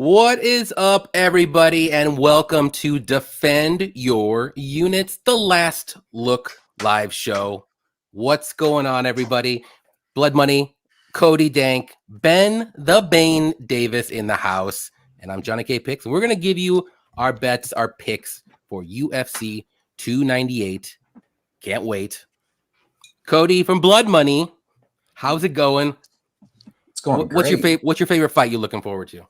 What is up, everybody, and welcome to Defend Your Units, the Last Look live show. What's going on, everybody? Blood Money, Coty Dankh, Ben the Bane Davis in the house, and I'm JohnnyKpicks, and we're going to give you our bets, our picks for UFC 298. Can't wait. Cody from Blood Money, how's it going? It's going What's great. What's your favorite fight you're looking forward to?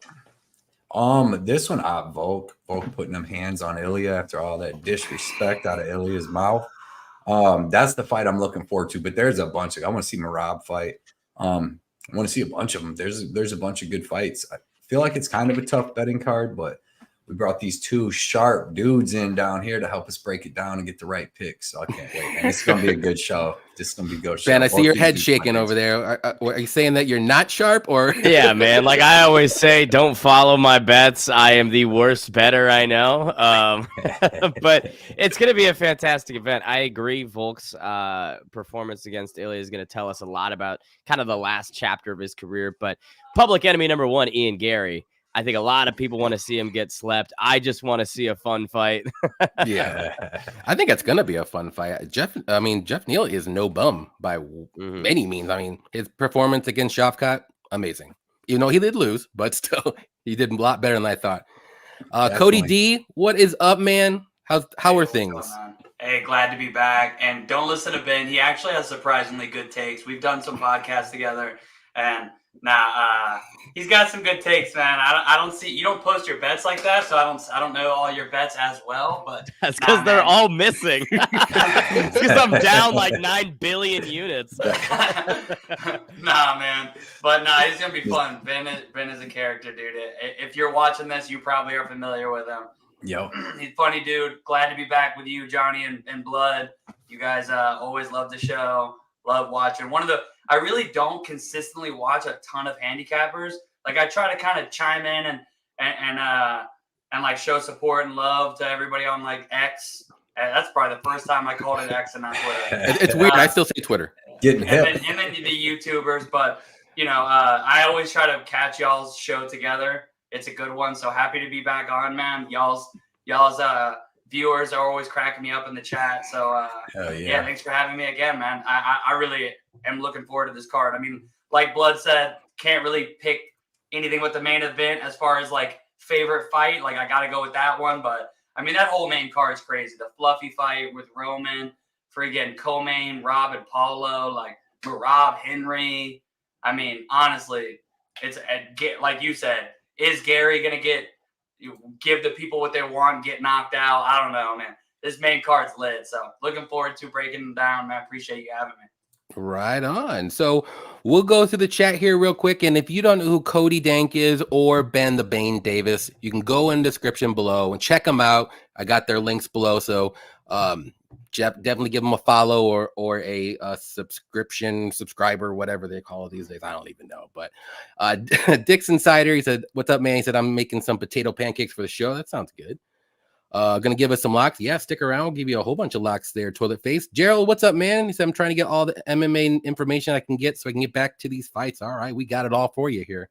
This one, Volk putting them hands on Ilya after all that disrespect out of Ilya's mouth. That's the fight I'm looking forward to. But there's a bunch of. I want to see Merab fight. I want to see a bunch of them. There's a bunch of good fights. I feel like it's kind of a tough betting card, but we brought these two sharp dudes in down here to help us break it down and get the right picks. So I can't wait. And it's gonna be a good show. This is gonna be a good show. Ben, I see your head shaking over there. Are you saying that you're not sharp, or? Yeah, man. Like I always say, don't follow my bets. I am the worst bettor I know. But it's going to be a fantastic event. I agree. Volk's performance against Ilya is going to tell us a lot about kind of the last chapter of his career. But public enemy number one, Ian Gary. I think a lot of people want to see him get slept. I just want to see a fun fight. Yeah, I think it's gonna be a fun fight. Jeff Neal is no bum by any means. I mean, his performance against Shavkat, amazing. Even though he did lose, but still, he did a lot better than I thought. Cody D, what is up, man? How are things? Hey, glad to be back. And don't listen to Ben. He actually has surprisingly good takes. We've done some podcasts together, and he's got some good takes, man. I don't see you don't post your bets like that, so I don't know all your bets as well. But that's because they're all missing. Because I'm down like 9 billion units. Nah, man. But he's gonna be fun. Ben is a character, dude. If you're watching this, you probably are familiar with him. Yo, he's a funny dude. Glad to be back with you, Johnny and Blood. You guys always love the show. Love watching. I really don't consistently watch a ton of handicappers. Like I try to kind of chime in and like show support and love to everybody on like X. That's probably the first time I called it X and not Twitter. It's weird. I still say Twitter. And then the YouTubers, but I always try to catch y'all's show together. It's a good one. So happy to be back on, man. Y'all's viewers are always cracking me up in the chat. So yeah, thanks for having me again, man. I really am looking forward to this card. I mean, like Blood said, can't really pick anything with the main event as far as like favorite fight. Like I got to go with that one. But I mean, that whole main card is crazy. The fluffy fight with Roman, friggin' co-main, Rob and Paulo, like Rob Henry. I mean, honestly, it's like you said, is Gary going to give the people what they want, get knocked out? I don't know, man. This main card's lit. So looking forward to breaking them down, man. Appreciate you having me. Right on. So we'll go through the chat here real quick. And if you don't know who Coty Dankh is or Ben the Bane Davis, you can go in the description below and check them out. I got their links below. So definitely give them a follow or a subscriber, whatever they call it these days. I don't even know. But Dick's Insider, he said, "What's up, man?" He said, "I'm making some potato pancakes for the show." That sounds good. Gonna give us some locks. Yeah, stick around. We'll give you a whole bunch of locks there, Toilet Face. Gerald, what's up, man? He said, "I'm trying to get all the MMA information I can get so I can get back to these fights." All right, we got it all for you here.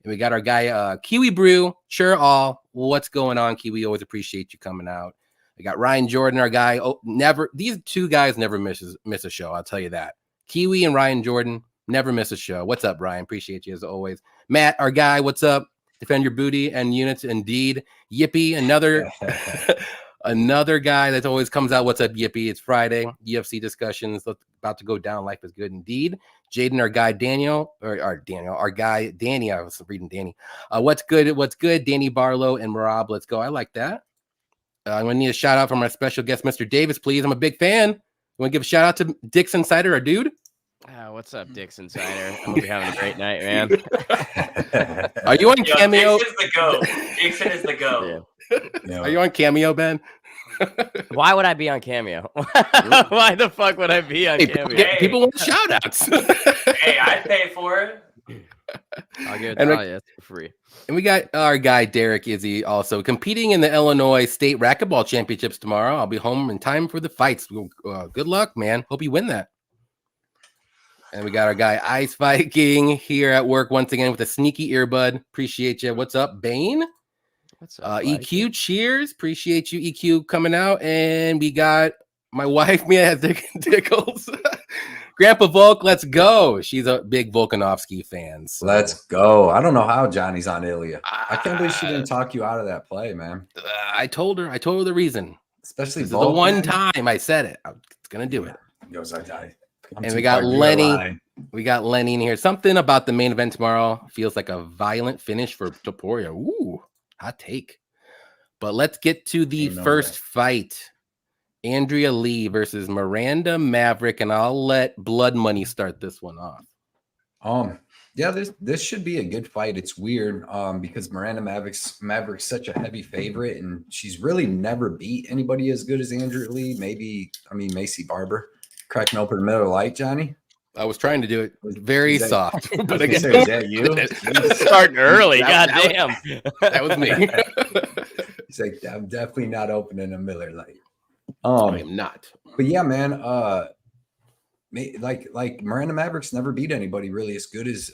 And we got our guy, Kiwi Brew. Sure, all. What's going on, Kiwi? Always appreciate you coming out. We got Ryan Jordan, our guy. Oh, never. These two guys never miss a show. I'll tell you that. Kiwi and Ryan Jordan never miss a show. What's up, Ryan? Appreciate you as always. Matt, our guy. What's up? Defend your booty and units, indeed. Yippee, another guy that always comes out. What's up, Yippee? It's Friday. UFC discussions about to go down. Life is good, indeed. Jaden, our guy our guy Danny. I was reading Danny. What's good? What's good? Danny Barlow and Merab. Let's go. I like that. I'm gonna need a shout out from our special guest, Mr. Davis, please. I'm a big fan. You want to give a shout out to Dick's Insider, our dude? What's up, Dick's Insider? I'm gonna be having a great night, man. Are you on Cameo? Dixon is the go. Dixon is the go. Yeah. Are you on Cameo, Ben? Why would I be on Cameo? Why the fuck would I be on Cameo? People want shout outs. Hey, I pay for it. I'll give it to you. It's for free. And we got our guy Derek Izzy also competing in the Illinois State Racquetball Championships tomorrow. I'll be home in time for the fights. Good luck, man. Hope you win that. And we got our guy Ice Viking here at work once again with a sneaky earbud. Appreciate you. What's up, Bane? What's up, EQ, cheers. Appreciate you, EQ, coming out. And we got my wife, Mia Dickles. Grandpa Volk, let's go. She's a big Volkanovski fan. So. Let's go. I don't know how Johnny's on Ilya. I can't believe she didn't talk you out of that play, man. I told her the reason. Especially the one time I said it. I'm going to do it. And we got Lenny. We got Lenny in here. Something about the main event tomorrow feels like a violent finish for Topuria. Ooh, hot take. But let's get to the first fight. Andrea Lee versus Miranda Maverick, and I'll let Blood Money start this one off. Yeah, this should be a good fight. It's weird because Miranda Maverick's such a heavy favorite, and she's really never beat anybody as good as Andrea Lee. Macy Barber. Cracking open the middle light, Johnny. I was trying to do it very soft. But again, is that you? Starting early. Goddamn. That was me. He's like, I'm definitely not opening a Miller Lite. I am not. But yeah, man. Like Miranda Maverick's never beat anybody really as good as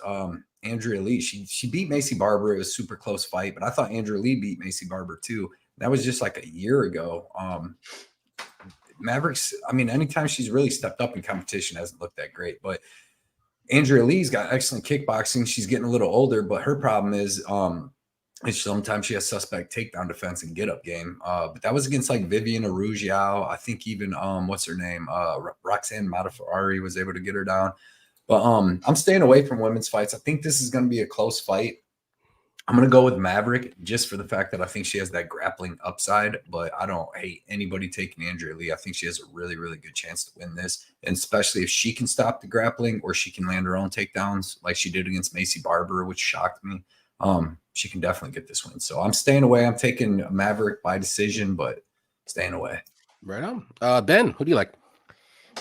Andrea Lee. She beat Macy Barber. It was a super close fight, but I thought Andrea Lee beat Macy Barber too. That was just like a year ago. Mavericks, anytime she's really stepped up in competition, hasn't looked that great. But Andrea Lee's got excellent kickboxing. She's getting a little older, but her problem is sometimes she has suspect takedown defense and get up game. But that was against like Vivian Araujo. I think even what's her name? Roxanne Modafferi was able to get her down. But I'm staying away from women's fights. I think this is going to be a close fight. I'm going to go with Maverick just for the fact that I think she has that grappling upside, but I don't hate anybody taking Andrea Lee. I think she has a really, really good chance to win this, and especially if she can stop the grappling or she can land her own takedowns like she did against Macy Barber, which shocked me. She can definitely get this win. So I'm staying away. I'm taking Maverick by decision, but staying away. Right on. Ben, who do you like?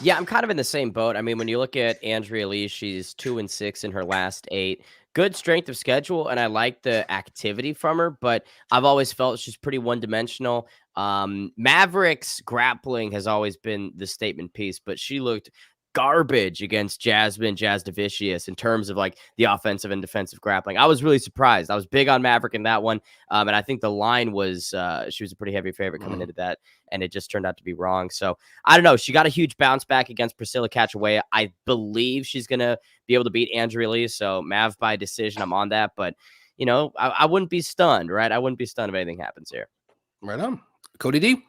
Yeah, I'm kind of in the same boat. When you look at Andrea Lee, she's 2-6 in her last 8. Good strength of schedule, and I like the activity from her, but I've always felt she's pretty one-dimensional. Maverick's grappling has always been the statement piece, but she looked garbage against Jazz Davicius in terms of like the offensive and defensive grappling. I was really surprised. I was big on Maverick in that one. And I think the line was, she was a pretty heavy favorite coming into that, and it just turned out to be wrong. So I don't know. She got a huge bounce back against Priscilla Cachoeira. I believe she's going to be able to beat Andrea Lee. So Mav by decision, I'm on that, but I wouldn't be stunned, right? I wouldn't be stunned if anything happens here. Right on. Cody D.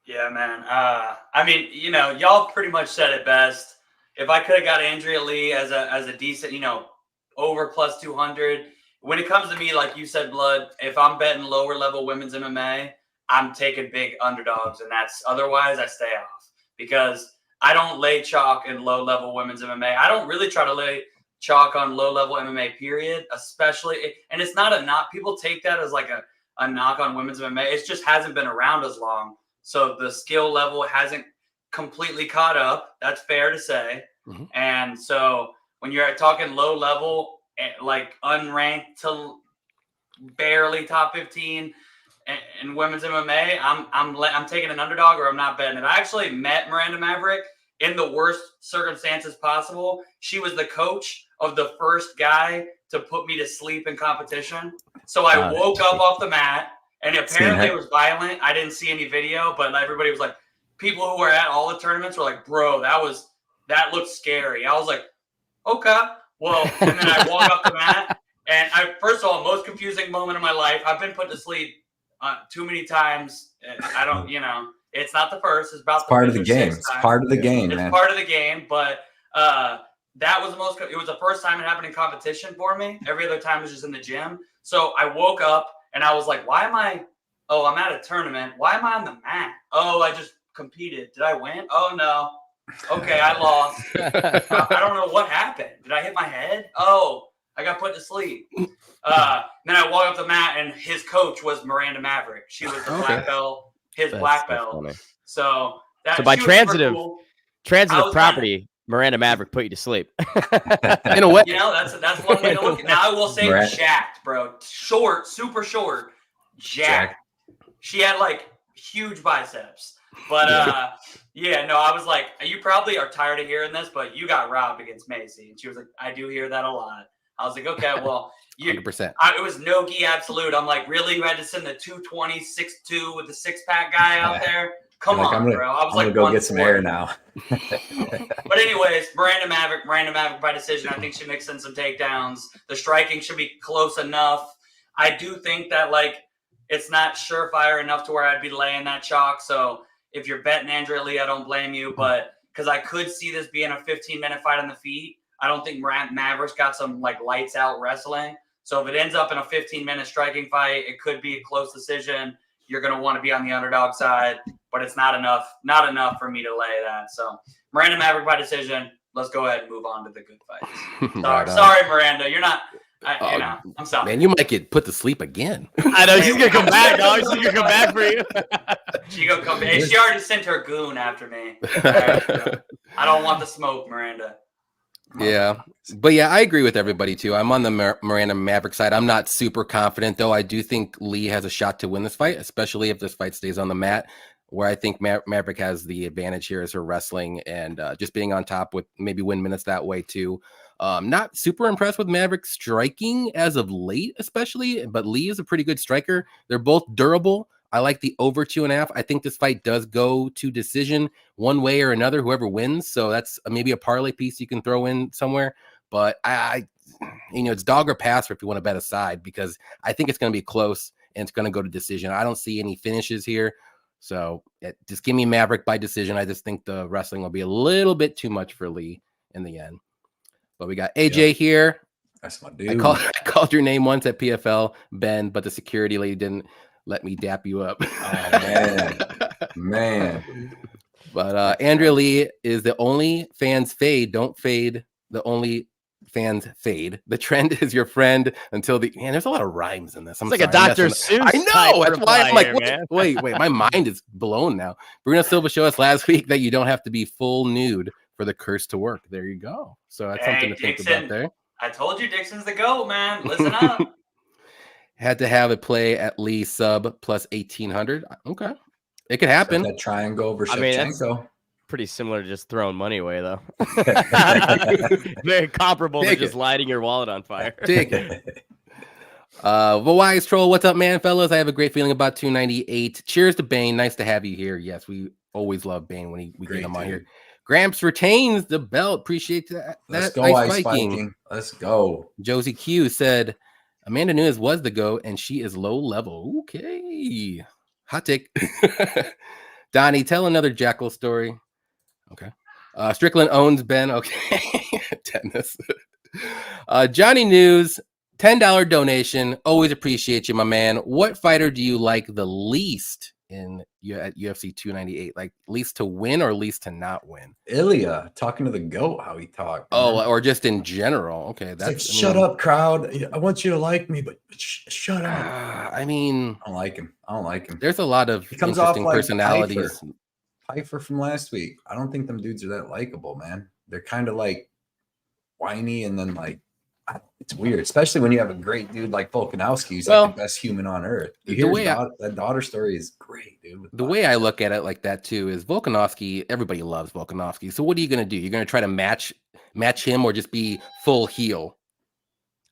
Yeah, man. Y'all pretty much said it best. If I could have got Andrea Lee as a decent, over plus 200, when it comes to me, like you said, Blood, if I'm betting lower level women's MMA, I'm taking big underdogs, and otherwise I stay off because I don't lay chalk in low level women's MMA. I don't really try to lay chalk on low level MMA, period, especially. And it's not a knock. People take that as like a knock on women's MMA. It just hasn't been around as long. So the skill level hasn't completely caught up. That's fair to say. Mm-hmm. And so when you're talking low level, like unranked to barely top 15 in women's MMA, I'm taking an underdog or I'm not betting it. I actually met Miranda Maverick in the worst circumstances possible. She was the coach of the first guy to put me to sleep in competition. So I woke up off the mat. And apparently it was violent. I didn't see any video, but everybody was like, people who were at all the tournaments were like, bro, that looked scary. I was like, okay. Well, and then I walk up the mat, and first of all, most confusing moment of my life. I've been put to sleep too many times. I don't, it's not the first. It's part of the game. It's part of the game, man. It's part of the game, but that was it was the first time it happened in competition for me. Every other time was just in the gym. So I woke up, and I was like, I'm at a tournament. Why am I on the mat? Oh, I just competed. Did I win? Oh, no. Okay, I lost. I don't know what happened. Did I hit my head? Oh, I got put to sleep. Then I walk up the mat, and his coach was Miranda Maverick. She was the black belt, black belt. So by transitive property, Miranda Maverick put you to sleep. In a way. That's one way to look at it. Now I will say jacked, bro. Short, super short, jacked. She had like huge biceps. But Yeah, no, I was like, you probably are tired of hearing this, but you got robbed against Macy. And she was like, I do hear that a lot. I was like, okay, well, 100%. It was no gi absolute. I'm like, really? You had to send the 220 6'2" with the 6-pack guy out there? Come Like, on, bro. I was I'm like, gonna go get some air 140. now. But anyways, Miranda Maverick by decision. I think she mixed in some takedowns. The striking should be close enough. I do think that like it's not surefire enough to where I'd be laying that chalk. So if you're betting Andrea Lee, I don't blame you. But because I could see this being a 15-minute fight on the feet. I don't think Maverick's got some like lights out wrestling. So if it ends up in a 15-minute striking fight, it could be a close decision. You're going to want to be on the underdog side, but it's not enough for me to lay that. So Miranda Maverick by decision. Let's go ahead and move on to the good fights. Sorry, Miranda. You're not, I'm sorry. Man, you might get put to sleep again. I know she's going to come back, dog. She's going to come back for you. She going to come back. Hey, she already sent her goon after me. Right, I don't want the smoke, Miranda. Yeah, but yeah, I agree with everybody too. I'm on the Miranda Maverick side. I'm not super confident though. I do think Lee has a shot to win this fight, especially if this fight stays on the mat. Where I think Maverick has the advantage here is her wrestling and just being on top with maybe win minutes that way too. Not super impressed with Maverick's striking as of late, especially, but Lee is a pretty good striker. They're both durable. I like the over 2.5. I think this fight does go to decision one way or another, whoever wins. So that's maybe a parlay piece you can throw in somewhere. But it's dog or pass if you want to bet a side, because I think it's going to be close and it's going to go to decision. I don't see any finishes here. So just give me Maverick by decision. I just think the wrestling will be a little bit too much for Lee in the end. But we got AJ here. That's my dude. I called your name once at PFL, Ben, but the security lady didn't let me dap you up. Oh, man. But Andrea Lee is the only fans fade. Don't fade. The only fans fade. The trend is your friend until the man. There's a lot of rhymes in this. It's like a Dr. Seuss. I know. That's why I'm like, here, wait. My mind is blown now. Bruno Silva showed us last week that you don't have to be full nude for the curse to work. There you go. So that's something to think about there. I told you Dixon's the GOAT, man. Listen up. Had to have it play at least sub plus 1,800. Okay. It could happen. That triangle over Shevchenko. I mean, that's pretty similar to just throwing money away, though. Very comparable to just lighting your wallet on fire. Take it. Wise Troll, what's up, man, fellas? I have a great feeling about 298. Cheers to Bane. Nice to have you here. Yes, we always love Bane when we get him on here. Gramps retains the belt. Appreciate that. Let's go, Ice Viking. Let's go. Josie Q said Amanda Nunes was the GOAT and she is low level. Okay. Hot take. Donnie, tell another Jackal story. Okay. Strickland owns Ben. Okay. Tennis. Johnny News, $10 donation. Always appreciate you, my man. What fighter do you like the least at UFC 298? Like least to win or least to not win? Ilya, talking to the GOAT, how he talked. Oh, or just in general. Okay. That's like, shut up, crowd. I want you to like me, but shut up. I mean, I don't like him. There's a lot of interesting like personalities. Pfeiffer from last week. I don't think them dudes are that likable, man. They're kind of like whiny and then like it's weird, especially when you have a great dude like Volkanovski, who's like the best human on earth. That daughter story is great, dude. The way I look at it like that too is Volkanovski. Everybody loves Volkanovski. So what are you going to do? You're going to try to match him or just be full heel?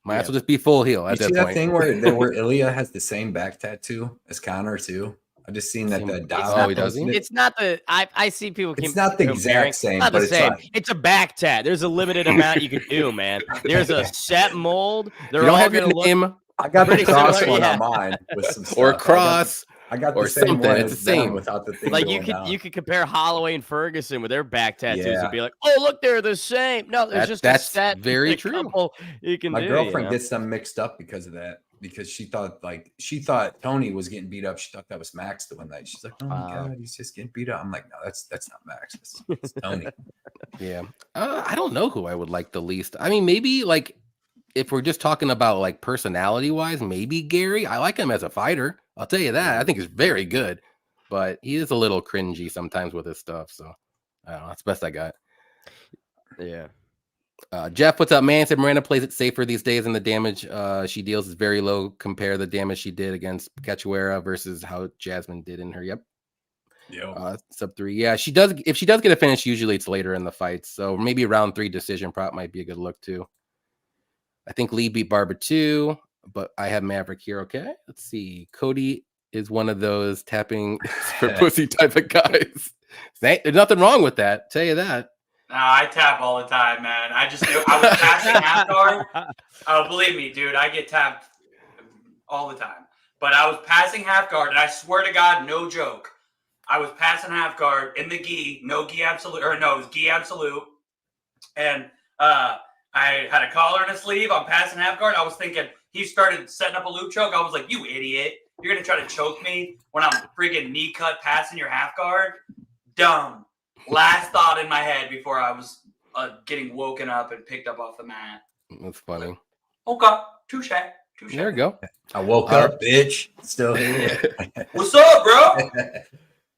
Might as well just be full heel at that point. That thing where Ilya has the same back tattoo as Conor too? I just seen that. He doesn't. It's not the. I see people. It's not the exact same, but it's same. It's a back tat. There's a limited amount you can do, man. There's a set mold. They're all have your name. I got the cross one on mine with some stuff. Or cross. I got the same one. It's the same without the thing. Like you could compare Holloway and Ferguson with their back tattoos and be like, oh look, they're the same. No, there's that's a set. Very true. You can. My girlfriend gets them mixed up because of that. Because she thought Tony was getting beat up. She thought that was Max the one night. She's like, oh my god, he's just getting beat up. I'm like, no, that's not Max. It's Tony. Yeah. I don't know who I would like the least. I mean, maybe like if we're just talking about like personality wise, maybe Gary. I like him as a fighter. I'll tell you that. I think he's very good, but he is a little cringy sometimes with his stuff. So I don't know. That's the best I got. Yeah. Jeff, what's up, man? Said Miranda plays it safer these days, and the damage she deals is very low. Compare the damage she did against Cachoeira versus how Jasmine did in her. Yep. Sub 3. Yeah, she does. If she does get a finish, usually it's later in the fight. So maybe round 3 decision prop might be a good look too. I think Lee beat Barber too, but I have Maverick here. Okay, let's see. Cody is one of those tapping for pussy type of guys. There's nothing wrong with that. Tell you that. No, I tap all the time, man. I was passing half guard. Oh, believe me, dude, I get tapped all the time. But I was passing half guard, and I swear to God, no joke. I was passing half guard in the gi, no gi absolute, or no, it was gi absolute. And I had a collar and a sleeve. I'm passing half guard. I was thinking he started setting up a loop choke. I was like, you idiot. You're going to try to choke me when I'm freaking knee cut passing your half guard? Dumb. Last thought in my head before I was getting woken up and picked up off the mat. That's funny. Okay. Touche. There you go. I woke up, bitch. Still here. What's up, bro?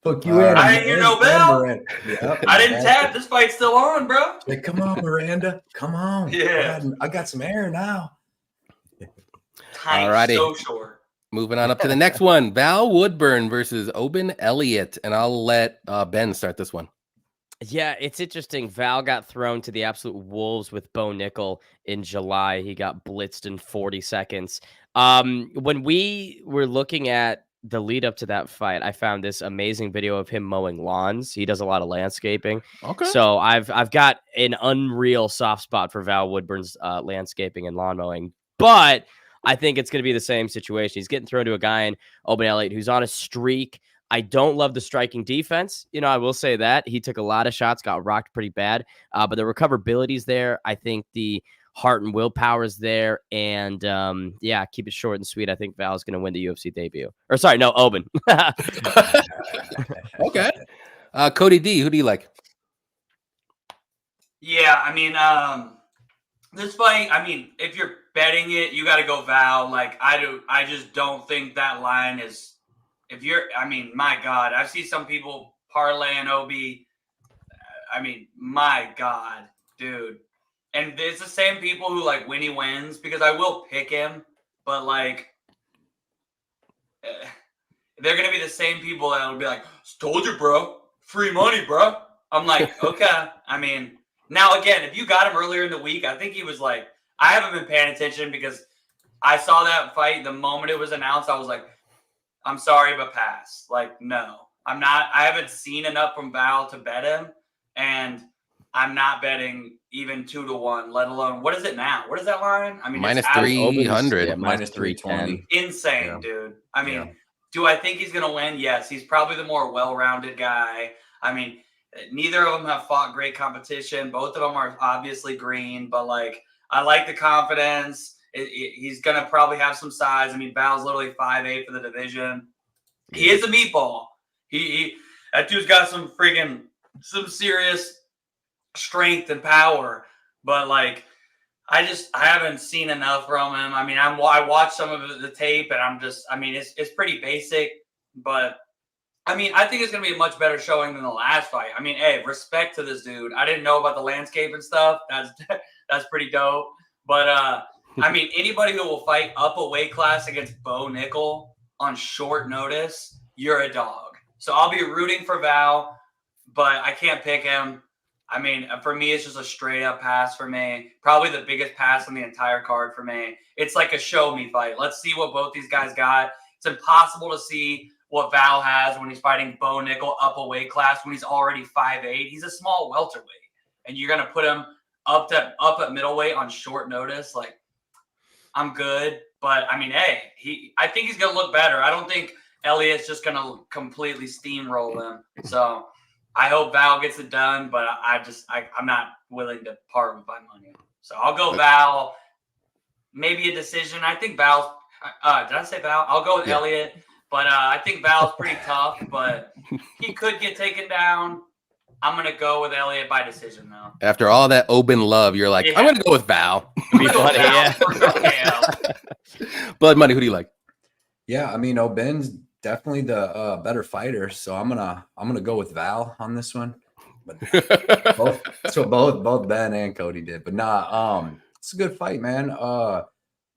Hook you in. I didn't hear no bell. Yep. I didn't tap. This fight's still on, bro. Like, come on, Miranda. Come on. Yeah. I got some air now. Tiny, Alrighty. so short. Moving on up to the next one. Val Woodburn versus Oben Elliott. And I'll let Ben start this one. Yeah, it's interesting. Val got thrown to the absolute wolves with Bo Nickel in July. He got blitzed in 40 seconds. When we were looking at the lead up to that fight, I found this amazing video of him mowing lawns. He does a lot of landscaping. Okay. So I've got an unreal soft spot for Val Woodburn's landscaping and lawn mowing. But I think it's going to be the same situation. He's getting thrown to a guy in Oben Elliott who's on a streak. I don't love the striking defense. I will say that. He took a lot of shots, got rocked pretty bad. But the recoverability's there. I think the heart and willpower is there. And, yeah, keep it short and sweet. I think Val's going to win the UFC debut. Or, sorry, no, Oben. Okay. Cody D, who do you like? Yeah, I mean, this fight, I mean, if you're betting it, you got to go Val. Like, I just don't think that line is... my God, I've seen some people parlaying OB. I mean, my God, dude. And it's the same people who like when he wins, because I will pick him, but like, they're going to be the same people that will be like, told you, bro, free money, bro. I'm like, okay. I mean, now again, if you got him earlier in the week, I think he was like, I haven't been paying attention because I saw that fight the moment it was announced. I was like, I'm sorry, but pass. Like, no, I'm not. I haven't seen enough from Val to bet him, and I'm not betting even 2-1, let alone, what is it now? What is that line? I mean, minus it's 300. Yeah, minus 320. insane, dude. I mean, do I think he's going to win? Yes. He's probably the more well-rounded guy. I mean, neither of them have fought great competition. Both of them are obviously green, but like, I like the confidence. He's going to probably have some size. I mean, Val's literally 5'8" for the division. He is a meatball. That dude's got some serious strength and power. But, like, I haven't seen enough from him. I mean, I watched some of the tape, and it's pretty basic. But, I mean, I think it's going to be a much better showing than the last fight. I mean, hey, respect to this dude. I didn't know about the landscape and stuff. That's pretty dope. But, I mean, anybody who will fight up a weight class against Bo Nickel on short notice, you're a dog. So I'll be rooting for Val, but I can't pick him. I mean, for me, it's just a straight up pass for me. Probably the biggest pass on the entire card for me. It's like a show me fight. Let's see what both these guys got. It's impossible to see what Val has when he's fighting Bo Nickel up a weight class when he's already 5'8". He's a small welterweight, and you're going to put him up at middleweight on short notice. Like, I'm good, but I mean, hey, I think he's gonna look better. I don't think Elliott's just gonna completely steamroll him. So I hope Val gets it done, but I'm not willing to part with my money. So I'll go Val. Maybe a decision. I think Val's. Did I say Val? I'll go with Elliott, but I think Val's pretty tough, but he could get taken down. I'm going to go with Elliott by decision, though. After all that Oben love, you're like, I'm going to go with Val. Be funny, yeah. Blood Money, who do you like? Yeah, I mean, Oben's definitely the better fighter, so I'm gonna go with Val on this one. But both Ben and Cody did, but it's a good fight, man.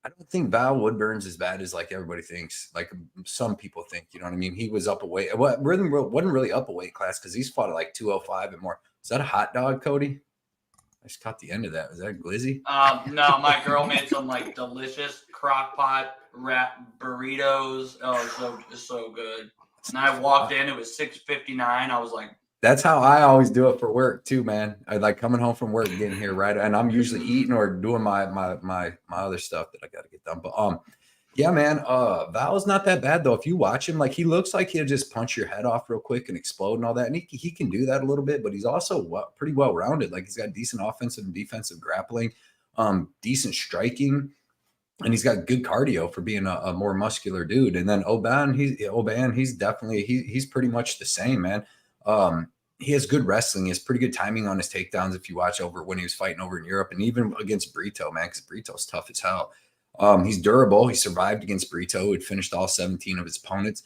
I don't think Val Woodburn's as bad as like everybody thinks. Like some people think, you know what I mean? He was up a weight. Wasn't really up a weight class because he's fought at like 205 and more. Is that a hot dog, Cody? I just caught the end of that. Was that glizzy? No, my girl made some like delicious crock pot wrap burritos. Oh, it's so good. And I walked in, it was $6.59. I was like, that's how I always do it for work too, man. I like coming home from work, getting here right, and I'm usually eating or doing my other stuff that I got to get done. But yeah, man, Val's not that bad though. If you watch him, like he looks like he'll just punch your head off real quick and explode and all that, and he can do that a little bit. But he's also pretty well rounded. Like he's got decent offensive and defensive grappling, decent striking. And he's got good cardio for being a more muscular dude. And then Oban, he's definitely he's pretty much the same, man. He has good wrestling. He has pretty good timing on his takedowns if you watch over when he was fighting over in Europe and even against Brito, man, because Brito's tough as hell. He's durable. He survived against Brito, who had finished all 17 of his opponents.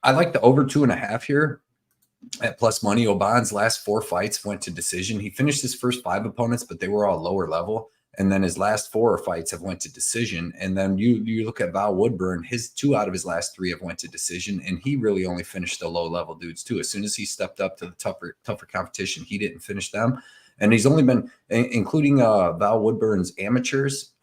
I like the over 2.5 here at plus money. Oban's last 4 fights went to decision. He finished his first 5 opponents, but they were all lower level. And then his last 4 fights have went to decision. And then you look at Val Woodburn, his 2 out of his last 3 have went to decision. And he really only finished the low level dudes too. As soon as he stepped up to the tougher competition, he didn't finish them. And he's only been, including Val Woodburn's amateurs,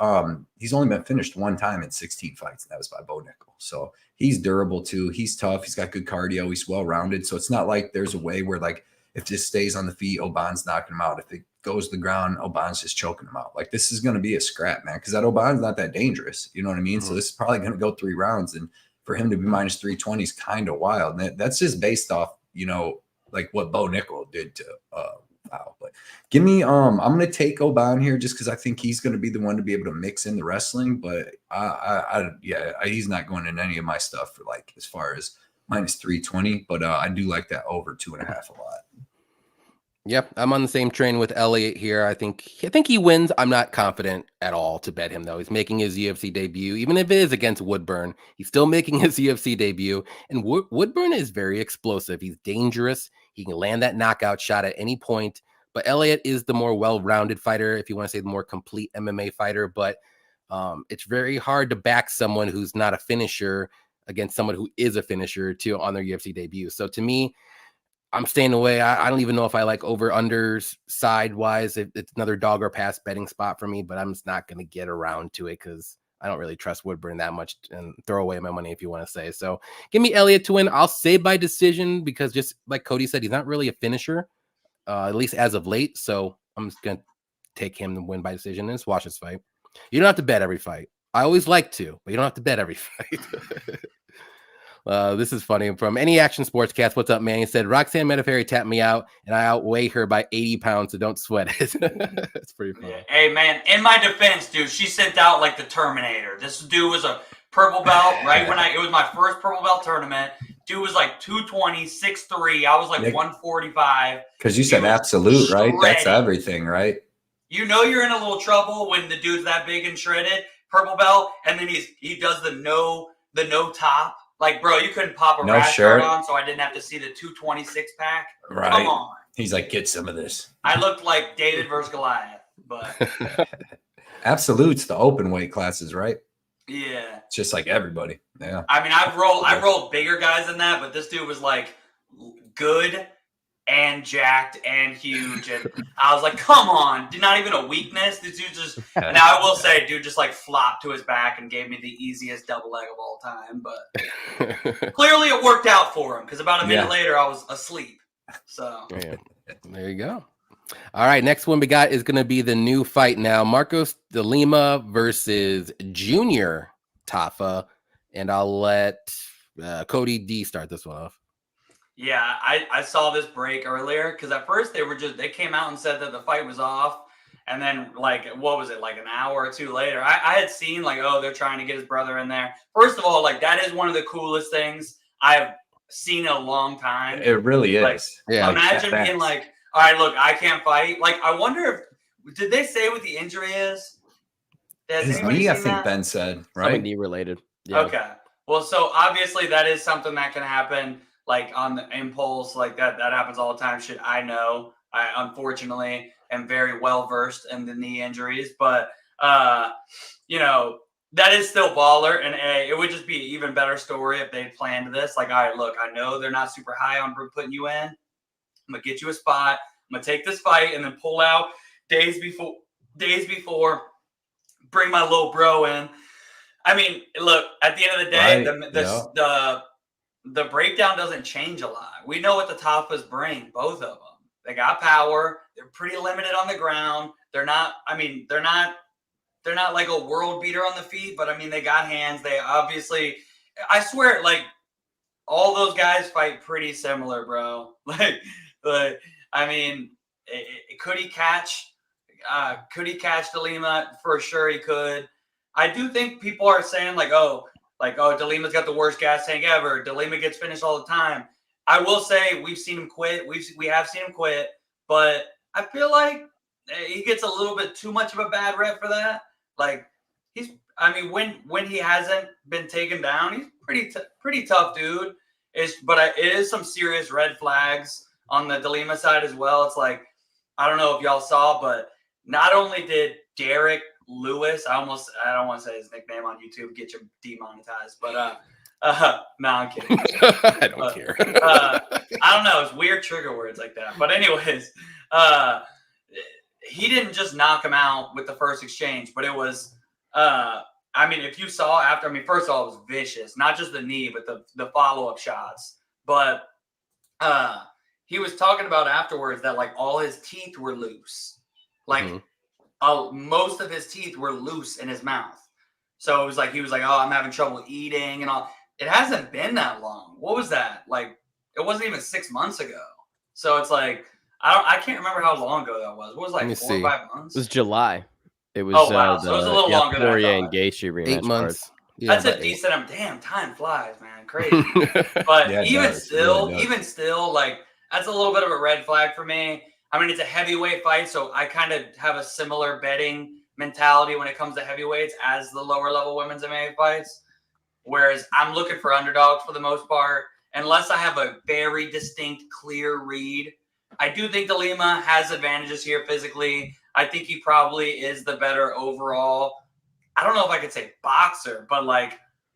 he's only been finished 1 time in 16 fights. And that was by Bo Nickel. So he's durable too. He's tough. He's got good cardio. He's well-rounded. So it's not like there's a way where like, if this stays on the feet, Oban's knocking him out. If it goes to the ground, Oban's just choking him out. Like this is going to be a scrap, man, because that Oban's not that dangerous. You know what I mean? Mm-hmm. So this is probably going to go 3 rounds. And for him to be minus 320 is kind of wild. And that's just based off, you know, like what Bo Nickel did to Val. But give me, I'm going to take Oban here just because I think he's going to be the one to be able to mix in the wrestling. But he's not going in any of my stuff for like as far as minus 320. But I do like that over 2.5 a lot. Yep, I'm on the same train with Elliot here. I think he wins. I'm not confident at all to bet him, though. He's making his UFC debut. Even if it is against Woodburn, he's still making his UFC debut. And Woodburn is very explosive. He's dangerous. He can land that knockout shot at any point. But Elliot is the more well-rounded fighter, if you want to say the more complete MMA fighter. But it's very hard to back someone who's not a finisher against someone who is a finisher too on their UFC debut. So to me, I'm staying away. I don't even know if I like over-unders side-wise. It's another dog or pass betting spot for me, but I'm just not going to get around to it because I don't really trust Woodburn that much and throw away my money if you want to say. So give me Elliot to win. I'll say by decision because just like Cody said, he's not really a finisher, at least as of late. So I'm just going to take him to win by decision and just watch this fight. You don't have to bet every fight. I always like to, but you don't have to bet every fight. This is funny. From Any Action Sportscast, what's up, man? He said, Roxanne Metaferi tapped me out, and I outweigh her by 80 pounds, so don't sweat it. It's pretty funny. Yeah. Hey, man, in my defense, dude, she sent out like the Terminator. This dude was a purple belt right when it was my first purple belt tournament. Dude was like 220, 6'3". I was like 145. Because you said absolute, right? That's everything, right? You know you're in a little trouble when the dude's that big and shredded, purple belt, and then he does the no top. Like, bro, you couldn't pop a rash guard on, so I didn't have to see the 226 pack. Right. Come on. He's like, get some of this. I looked like David versus Goliath, but absolute's the open weight classes, right? Yeah. It's just like everybody. Yeah. I mean, I've rolled bigger guys than that, but this dude was like good and jacked and huge, and I was like, come on, not even a weakness. This dude just, and I will say, dude just like flopped to his back and gave me the easiest double leg of all time, but clearly it worked out for him because about a minute later I was asleep. So there you go. All right, next one we got is going to be the new fight now, Marcos de Lima versus Junior Tafa, and I'll let Cody D start this one off. Yeah, I saw this break earlier because at first they came out and said that the fight was off. And then like, what was it? Like an hour or two later, I had seen like, oh, they're trying to get his brother in there. First of all, like that is one of the coolest things I've seen in a long time. It really is. Like, yeah. Imagine being like, all right, look, I can't fight. Like, I wonder did they say what the injury is? His knee, I think Ben said, right? Something knee related. Yeah. Okay. Well, so obviously that is something that can happen. Like on the impulse, like that happens all the time. I know. I unfortunately am very well versed in the knee injuries, but You know, that is still baller, and it would just be an even better story if they planned this. Like, all right, look, I know they're not super high on putting you in. I'm gonna get you a spot. I'm gonna take this fight and then pull out days before. Bring my little bro in. I mean, look, at the end of the day, Right. the breakdown doesn't change a lot. We know what the Tafas bring, both of them. They got power. They're pretty limited on the ground. They're not like a world beater on the feet, but I mean, they got hands. They obviously, I swear, like, all those guys fight pretty similar, bro. Like I mean, could he catch DeLima? For sure he could. I do think people are saying oh, DeLima's got the worst gas tank ever. DeLima gets finished all the time. I will say we've seen him quit. We have seen him quit, but I feel like he gets a little bit too much of a bad rep for that. Like, when he hasn't been taken down, he's pretty tough dude. But it is some serious red flags on the DeLima side as well. It's like, I don't know if y'all saw, but not only did Derek Lewis, I don't want to say his nickname on YouTube, get you demonetized, but no, I'm kidding. I don't care. I don't know. It's weird trigger words like that. But anyways, he didn't just knock him out with the first exchange, but it was, if you saw after, first of all, it was vicious, not just the knee, but the follow-up shots. But he was talking about afterwards that all his teeth were loose. Most of his teeth were loose in his mouth. So it was he was oh, I'm having trouble eating and all. It hasn't been that long. What was that? It wasn't even 6 months ago. So it's I can't remember how long ago that was. What was 4 or 5 months? It was July. It was so it was a little longer than I Topuria thought. and Gaethje rematch. 8 months. Yeah, that's a decent. Damn, time flies, man. Crazy. But Yeah, even still, really that's a little bit of a red flag for me. It's a heavyweight fight, so I kind of have a similar betting mentality when it comes to heavyweights as the lower level women's MMA fights. Whereas I'm looking for underdogs for the most part, unless I have a very distinct, clear read. I do think DeLima has advantages here physically. I think he probably is the better overall. I don't know if I could say boxer, but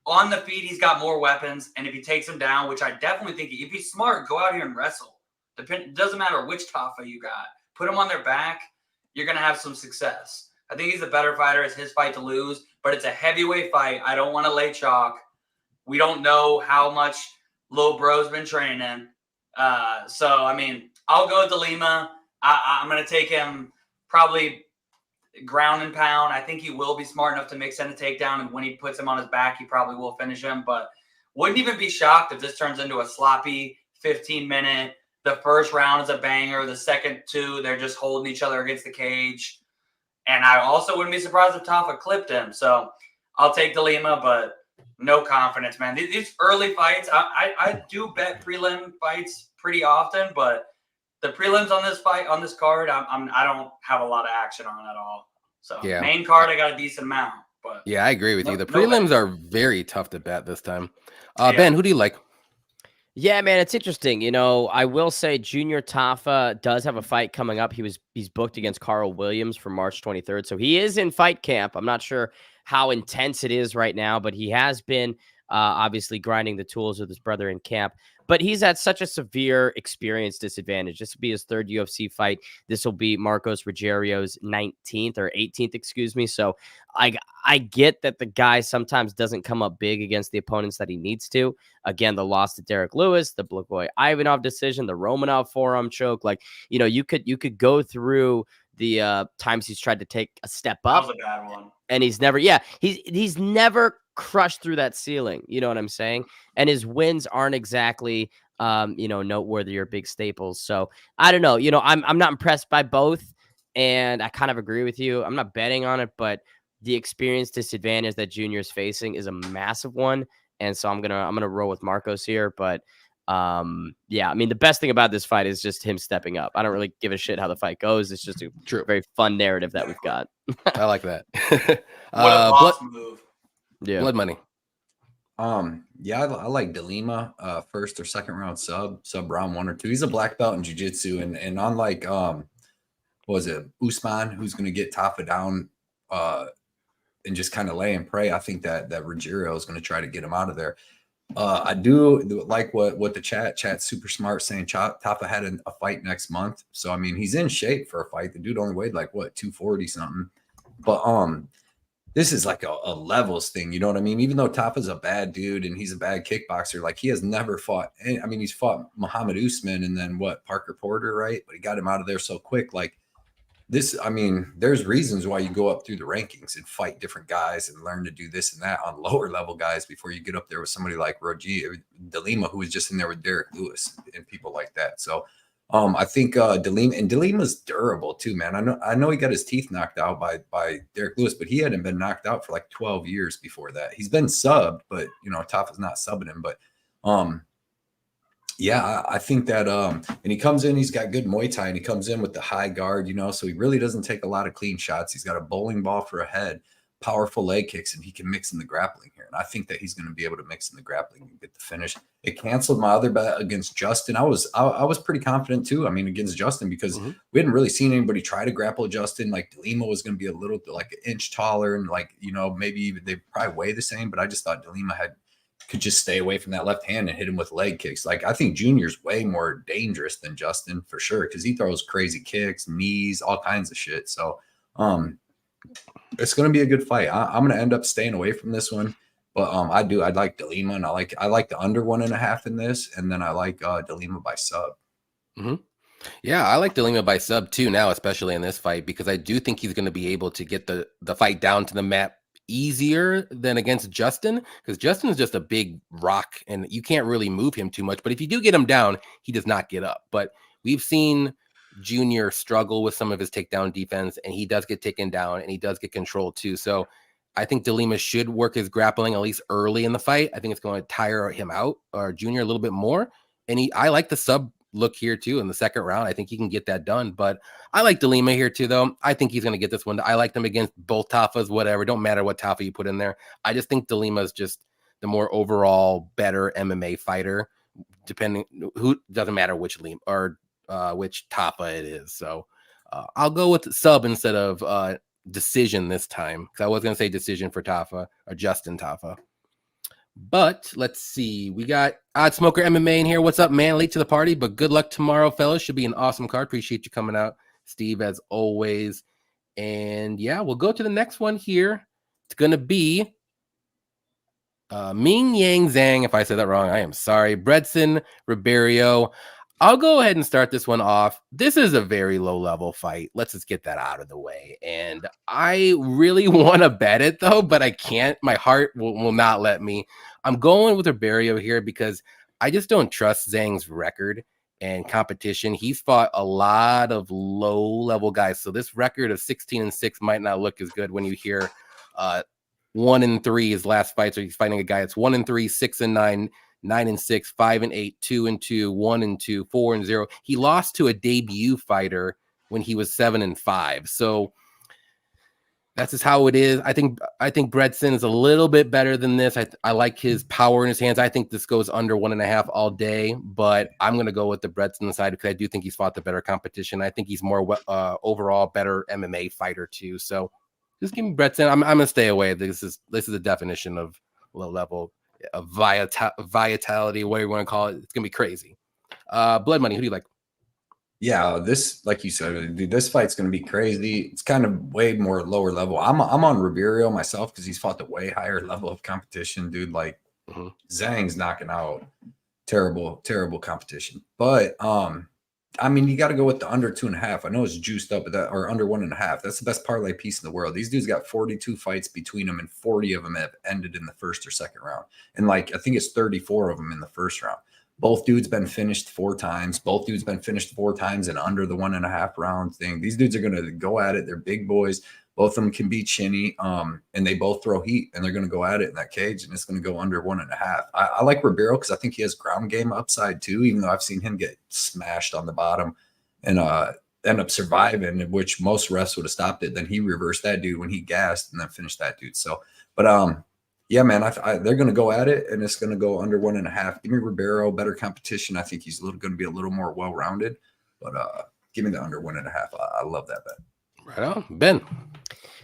on the feet, he's got more weapons. And if he takes him down, which I definitely think, if he's smart, go out here and wrestle. It doesn't matter which Tafa you got. Put him on their back, you're going to have some success. I think he's a better fighter. It's his fight to lose, but it's a heavyweight fight. I don't want to lay chalk. We don't know how much Lil Bro's been training. I'll go with DeLima. I'm going to take him probably ground and pound. I think he will be smart enough to mix in a takedown, and when he puts him on his back, he probably will finish him. But wouldn't even be shocked if this turns into a sloppy 15-minute. The first round is a banger. The second two, they're just holding each other against the cage. And I also wouldn't be surprised if Tafa clipped him. So I'll take DeLima, but no confidence, man. These early fights, I do bet prelim fights pretty often, but the prelims on this card, I don't have a lot of action on at all. So Yeah. Main card, I got a decent amount. But yeah, I agree with you. The prelims are very tough to bet this time. Yeah. Ben, who do you like? Yeah, man, it's interesting. I will say Junior Tafa does have a fight coming up. He's booked against Carl Williams for March 23rd. So he is in fight camp. I'm not sure how intense it is right now, but he has been obviously grinding the tools with his brother in camp. But he's at such a severe experience disadvantage. This will be his third UFC fight. This will be Marcos Rogerio's 19th or 18th, excuse me. So I get that the guy sometimes doesn't come up big against the opponents that he needs to. Again, the loss to Derek Lewis, the Blagoy Ivanov decision, the Romanov forearm choke. You could go through the times he's tried to take a step up. That was a bad one. And he's never crushed through that ceiling. You know what I'm saying? And his wins aren't exactly, noteworthy or big staples. So I don't know. I'm not impressed by both. And I kind of agree with you. I'm not betting on it, but the experience disadvantage that Junior's facing is a massive one. And so I'm gonna roll with Marcos here. But the best thing about this fight is just him stepping up. I don't really give a shit how the fight goes. It's just a very fun narrative that we've got. I like that. What a boss move. Yeah. Blood money. I like DeLima, first or second round sub round 1 or 2. He's a black belt in jiu-jitsu, and unlike Usman, who's going to get Tafa down and just kind of lay and pray. I think that Ruggiero is going to try to get him out of there. I do like what the chat's super smart saying. Tafa had a fight next month, so I mean he's in shape for a fight. The dude only weighed like what 240 something, but this is like a levels thing, you know what I mean? Even though Tafa's a bad dude and he's a bad kickboxer, like he has never fought. I mean, he's fought Muhammad Usman and then what Parker Porter, right? But he got him out of there so quick, like. This, I mean, there's reasons why you go up through the rankings and fight different guys and learn to do this and that on lower level guys before you get up there with somebody like De Lima, who was just in there with Derek Lewis and people like that. So I think De Lima's durable too, man. I know he got his teeth knocked out by Derek Lewis, but he hadn't been knocked out for like 12 years before that. He's been subbed, but you know, Tafa's not subbing him. But yeah, I think that and he comes in, he's got good Muay Thai and he comes in with the high guard, you know, so he really doesn't take a lot of clean shots. He's got a bowling ball for a head, powerful leg kicks, and he can mix in the grappling here. And I think that he's going to be able to mix in the grappling and get the finish. It canceled my other bet against Justin. I was pretty confident too. I mean, against Justin, because we hadn't really seen anybody try to grapple Justin. Like De Lima was going to be a little like an inch taller and like, you know, maybe even they probably weigh the same, but I just thought De Lima could just stay away from that left hand and hit him with leg kicks. Like I think Junior's way more dangerous than Justin for sure, because he throws crazy kicks, knees, all kinds of shit. So it's going to be a good fight. I'm going to end up staying away from this one, but I'd like De Lima, and I like the under 1.5 in this, and then I like De Lima by sub. Yeah, I like De Lima by sub too now, especially in this fight, because I do think he's going to be able to get the fight down to the mat easier than against Justin, because Justin is just a big rock and you can't really move him too much. But if you do get him down, he does not get up. But we've seen Junior struggle with some of his takedown defense, and he does get taken down and he does get controlled too. So I think De Lima should work his grappling at least early in the fight. I think it's going to tire him out, or Junior, a little bit more. And I like the sub look here too in the second round. I think he can get that done, but I like De Lima here too, though. I think he's going to get this one. I like them against both Tafas, whatever. Don't matter what Tafa you put in there. I just think De Lima is just the more overall better MMA fighter, depending who, doesn't matter which Lima or which Tafa it is. So I'll go with sub instead of decision this time, because I was going to say decision for Tafa or Justin Tafa. But let's see. We got Odd Smoker MMA in here. What's up, man? Late to the party, but good luck tomorrow, fellas. Should be an awesome card. Appreciate you coming out, Steve, as always. And yeah, we'll go to the next one here. It's going to be Ming Yang Zhang. If I said that wrong, I am sorry. Bredson Ribeiro. I'll go ahead and start this one off. This is a very low-level fight. Let's just get that out of the way. And I really want to bet it, though, but I can't. My heart will not let me. I'm going with Ribeiro here because I just don't trust Zhang's record and competition. He's fought a lot of low-level guys, so this record of 16-6 might not look as good when you hear 1-3 his last fight. So he's fighting a guy that's 1-3, 6-9, 9-6, 5-8, 2-2, 1-2, 4-0. He lost to a debut fighter when he was 7-5. So that's just how it is. I think Bredson is a little bit better than this. I like his power in his hands. I think this goes under 1.5 all day, but I'm going to go with the Bredson side because I do think he's fought the better competition. I think he's more overall better MMA fighter too. So just give me Bredson. I'm going to stay away. This is the definition of low level. Vitality, whatever you want to call it. It's gonna be crazy. Blood Money, who do you like? Yeah, this, like you said, dude, this fight's gonna be crazy. It's kind of way more lower level. I'm on Ribeiro myself because he's fought the way higher level of competition, dude. Like Zhang's knocking out terrible competition. But I mean, you got to go with the under 2.5. I know it's juiced up at that, or under 1.5. That's the best parlay piece in the world. These dudes got 42 fights between them, and 40 of them have ended in the first or second round. And like, I think it's 34 of them in the first round. Both dudes been finished 4 times. Both dudes been finished 4 times and under the 1.5 round thing. These dudes are going to go at it. They're big boys. Both of them can be chinny, and they both throw heat, and they're going to go at it in that cage, and it's going to go under 1.5. I like Ribeiro because I think he has ground game upside too, even though I've seen him get smashed on the bottom and end up surviving, which most refs would have stopped it. Then he reversed that dude when he gassed and then finished that dude. So, but yeah, man, they're going to go at it, and it's going to go under 1.5. Give me Ribeiro, better competition. I think he's going to be a little more well-rounded, but give me the under 1.5. I love that bet. Right on, Ben.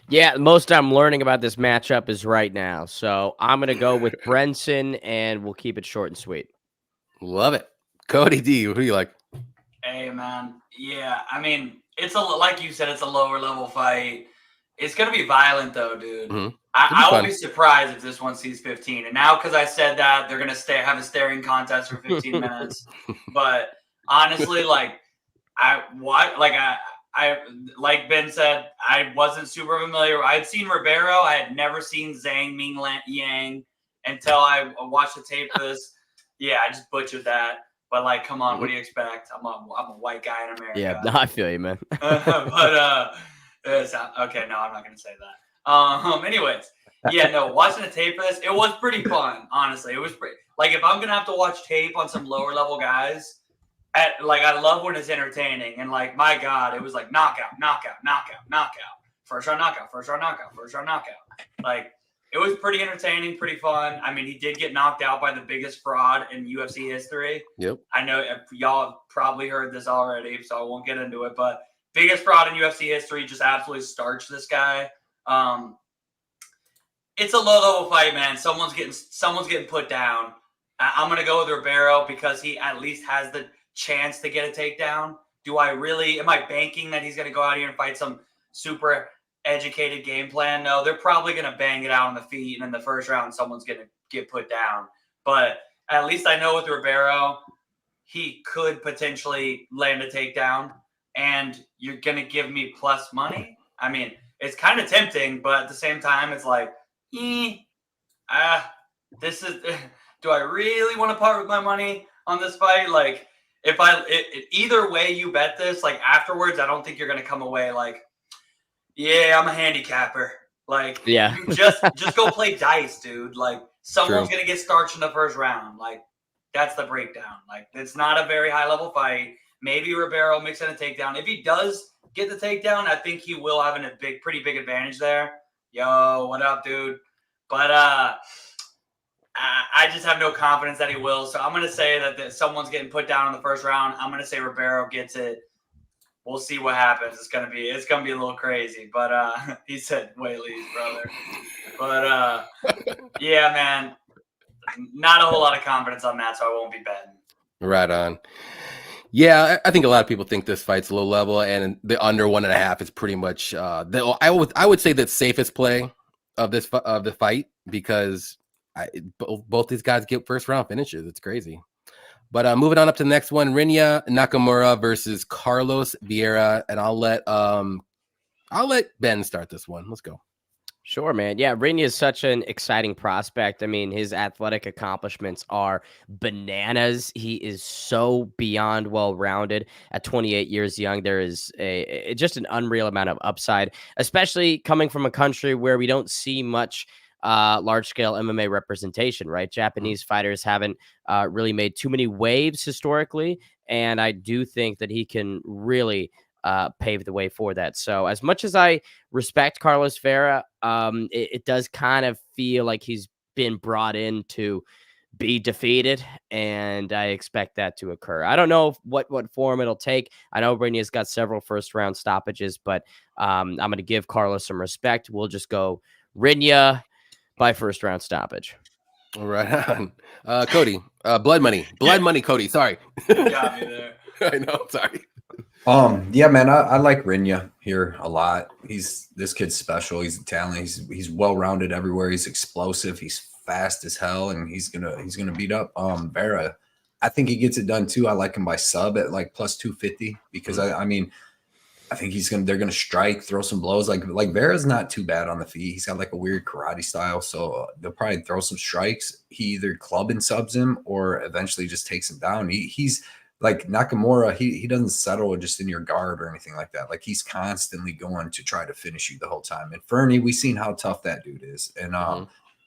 Yeah, the most I'm learning about this matchup is right now. So I'm going to go with Brenson, and we'll keep it short and sweet. Love it. Cody D, who do you like? Hey, man. Yeah, I mean, like you said, it's a lower level fight. It's going to be violent, though, dude. Mhm. I fun. will be surprised if this one sees 15. And now, because I said that, they're going to have a staring contest for 15 minutes. But honestly, like, like Ben said, I wasn't super familiar. I'd seen Ribeiro. I had never seen Zhang Ming Yang until I watched the tape for this. Yeah, I just butchered that. But like, come on, what do you expect? I'm a white guy in America. Yeah, no, I feel you, man. But okay, no, I'm not gonna say that. Anyways, yeah, no, watching the tape for this, it was pretty fun. Honestly, it was pretty. Like, if I'm gonna have to watch tape on some lower level guys, I love when it's entertaining. And like, my God, it was like knockout, first round knockout. Like, it was pretty entertaining, pretty fun. I mean, he did get knocked out by the biggest fraud in UFC history. Yep. I know y'all have probably heard this already, so I won't get into it. But biggest fraud in UFC history, just absolutely starched this guy. It's a low-level fight, man. Someone's getting put down. I'm gonna go with Ribeiro because he at least has the chance to get a takedown. Am I banking that he's gonna go out here and fight some super educated game plan? No, they're probably going to bang it out on the feet, and in the first round, someone's going to get put down. But at least I know with Ribeiro, he could potentially land a takedown, and you're going to give me plus money. I mean, it's kind of tempting, but at the same time, it's like, do I really want to part with my money on this fight? Like, either way you bet this, like, afterwards, I don't think you're going to come away like, yeah, I'm a handicapper. Like, yeah, just go play dice, dude. Like, someone's gonna get starched in the first round. Like, that's the breakdown. Like, it's not a very high level fight. Maybe Ribeiro makes it a takedown. If he does get the takedown, I think he will have pretty big advantage there. Yo, what up, dude? But I just have no confidence that he will. So I'm gonna say that someone's getting put down in the first round. I'm gonna say Ribeiro gets it. We'll see what happens. It's gonna be a little crazy, but he said Whaley's brother. But yeah, man, not a whole lot of confidence on that, so I won't be betting. Right on. Yeah, I think a lot of people think this fight's low level, and the under 1.5 is pretty much I would say the safest play of the fight because both these guys get first round finishes. It's crazy. But moving on up to the next one, Rinya Nakamura versus Carlos Vieira, and I'll let Ben start this one. Let's go. Sure, man. Yeah, Rinya is such an exciting prospect. I mean, his athletic accomplishments are bananas. He is so beyond well-rounded. At 28 years young, there is just an unreal amount of upside, especially coming from a country where we don't see much large-scale MMA representation, right? Japanese fighters haven't really made too many waves historically, and I do think that he can really pave the way for that. So as much as I respect Carlos Vieira, it does kind of feel like he's been brought in to be defeated, and I expect that to occur. I don't know what form it'll take. I know Brenya's got several first-round stoppages, but I'm going to give Carlos some respect. We'll just go Rinya by first-round stoppage. All right on. Cody, blood money, Cody. Sorry. You got me there. I know. Sorry. Yeah, man, I like Rinya here a lot. This kid's special. He's a talent. He's well-rounded everywhere. He's explosive. He's fast as hell, and he's gonna beat up Vieira. I think he gets it done too. I like him by sub at like plus 250 because I mean I think they're gonna strike, throw some blows. Like Vieira's not too bad on the feet. He's got like a weird karate style, so they'll probably throw some strikes. He either club and subs him or eventually just takes him down. He's like Nakamura, he doesn't settle just in your guard or anything like that. Like he's constantly going to try to finish you the whole time. And Fernie, we've seen how tough that dude is. And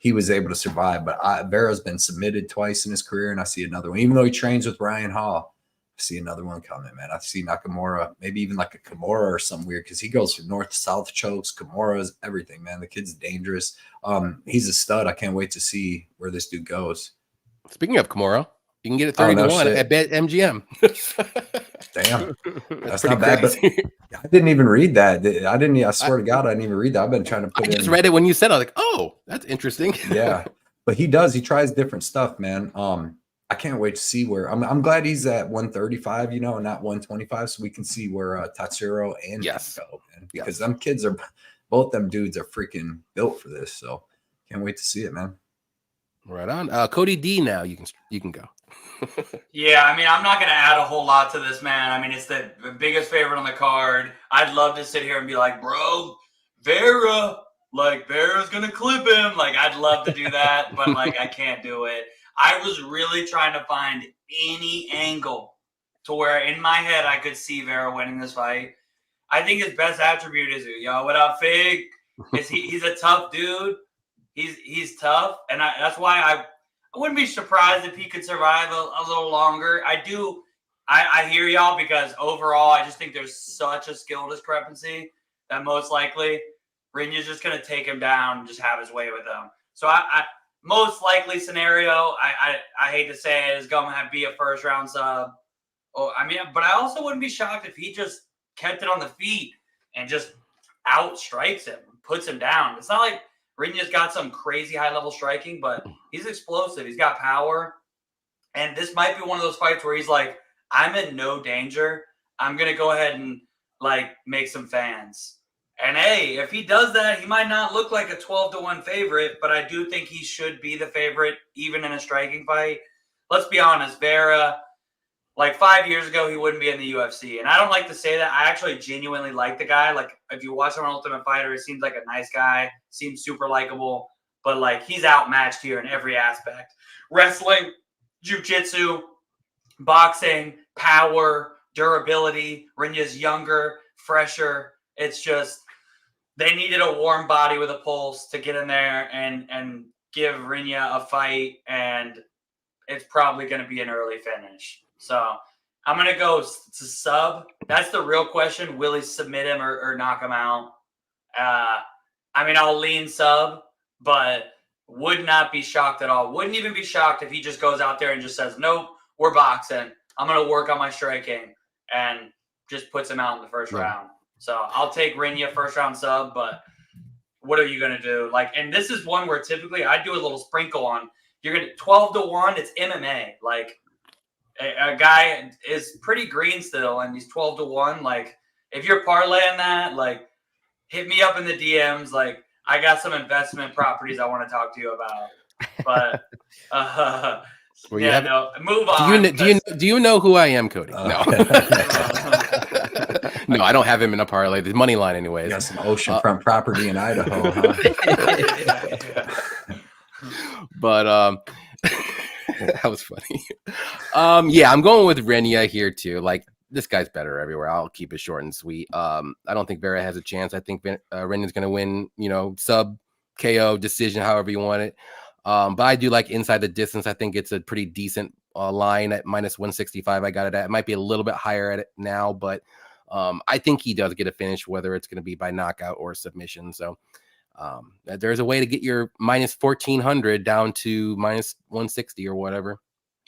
he was able to survive. But Vieira's been submitted twice in his career, and I see another one. Even though he trains with Ryan Hall, I see another one coming, man. I see Nakamura, maybe even like a Kimura or something weird, because he goes from north-south chokes, Kimuras, everything, man. The kid's dangerous. He's a stud. I can't wait to see where this dude goes. Speaking of Kimura, You can get it Oh, 30 no to 1 shit. at Bet MGM. Damn. That's pretty not bad. But crazy. I didn't even read that. I swear to God, I didn't even read that. I've been trying to I put just in. read it when you said it. I was like, oh, that's interesting. Yeah. But he tries different stuff, man. I can't wait to see where I'm glad he's at 135, and not 125, so we can see where Tatsuro and Yes. him go, man. Because them kids both them dudes are freaking built for this. So can't wait to see it, man. Right on. Cody D now you can go. Yeah, I mean, I'm not going to add a whole lot to this, man. I mean, it's the biggest favorite on the card. I'd love to sit here and be like, bro, Vera's going to clip him. Like, I'd love to do that, but, I can't do it. I was really trying to find any angle to where, in my head, I could see Vera winning this fight. I think his best attribute is, yo, what up, Fig? He's a tough dude. He's tough, and that's why I wouldn't be surprised if he could survive a little longer. I hear y'all, because overall, I just think there's such a skill discrepancy that most likely Rinya's just going to take him down and just have his way with him. So I most likely scenario, I hate to say it, is going to be a first round sub. But I also wouldn't be shocked if he just kept it on the feet and just outstrikes him, puts him down. It's not like Rinya's got some crazy high-level striking, but he's explosive. He's got power. And this might be one of those fights where he's like, I'm in no danger. I'm going to go ahead and, make some fans. And, hey, if he does that, he might not look like a 12-1 favorite, but I do think he should be the favorite, even in a striking fight. Let's be honest, Vera, 5 years ago, he wouldn't be in the UFC. And I don't like to say that. I actually genuinely like the guy. If you watch him on Ultimate Fighter, he seems like a nice guy, seems super likable. But, he's outmatched here in every aspect. Wrestling, jiu-jitsu, boxing, power, durability. Rinya's younger, fresher. It's just they needed a warm body with a pulse to get in there and give Rinya a fight. And it's probably going to be an early finish. So I'm going to go to sub. That's the real question. Will he submit him or knock him out? I'll lean sub, but would not be shocked at all. Wouldn't even be shocked if he just goes out there and just says, nope, we're boxing. I'm going to work on my striking, and just puts him out in the first round. So I'll take Rinya first round sub, but what are you going to do? And this is one where typically I do a little sprinkle on. You're going to 12-1. It's MMA. A guy is pretty green still, and he's 12-1. If you're parlaying that, hit me up in the DMs. I got some investment properties I want to talk to you about. But move on. Do you know who I am, Cody? No. No, I don't have him in a parlay. The money line, anyways. You got some oceanfront property in Idaho, huh? But that was funny. I'm going with Rinya here too. This guy's better everywhere. I'll keep it short and sweet. I don't think Vera has a chance. I think Renyan's going to win, sub KO decision, however you want it. But I do like inside the distance. I think it's a pretty decent line at -165. I got it at. It might be a little bit higher at it now, but I think he does get a finish, whether it's going to be by knockout or submission. So there's a way to get your -1400 down to -160 or whatever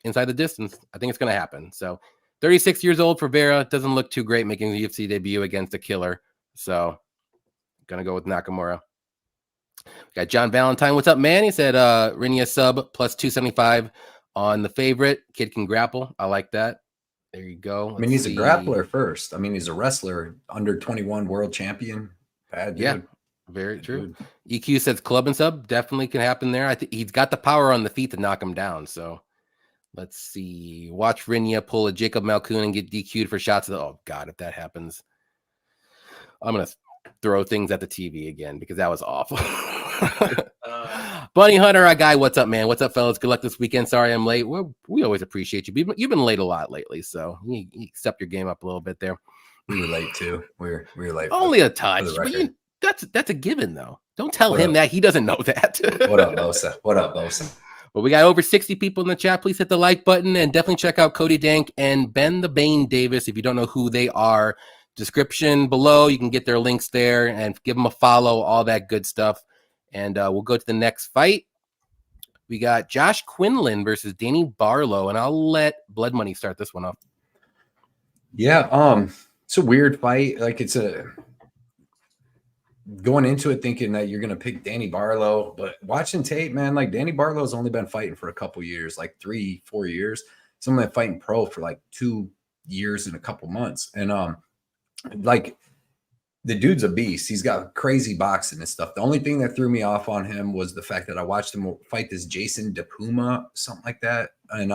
inside the distance. I think it's going to happen. So 36 years old for Vera. Doesn't look too great making the UFC debut against a killer. So going to go with Nakamura. We got John Valentine. What's up, man? He said Rinya sub +275 on the favorite. Kid can grapple. I like that. There you go. He's a grappler first. He's a wrestler, under 21 world champion. Bad dude. Yeah, very true. EQ says club and sub. Definitely can happen there. I think he's got the power on the feet to knock him down. So let's see. Watch Rinya pull a Jacob Malkoun and get DQ'd for shots. Oh, God, if that happens, I'm going to throw things at the TV again because that was awful. Bunny Hunter, our guy. What's up, man? What's up, fellas? Good luck this weekend. Sorry I'm late. We always appreciate you. You've been late a lot lately, so you step your game up a little bit there. We were late too. We were late. Only a touch. But that's a given, though. Don't tell him that. He doesn't know that. What up, Bosa? What up, Bosa? Well, we got over 60 people in the chat. Please hit the like button and definitely check out Coty Dankh and Ben the Bane Davis. If you don't know who they are, description below. You can get their links there and give them a follow, all that good stuff. And we'll go to the next fight. We got Josh Quinlan versus Danny Barlow, and I'll let Blood Money start this one off. Yeah, it's a weird fight. Like it's a going into it thinking that you're gonna pick Danny Barlow, but watching tape, man, like Danny Barlow's only been fighting for a couple years, like 3-4 years. He's only been fighting pro for like 2 years and a couple months. And like the dude's a beast. He's got crazy boxing and stuff. The only thing that threw me off on him was the fact that I watched him fight this Jason DePuma, something like that. And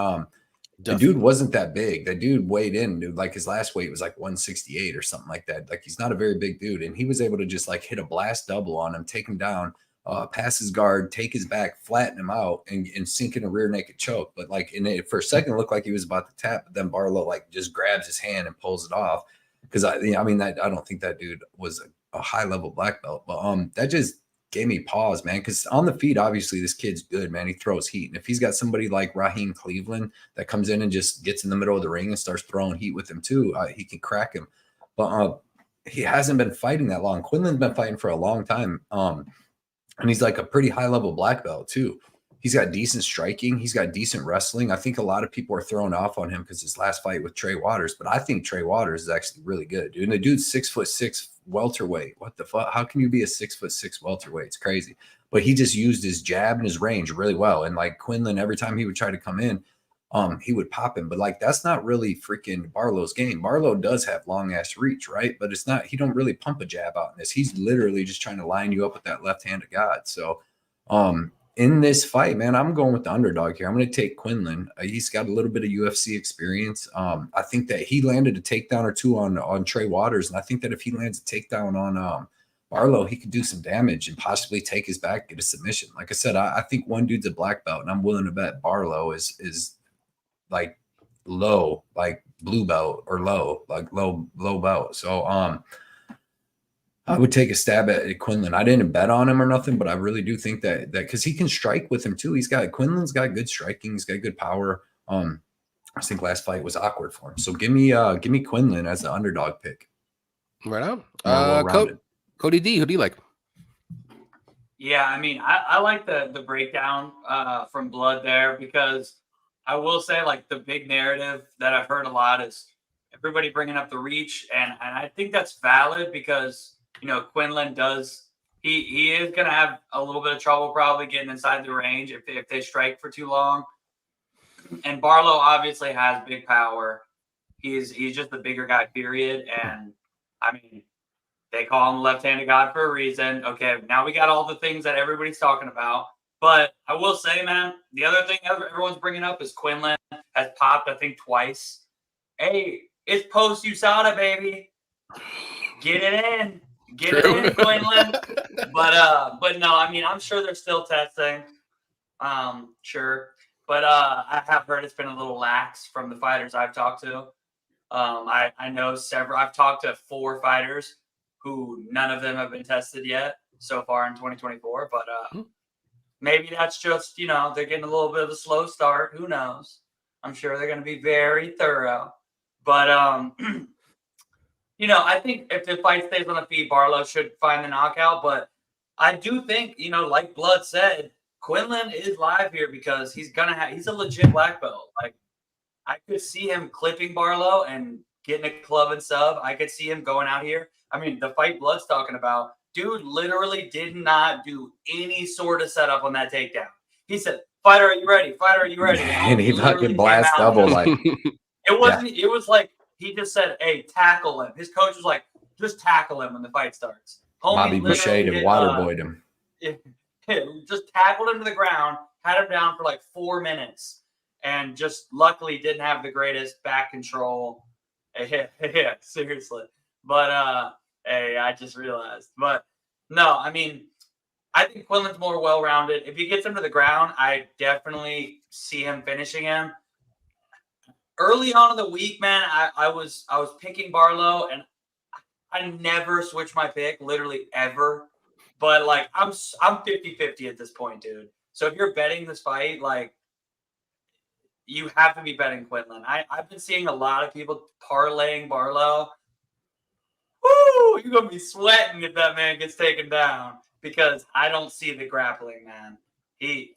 the dude wasn't that big. The dude weighed in, dude. Like his last weight was like 168 or something like that. Like he's not a very big dude. And he was able to just like hit a blast double on him, take him down, pass his guard, take his back, flatten him out, and sink in a rear naked choke. But like for a second, it looked like he was about to tap. But then Barlow like just grabs his hand and pulls it off. Because I don't think that dude was a high level black belt. But that just gave me pause, man, because on the feet, obviously, this kid's good, man. He throws heat. And if he's got somebody like Raheem Cleveland that comes in and just gets in the middle of the ring and starts throwing heat with him too, he can crack him. But he hasn't been fighting that long. Quinlan's been fighting for a long time. And he's like a pretty high-level black belt too. He's got decent striking. He's got decent wrestling. I think a lot of people are thrown off on him because his last fight with Trey Waters, but I think Trey Waters is actually really good, dude. And the dude's 6'6" welterweight. What the fuck? How can you be a 6'6" welterweight? It's crazy. But he just used his jab and his range really well. And like Quinlan, every time he would try to come in, he would pop him. But like that's not really freaking Barlow's game. Barlow does have long ass reach, right? But it's not. He don't really pump a jab out in this. He's literally just trying to line you up with that left hand of God. So, in this fight, man, I'm going with the underdog here. I'm going to take Quinlan. He's got a little bit of UFC experience. I think that he landed a takedown or two on Trey Waters, and I think that if he lands a takedown on Barlow, he could do some damage and possibly take his back, get a submission. Like I said, I think one dude's a black belt, and I'm willing to bet Barlow is like low, like blue belt or low, like low belt. So I would take a stab at Quinlan. I didn't bet on him or nothing, but I really do think that because he can strike with him too. Quinlan's got good striking. He's got good power. I think last fight was awkward for him. So give me Quinlan as the underdog pick. Right on. Cody D, who do you like? Yeah, I mean, I like the breakdown from Blood there because I will say like the big narrative that I've heard a lot is everybody bringing up the reach, and I think that's valid because Quinlan he is going to have a little bit of trouble probably getting inside the range if they strike for too long. And Barlow obviously has big power. He's just the bigger guy, period. And I mean, they call him left-handed God for a reason. Okay, now we got all the things that everybody's talking about. But I will say, man, the other thing everyone's bringing up is Quinlan has popped, I think, twice. Hey, it's post-USADA, baby. Get it in. Get it in, Quinlan. But no, I mean, I'm sure they're still testing. Sure. But I have heard it's been a little lax from the fighters I've talked to. I know several. I've talked to 4 fighters who none of them have been tested yet so far in 2024. But maybe that's just, they're getting a little bit of a slow start. Who knows? I'm sure they're going to be very thorough. But I think if the fight stays on the feet, Barlow should find the knockout. But I do think, like Blood said, Quinlan is live here because he's a legit black belt. Like I could see him clipping Barlow and getting a club and sub. I could see him going out here. I mean, the fight Blood's talking about, dude literally did not do any sort of setup on that takedown. He said, "Fighter, are you ready? Fighter, are you ready?" And he fucking blast double like it wasn't. Yeah. It was like he just said, "Hey, tackle him." His coach was like, "Just tackle him when the fight starts." Bobby Boucher and waterboyed him. Just tackled him to the ground, had him down for like 4 minutes, and just luckily didn't have the greatest back control. Yeah, seriously. But hey, I just realized. But no, I mean, I think Quinlan's more well-rounded. If he gets him to the ground, I definitely see him finishing him. Early on in the week, man, I was picking Barlow, and I never switch my pick, literally ever. But like I'm 50-50 at this point, dude. So if you're betting this fight, like you have to be betting Quinlan. I've been seeing a lot of people parlaying Barlow. Woo! You're gonna be sweating if that man gets taken down because I don't see the grappling, man. He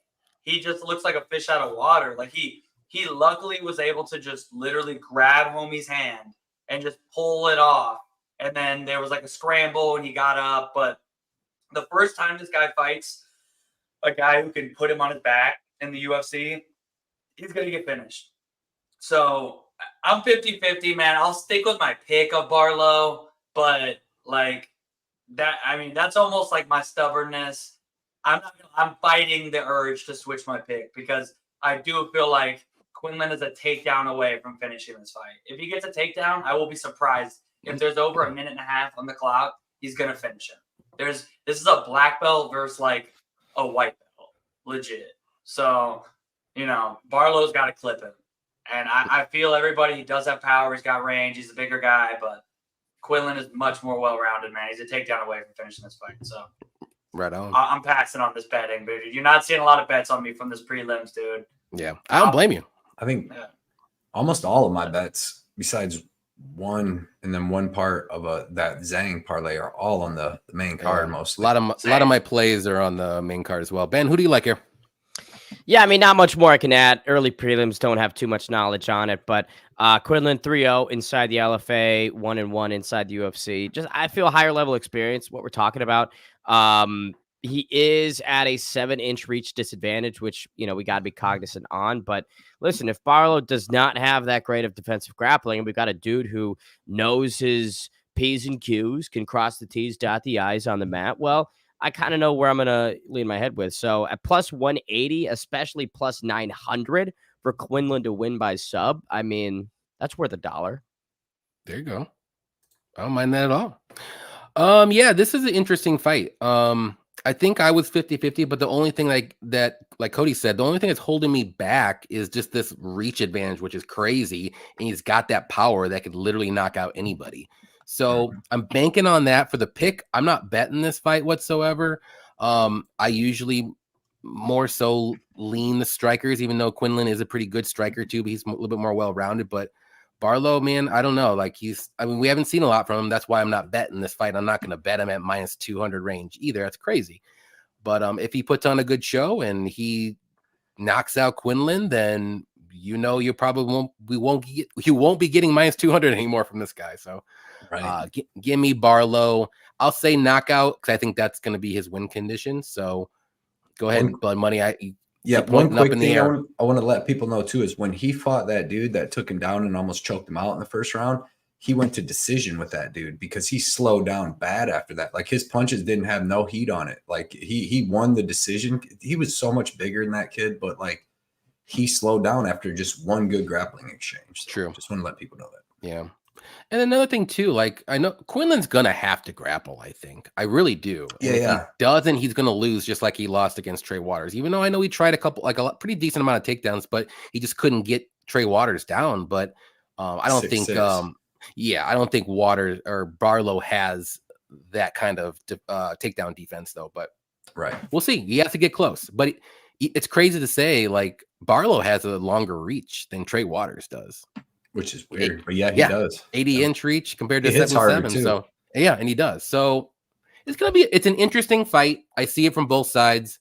he just looks like a fish out of water. Like he luckily was able to just literally grab homie's hand and just pull it off. And then there was like a scramble and he got up. But the first time this guy fights a guy who can put him on his back in the UFC, he's going to get finished. So I'm 50-50, man. I'll stick with my pick of Barlow, but like that, I mean, that's almost like my stubbornness. I'm fighting the urge to switch my pick because I do feel like Quinlan is a takedown away from finishing this fight. If he gets a takedown, I will be surprised. If there's over a minute and a half on the clock, he's going to finish him. This is a black belt versus like a white belt, legit. So, you know, Barlow's got to clip him. And I feel everybody, he does have power. He's got range. He's a bigger guy, but Quinlan is much more well-rounded, man. He's a takedown away from finishing this fight. So right on. I'm passing on this betting, dude. You're not seeing a lot of bets on me from this prelims, dude. Yeah, I don't blame you. I think almost all of my bets, besides one and then one part of that Zhang parlay, are all on the main card mostly. A lot of my plays are on the main card as well. Ben, who do you like here? Yeah, I mean, not much more I can add. Early prelims don't have too much knowledge on it, but Quinlan 3-0 inside the LFA, 1-1 inside the UFC. Just I feel higher level experience, what we're talking about. He is at a 7-inch reach disadvantage, which, you know, we got to be cognizant on. But listen, if Barlow does not have that great of defensive grappling, and we've got a dude who knows his P's and Q's, can cross the T's, dot the I's on the mat, well, I kind of know where I'm going to lean my head with. So at plus 180, especially plus 900 for Quinlan to win by sub, I mean, that's worth $1. There you go. I don't mind that at all. Yeah, this is an interesting fight. I think I was 50-50, but the only thing like Cody said, the only thing that's holding me back is just this reach advantage, which is crazy. And he's got that power that could literally knock out anybody. So I'm banking on that for the pick. I'm not betting this fight whatsoever. I usually more so lean the strikers, even though Quinlan is a pretty good striker too, but he's a little bit more well-rounded. But Barlow, man, I don't know. Like we haven't seen a lot from him. That's why I'm not betting this fight. I'm not going to bet him at minus 200 range either. That's crazy. But if he puts on a good show and he knocks out Quinlan, then you know you won't be getting minus 200 anymore from this guy. So right. Give me Barlow. I'll say knockout because I think that's going to be his win condition. So go ahead and blood money. One quick thing I want to let people know too is when he fought that dude that took him down and almost choked him out in the first round, he went to decision with that dude because he slowed down bad after that. Like his punches didn't have no heat on it. Like he won the decision. He was so much bigger than that kid, but like he slowed down after just one good grappling exchange. So true. Just want to let people know that. Yeah. And another thing too, like I know Quinlan's gonna have to grapple. I think I really do. And if he doesn't, he's gonna lose just like he lost against Trey Waters. Even though I know he tried a pretty decent amount of takedowns, but he just couldn't get Trey Waters down. But I don't think, I don't think Waters or Barlow has that kind of takedown defense though. But right, we'll see. He has to get close. But it's crazy to say like Barlow has a longer reach than Trey Waters does. Which is weird, but yeah, he does 80-inch reach compared to 7'7". So yeah, and he does. So it's an interesting fight. I see it from both sides,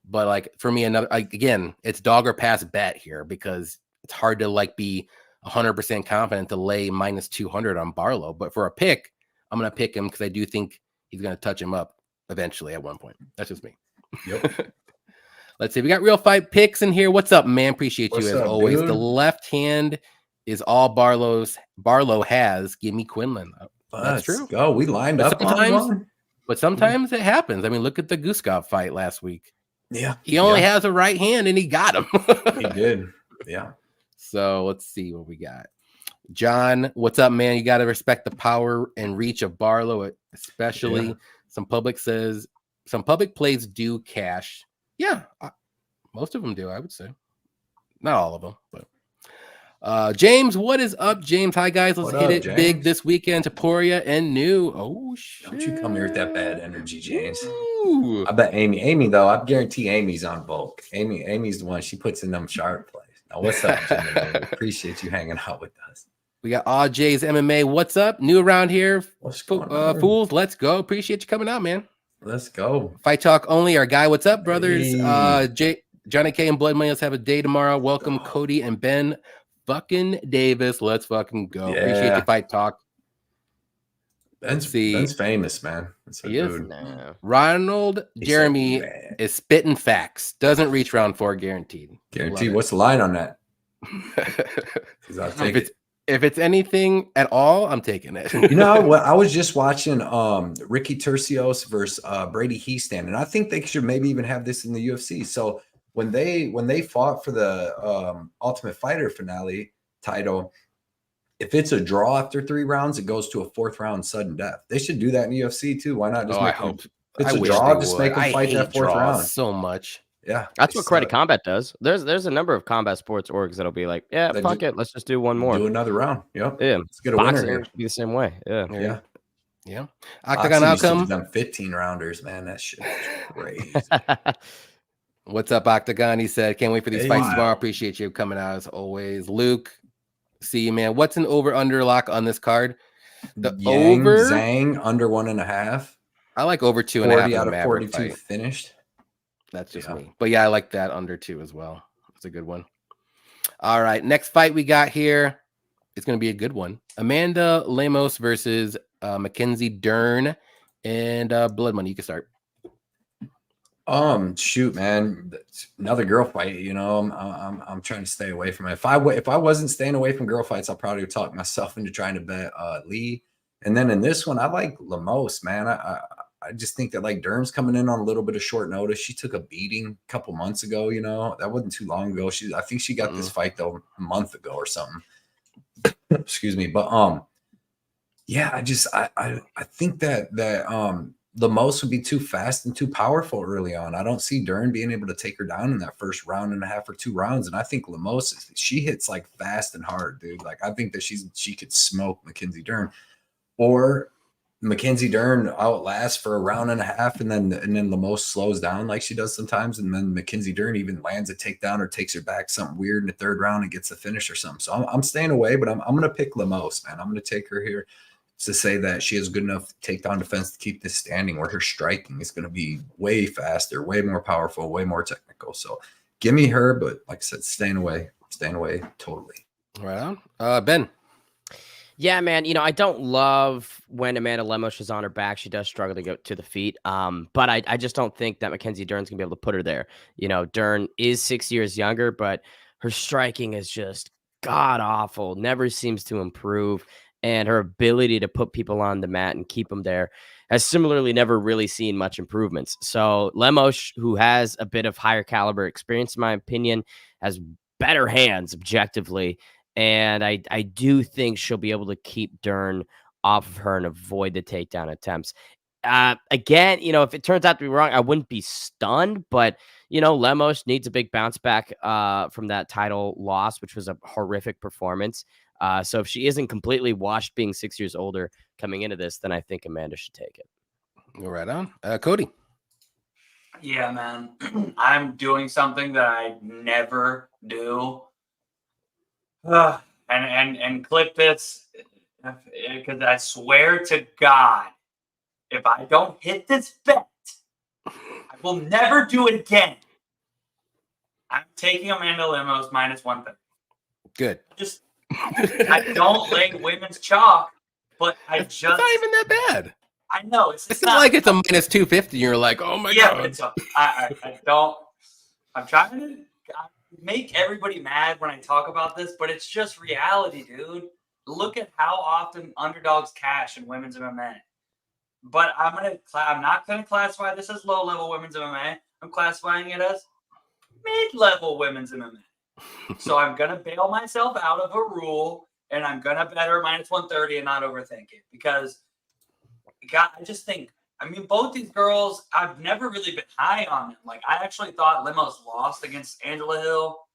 but like for me, again, it's dog or pass bet here because it's hard to like be 100% confident to lay minus 200 on Barlow. But for a pick, I'm gonna pick him because I do think he's gonna touch him up eventually at one point. That's just me. Yep. Let's see. We got real fight picks in here. What's up, man? Appreciate you as always. Dude? The left hand is all Barlow has. Give me Quinlan. That's true. Go. We lined up but sometimes it happens. I mean, look at the Guskov fight last week. Yeah. He only has a right hand and he got him. He did. Yeah. So let's see what we got. John, what's up, man? You got to respect the power and reach of Barlow, especially some public plays do cash. Yeah. Most of them do, I would say. Not all of them, but James, what is up, James? Hi guys, let's hit it big this weekend. Topuria and new. Oh shit! Don't you come here with that bad energy, James? Ooh. I bet Amy though. I guarantee Amy's on Volk. Amy's the one. She puts in them sharp plays. Now, what's up, Jimmy? Appreciate you hanging out with us. We got RJ's MMA. What's up? New around here, fools. Let's go. Appreciate you coming out, man. Let's go. Fight talk only. Our guy. What's up, brothers? Hey. Johnny K and Blood Money, let's have a day tomorrow. Welcome Cody and Ben fucking Davis. Let's fucking go. Appreciate your fight talk. Ben's famous, man. He is. Nah. Ronald Jeremy is spitting facts. Doesn't reach round 4 guaranteed. Guaranteed. What's the line on that? If it's anything at all, I'm taking it. You know what? I was just watching Ricky Tercios versus Brady Heastan, and I think they should maybe even have this in the UFC. So when they fought for the Ultimate Fighter finale title, if it's a draw after 3 rounds, it goes to a 4th round sudden death. They should do that in the UFC too. Why not just make them? It's a draw. Just make them fight that 4th round so much. Yeah, that's what Credit Combat does. There's a number of combat sports orgs that'll be like, yeah, fuck it, let's just do one more, do another round. Yep. Yeah, let's get a winner here. Be the same way. Yeah. Octagon outcome. Them 15 rounders, man. That shit is crazy. What's up, Octagon? He said, can't wait for these fights tomorrow. Appreciate you coming out as always. Luke, see you, man. What's an over/under lock on this card? The over Zhang under 1.5. I like over 2.5. 40 out of 42 fight. Finished. That's just me. But yeah, I like that under 2 as well. It's a good one. All right. Next fight we got here. It's going to be a good one. Amanda Lemos versus Mackenzie Dern and Blood Money. You can start. Shoot, man. Another girl fight, you know. I'm trying to stay away from it. If I wasn't staying away from girl fights, I'll probably talk myself into trying to bet Lee. And then in this one, I like Lemos, man. I just think that like Dern's coming in on a little bit of short notice. She took a beating a couple months ago, you know. That wasn't too long ago. I think she got this fight though a month ago or something. Excuse me. But yeah, I think that Lemos would be too fast and too powerful early on. I don't see Dern being able to take her down in that first 1.5 or 2 rounds. And I think Lemos, she hits like fast and hard, dude. Like I think that she could smoke Mackenzie Dern. Or Mackenzie Dern outlasts for a 1.5 and then Lemos slows down like she does sometimes, and then Mackenzie Dern even lands a takedown or takes her back something weird in the 3rd round and gets the finish or something. So I'm staying away, but I'm going to pick Lemos, man. I'm going to take her here to say that she has good enough takedown defense to keep this standing, where her striking is going to be way faster, way more powerful, way more technical. So give me her, but like I said, staying away totally. Right on. Ben. Yeah, man. You know, I don't love when Amanda Lemos is on her back. She does struggle to go to the feet. But I just don't think that Mackenzie Dern's gonna be able to put her there. You know, Dern is 6 years younger, but her striking is just god awful. Never seems to improve, and her ability to put people on the mat and keep them there has similarly never really seen much improvements. So Lemos, who has a bit of higher caliber experience, in my opinion, has better hands objectively. And I do think she'll be able to keep Dern off of her and avoid the takedown attempts. Again, you know, if it turns out to be wrong, I wouldn't be stunned. But, you know, Lemos needs a big bounce back from that title loss, which was a horrific performance. So if she isn't completely washed being 6 years older coming into this, then I think Amanda should take it. Right on. Cody. Yeah, man. I'm doing something that I never do. And clip this, because I swear to God, if I don't hit this bet, I will never do it again. I'm taking Amanda Lemos -130. Good. I don't like women's chalk, but it's not even that bad. I know it's not like it's a -250. You're like, oh my god. I don't. I'm trying to make everybody mad when I talk about this, but it's just reality, dude. Look at how often underdogs cash in women's MMA. But I'm not gonna classify this as low-level women's MMA. I'm classifying it as mid-level women's MMA. So I'm gonna bail myself out of a rule, and I'm gonna bet her -130 and not overthink it, because God, I just think. I mean, both these girls, I've never really been high on them. Like, I actually thought Lemos lost against Angela Hill.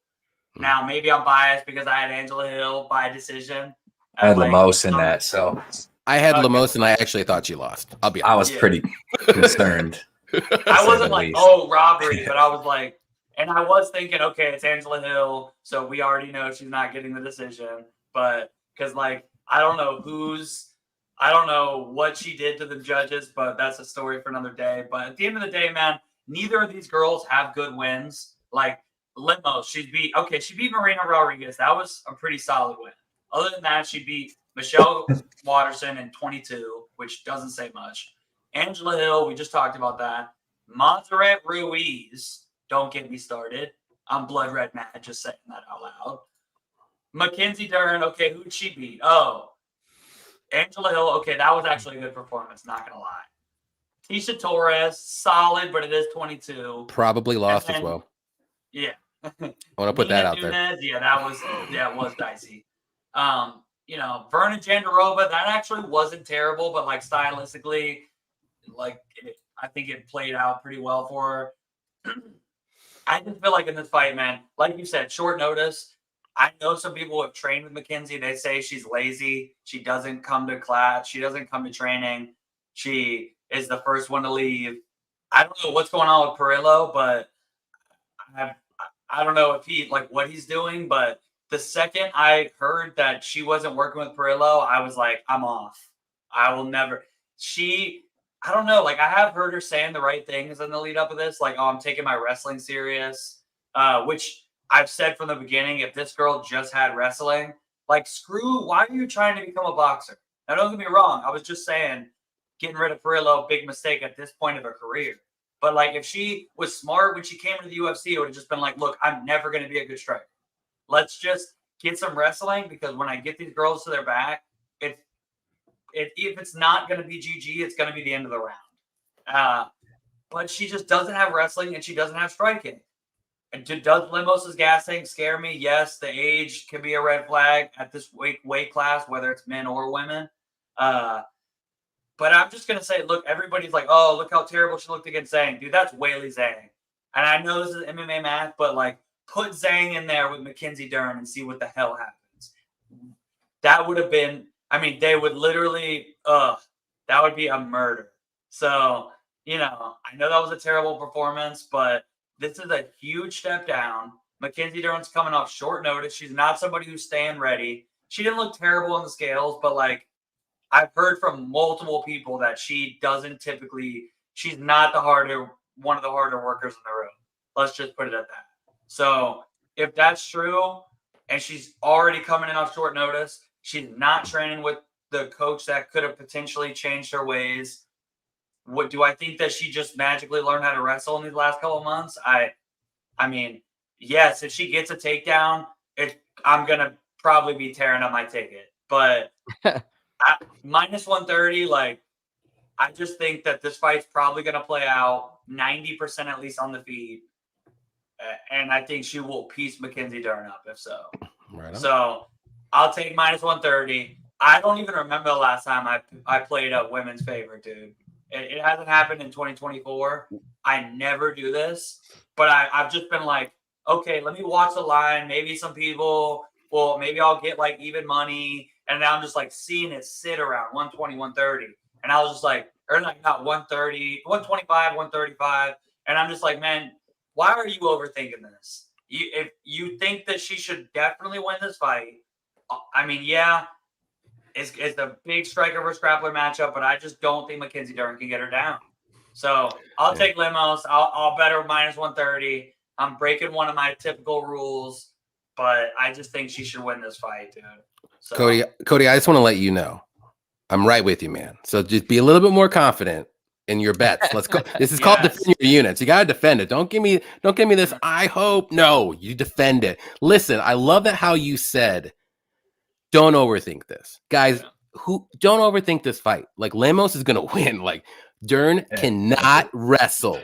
Now, maybe I'm biased because I had Angela Hill by decision. I had Lemos in that, so. I had Lemos, and I actually thought she lost. I'll be honest. I was pretty concerned. I wasn't like, oh, robbery, but I was like, and I was thinking, okay, it's Angela Hill, so we already know she's not getting the decision. But, because, like, I don't know what she did to the judges, but that's a story for another day. But at the end of the day, man, neither of these girls have good wins. Like Limos, she beat Marina Rodriguez. That was a pretty solid win. Other than that, she beat Michelle Watterson in 22, which doesn't say much. Angela Hill, we just talked about that. Montserrat Ruiz, don't get me started. I'm blood red mad just saying that out loud. Mackenzie Dern, okay, who'd she beat? Oh, Angela Hill, okay, that was actually a good performance, not going to lie. Tisha Torres, solid, but it is 22. Probably lost as well. Yeah. I want to put that out Nunez, there. Yeah, it was dicey. Verna Jandarova, that actually wasn't terrible, but like stylistically, I think it played out pretty well for her. I just feel like in this fight, man, like you said, short notice. I know some people who have trained with Mackenzie. They say she's lazy. She doesn't come to class. She doesn't come to training. She is the first one to leave. I don't know what's going on with Perillo, but I don't know if what he's doing. But the second I heard that she wasn't working with Perillo, I was like, I'm off. I will never. I don't know. Like, I have heard her saying the right things in the lead up of this. Like, oh, I'm taking my wrestling serious, which I've said from the beginning, if this girl just had wrestling, like, why are you trying to become a boxer? Now, don't get me wrong. I was just saying, getting rid of Perillo, big mistake at this point of her career. But, like, if she was smart when she came into the UFC, it would have just been like, look, I'm never going to be a good striker. Let's just get some wrestling, because when I get these girls to their back, if it's not going to be GG, it's going to be the end of the round. But she just doesn't have wrestling, and she doesn't have striking. And does Limos' gassing scare me? Yes, the age can be a red flag at this weight class, whether it's men or women. But I'm just going to say, look, everybody's like, oh, look how terrible she looked against Zhang. Dude, that's Weili Zhang. And I know this is MMA math, but, like, put Zhang in there with Mackenzie Dern and see what the hell happens. That would have been, they would literally, that would be a murder. So, I know that was a terrible performance, but this is a huge step down. Mackenzie Dern's coming off short notice. She's not somebody who's staying ready. She didn't look terrible on the scales, but, like, I've heard from multiple people that she doesn't typically, she's not one of the harder workers in the room. Let's just put it at that. So if that's true, and she's already coming in off short notice, she's not training with the coach that could have potentially changed her ways. What do I think that she just magically learned how to wrestle in these last couple of months? Yes, if she gets a takedown, I'm gonna probably be tearing up my ticket. But minus 130, like, I just think that this fight's probably gonna play out 90% at least on the feet, and I think she will piece Mackenzie Dern up if so. Right on. So I'll take minus 130. I don't even remember the last time I played a women's favorite, dude. It hasn't happened in 2024. I never do this, but I've just been like, okay, let me watch the line. Maybe some people, maybe I'll get like even money. And now I'm just like seeing it sit around 120, 130. And I was just like, or like not 130, 125, 135. And I'm just like, man, why are you overthinking this? If you think that she should definitely win this fight, yeah, it's a big striker versus grappler matchup, but I just don't think Mackenzie Dern can get her down. So I'll take Limos. I'll bet her minus 130. I'm breaking one of my typical rules, but I just think she should win this fight, dude. So, Cody, I just want to let you know, I'm right with you, man. So just be a little bit more confident in your bets. Let's go. This is called defend your units. You gotta defend it. Don't give me this. I hope. No, you defend it. Listen, I love that how you said, don't overthink this, guys. Who don't overthink this fight? Like, Limos is gonna win. Like, Dern cannot wrestle.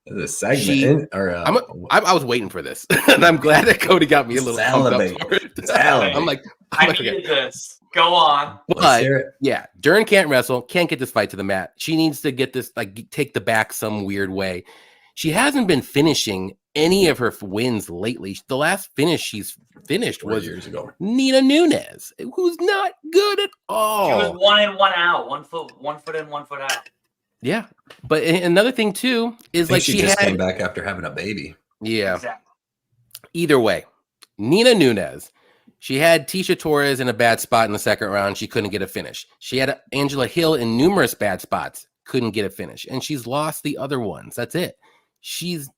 The segment, I was waiting for this, and I'm glad that Cody got me a little pumped up for it. I'm like, I needed this. Go on. But yeah, Dern can't wrestle, can't get this fight to the mat. She needs to get this, like, take the back some weird way. She hasn't been finishing any of her wins lately. The last finish she's finished was years ago. Nina Nunez, who's not good at all. She was 1 in, 1 out, 1 foot in, 1 foot out. Yeah, but another thing too is like she just came back after having a baby. Yeah. Exactly. Either way, Nina Nunez, she had Tisha Torres in a bad spot in the second round. She couldn't get a finish. She had Angela Hill in numerous bad spots, couldn't get a finish, and she's lost the other ones. That's it. She's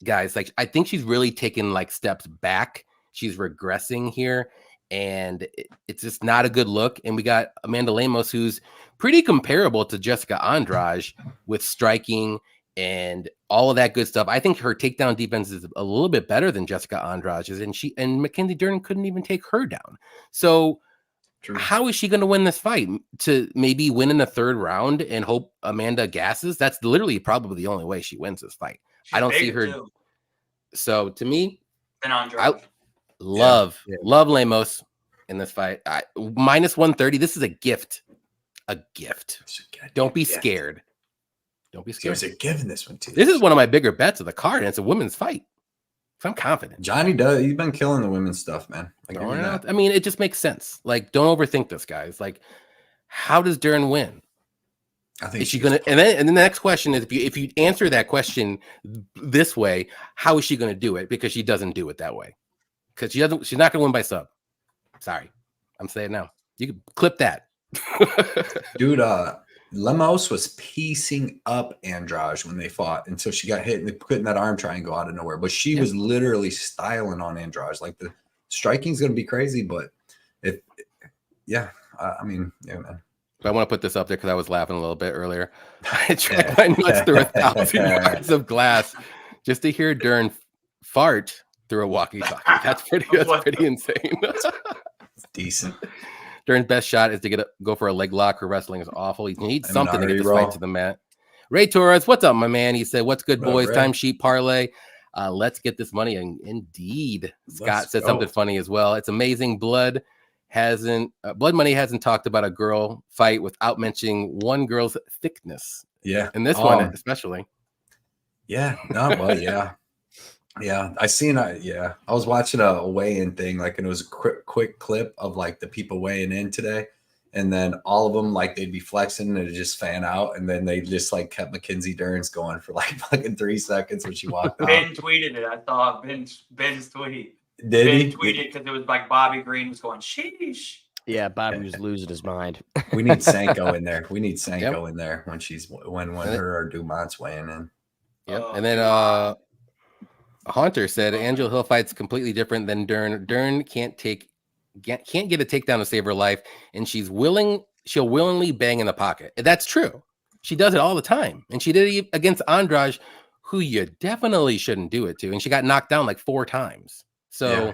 guys, like I think she's really taken like steps back. She's regressing here, and it's just not a good look. And we got Amanda Lemos, who's pretty comparable to Jessica Andrade with striking and all of that good stuff. I think her takedown defense is a little bit better than Jessica Andrade's, and Mackenzie Dern couldn't even take her down. So True. how is she going to win this fight? To maybe win in the third round and hope Amanda gasses? That's literally probably the only way she wins this fight. She's I don't see bigger, her. too, So to me, than Andrade. I love Lemos in this fight. Minus 130. This is a gift. A gift. Don't be scared. Don't be scared. There's a given this one too. This is one of my bigger bets of the card, and it's a women's fight. So I'm confident. Johnny does. He's been killing the women's stuff, man. I mean, it just makes sense. Like, don't overthink this, guys. Like, how does Dern win? I think Is she gonna? And then the next question is, if you answer that question this way, how is she gonna do it? Because she doesn't do it that way. Because she doesn't. She's not gonna win by sub. Sorry, I'm saying now. You can clip that, dude. Lemos was piecing up Andrade when they fought until she got hit and putting that arm triangle out of nowhere. But she was literally styling on Andrade. Like the striking's going to be crazy, but I mean, man. I want to put this up there because I was laughing a little bit earlier. I tried my nuts through 1,000 yards of glass just to hear Dern fart through a walkie-talkie. That's pretty insane. It's decent. Dern's best shot is to go for a leg lock. Her wrestling is awful. He needs something to get this fight to the mat. Ray Torres, what's up, my man? He said, "What's good, boys? Timesheet parlay. Let's get this money." And indeed, Scott said something funny as well. It's amazing. Blood Money hasn't talked about a girl fight without mentioning one girl's thickness. Yeah, and this one especially. Yeah, no, well, yeah. Yeah, I was watching a weigh-in thing, like, and it was a quick clip of like the people weighing in today, and then all of them, like, they'd be flexing and it'd just fan out, and then they just like kept Mackenzie Dern's going for like fucking 3 seconds when she walked out. Ben tweeted it. I saw Ben's tweet. Did Ben he? tweeted because it was like Bobby Green was going, sheesh. Yeah, Bobby was losing his mind. We need Sanko in there. We need Sanko in there when her or Dumont's weighing in. Yep, and then Haunter said Angela Hill fight's completely different than Dern. Dern can't get a takedown to save her life, and she'll willingly bang in the pocket. That's true. She does it all the time, and she did it against Andrade, who you definitely shouldn't do it to, and she got knocked down like 4 times. So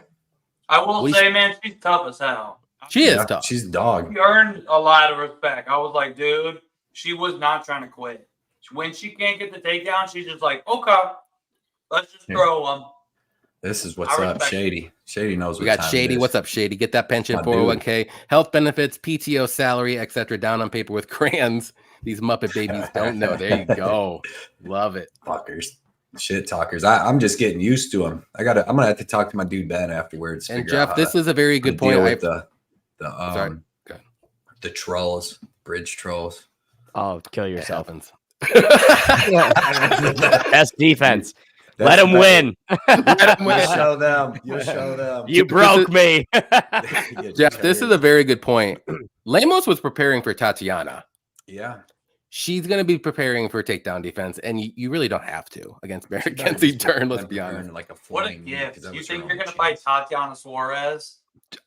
I will say, man, she's tough as hell. She is tough. She's dog. She earned a lot of respect. I was like, dude, she was not trying to quit. When she can't get the takedown, she's just like, okay. Let's just throw them. This is what's up, Shady. Shady knows. We got Shady. What's up, Shady? Get that pension, 401k, health benefits, PTO, salary, etc. down on paper with crayons. These Muppet babies don't know. There you go. Love it. Fuckers. Shit talkers. I'm just getting used to them. I'm gonna have to talk to my dude Ben afterwards. And Jeff, this is a very good point. With the trolls, bridge trolls. Oh, kill yourself. Best defense. Let him win. Let him win. Show them. You show them. You broke me. Jeff, this is a very good point. Lemos was preparing for Tatiana. Yeah. She's going to be preparing for takedown defense, and you really don't have to against Mackenzie Dern, let's be honest. Like what a gift. You think you're going to fight Tatiana Suarez?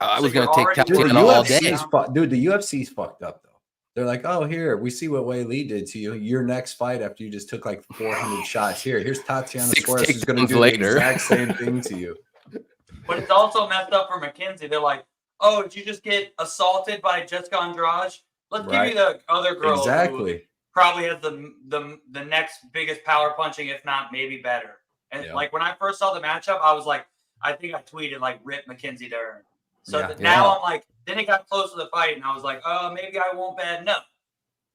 I was going to take Tatiana all day. Dude, the UFC's fucked up, though. They're like, oh, here, we see what Wei Lee did to you. Your next fight after you just took like 400 shots. Here's Tatiana Suarez who's going to do the exact same thing to you. But it's also messed up for Mackenzie. They're like, oh, did you just get assaulted by Jessica Andrade? Let's give you the other girl who probably has the next biggest power punching, if not maybe better. And like when I first saw the matchup, I was like, I think I tweeted like rip Mackenzie Dern. So now I'm like, then it got close to the fight, and I was like, oh, maybe I won't bet. No.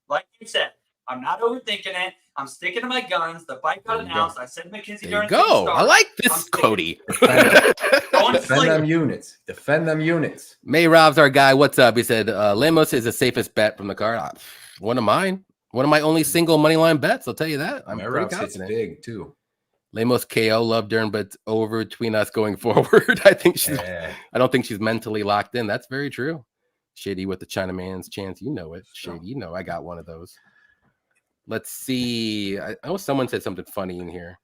Like you said, I'm not overthinking it. I'm sticking to my guns. The fight got announced. I said Mackenzie Dern. Go. I like this, Cody. Defend them units. Defend them units. May Rob's our guy. What's up? He said, Lemos is the safest bet from the card. One of mine. One of my only single money line bets. I'll tell you that. I'm pretty confident. Big, too. Lemos KO, love Dern, but it's over between us going forward. I don't think she's mentally locked in. That's very true. Shady with the Chinaman's chance. You know it. Shady, you know I got one of those. Let's see. I know someone said something funny in here.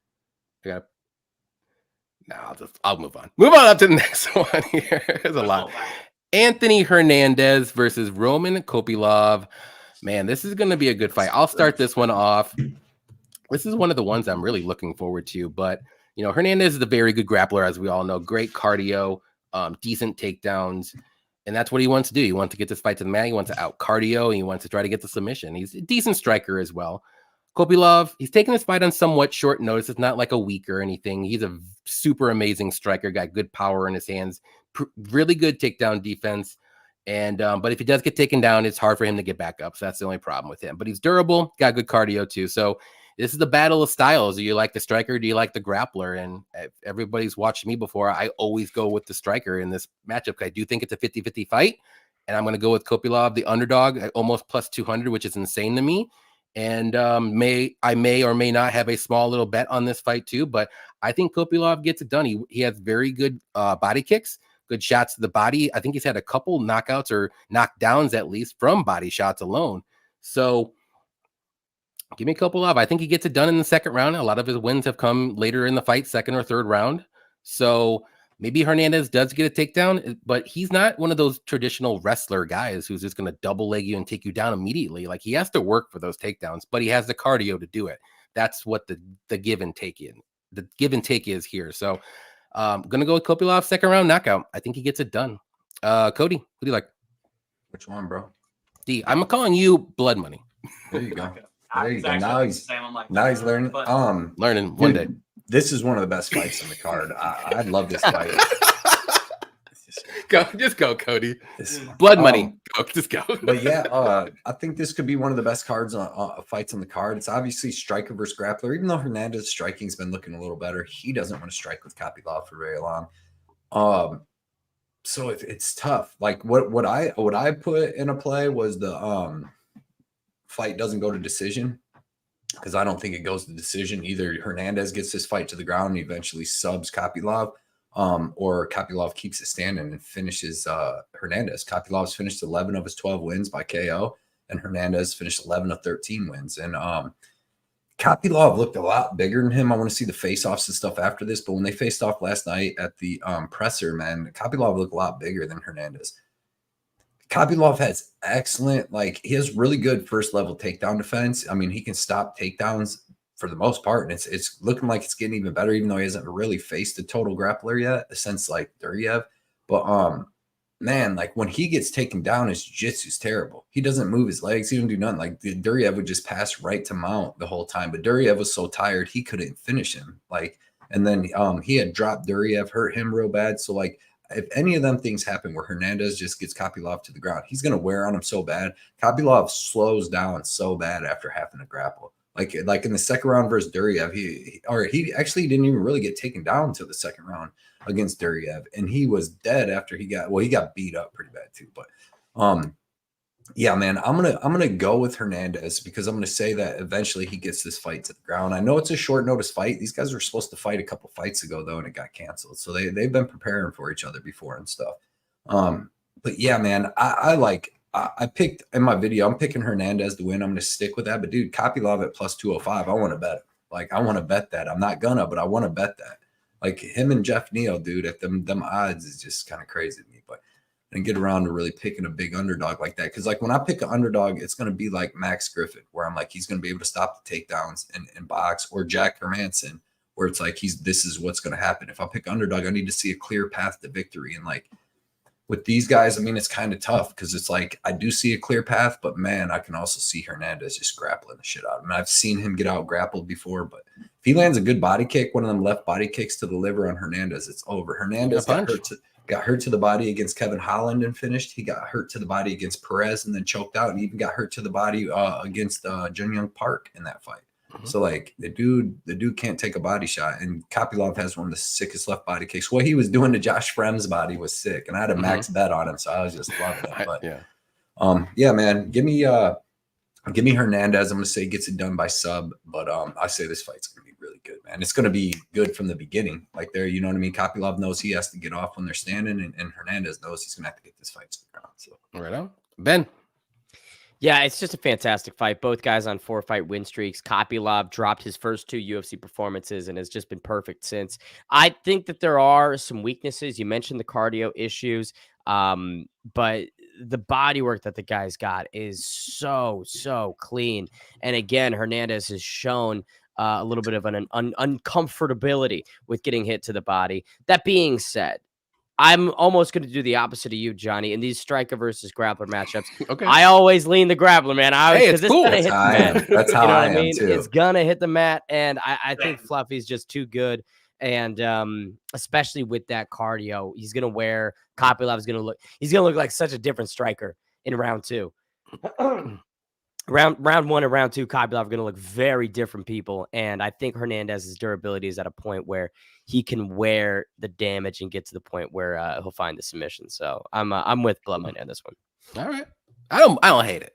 No, I'll move on. Move on up to the next one here. There's a lot. Anthony Hernandez versus Roman Kopylov. Man, this is going to be a good fight. I'll start this one off. This is one of the ones I'm really looking forward to. But, you know, Hernandez is a very good grappler, as we all know. Great cardio, decent takedowns. And that's what he wants to do. He wants to get this fight to the mat. He wants to out cardio. And he wants to try to get the submission. He's a decent striker as well. Kopylov, he's taking this fight on somewhat short notice. It's not like a week or anything. He's a super amazing striker, got good power in his hands, really good takedown defense. And but if he does get taken down, it's hard for him to get back up. So that's the only problem with him. But he's durable, got good cardio too. So this is the battle of styles. Do you like the striker? Do you like the grappler? And if everybody's watched me before, I always go with the striker in this matchup. I do think it's a 50-50 fight. And I'm going to go with Kopylov, the underdog, at almost plus 200, which is insane to me. And I may or may not have a small little bet on this fight too, but I think Kopylov gets it done. He has very good body kicks, good shots to the body. I think he's had a couple knockouts or knockdowns at least from body shots alone. So give me Kopylov. I think he gets it done in the second round. A lot of his wins have come later in the fight, second or third round. So maybe Hernandez does get a takedown, but he's not one of those traditional wrestler guys who's just going to double leg you and take you down immediately. Like, he has to work for those takedowns, but he has the cardio to do it. That's what the give and take is here. So I'm going to go with Kopylov, second round knockout. I think he gets it done. Cody, what do you like? Which one, bro? D. I'm calling you Blood Money. There you go. Okay. There you go. Now Now he's learning. Learning one day. This is one of the best fights on the card. I love this fight. Just go, Cody. Blood money. Go, just go. But yeah, I think this could be one of the best cards fights on the card. It's obviously striker versus grappler. Even though Hernandez's striking's been looking a little better, he doesn't want to strike with Kopylov for very long. So it's tough. Like what I put in a play was the fight doesn't go to decision, because I don't think it goes to decision. Either Hernandez gets this fight to the ground and eventually subs Kopylov, or Kopylov keeps it standing and finishes Hernandez. Kopylov's finished 11 of his 12 wins by KO, and Hernandez finished 11 of 13 wins. And Kopylov looked a lot bigger than him. I want to see the face-offs and stuff after this, but when they faced off last night at the presser, man, Kopylov looked a lot bigger than Hernandez. Kopylov has excellent, like, he has really good first level takedown defense. I mean, he can stop takedowns for the most part, and it's looking like it's getting even better, even though he hasn't really faced a total grappler yet, since like Duryev. But man, like, when he gets taken down, his jiu-jitsu's terrible. He doesn't move his legs, he doesn't do nothing. Like, Duryev would just pass right to mount the whole time, but Duryev was so tired he couldn't finish him. Like, and then he had dropped Duryev, hurt him real bad. So like, if any of them things happen where Hernandez just gets Kopylov to the ground, he's going to wear on him so bad. Kopylov slows down so bad after having to grapple. Like in the second round versus Duryev, he actually didn't even really get taken down until the second round against Duryev, and he was dead after he got beat up pretty bad too. But yeah, man, I'm gonna go with Hernandez, because I'm gonna say that eventually he gets this fight to the ground. I know it's a short notice fight. These guys were supposed to fight a couple fights ago though, and it got canceled. So they've been preparing for each other before and stuff. But yeah, man, I picked in my video, I'm picking Hernandez to win. I'm gonna stick with that. But dude, Kopylov at plus 205, I want to bet it. Like, I want to bet that. I'm not gonna, but I want to bet that. Like, him and Jeff Neal, dude, at them odds is just kind of crazy to me. But I didn't get around to really picking a big underdog like that. Because like, when I pick an underdog, it's going to be like Max Griffin, where I'm like, he's going to be able to stop the takedowns and box, or Jack Hermanson, where it's like, this is what's going to happen. If I pick underdog, I need to see a clear path to victory. And like, with these guys, I mean, it's kind of tough, because it's like, I do see a clear path, but man, I can also see Hernandez just grappling the shit out of him. I've seen him get out grappled before, but if he lands a good body kick, one of them left body kicks to the liver on Hernandez, it's over. Hernandez got hurt to the body against Kevin Holland and finished. He got hurt to the body against Perez and then choked out, and even got hurt to the body against Jun Young Park in that fight. Mm-hmm. So like, the dude can't take a body shot, and Kopylov has one of the sickest left body kicks. What he was doing to Josh Frem's body was sick, and I had a max bet on him, so I was just loving it. But yeah, man, give me Hernandez. I'm gonna say he gets it done by sub, but I say this fight's gonna be really good, man. It's gonna be good from the beginning. Like, there, you know what I mean? Kopylov knows he has to get off when they're standing, and Hernandez knows he's gonna have to get this fight to the ground. So right on, Ben. Yeah, it's just a fantastic fight. Both guys on 4-fight win streaks. Kopylov dropped his first 2 UFC performances and has just been perfect since. I think that there are some weaknesses. You mentioned the cardio issues, but the body work that the guy's got is so clean. And again, Hernandez has shown a little bit of an uncomfortability with getting hit to the body. That being said, I'm almost going to do the opposite of you, Johnny. In these striker versus grappler matchups, Okay. I always lean the grappler, man. Hey, it's cool. Gonna That's hit how the I mat. am. That's how You know I what I am mean? too. It's gonna hit the mat, and I think Fluffy's just too good. And especially with that cardio, he's gonna wear Kopylov's gonna look. He's gonna look like such a different striker in round 2. Round 1 and round 2, Kopylov are going to look very different people, and I think Hernandez's durability is at a point where he can wear the damage and get to the point where he'll find the submission. So I'm with Blood Money on this one. All right. I don't hate it.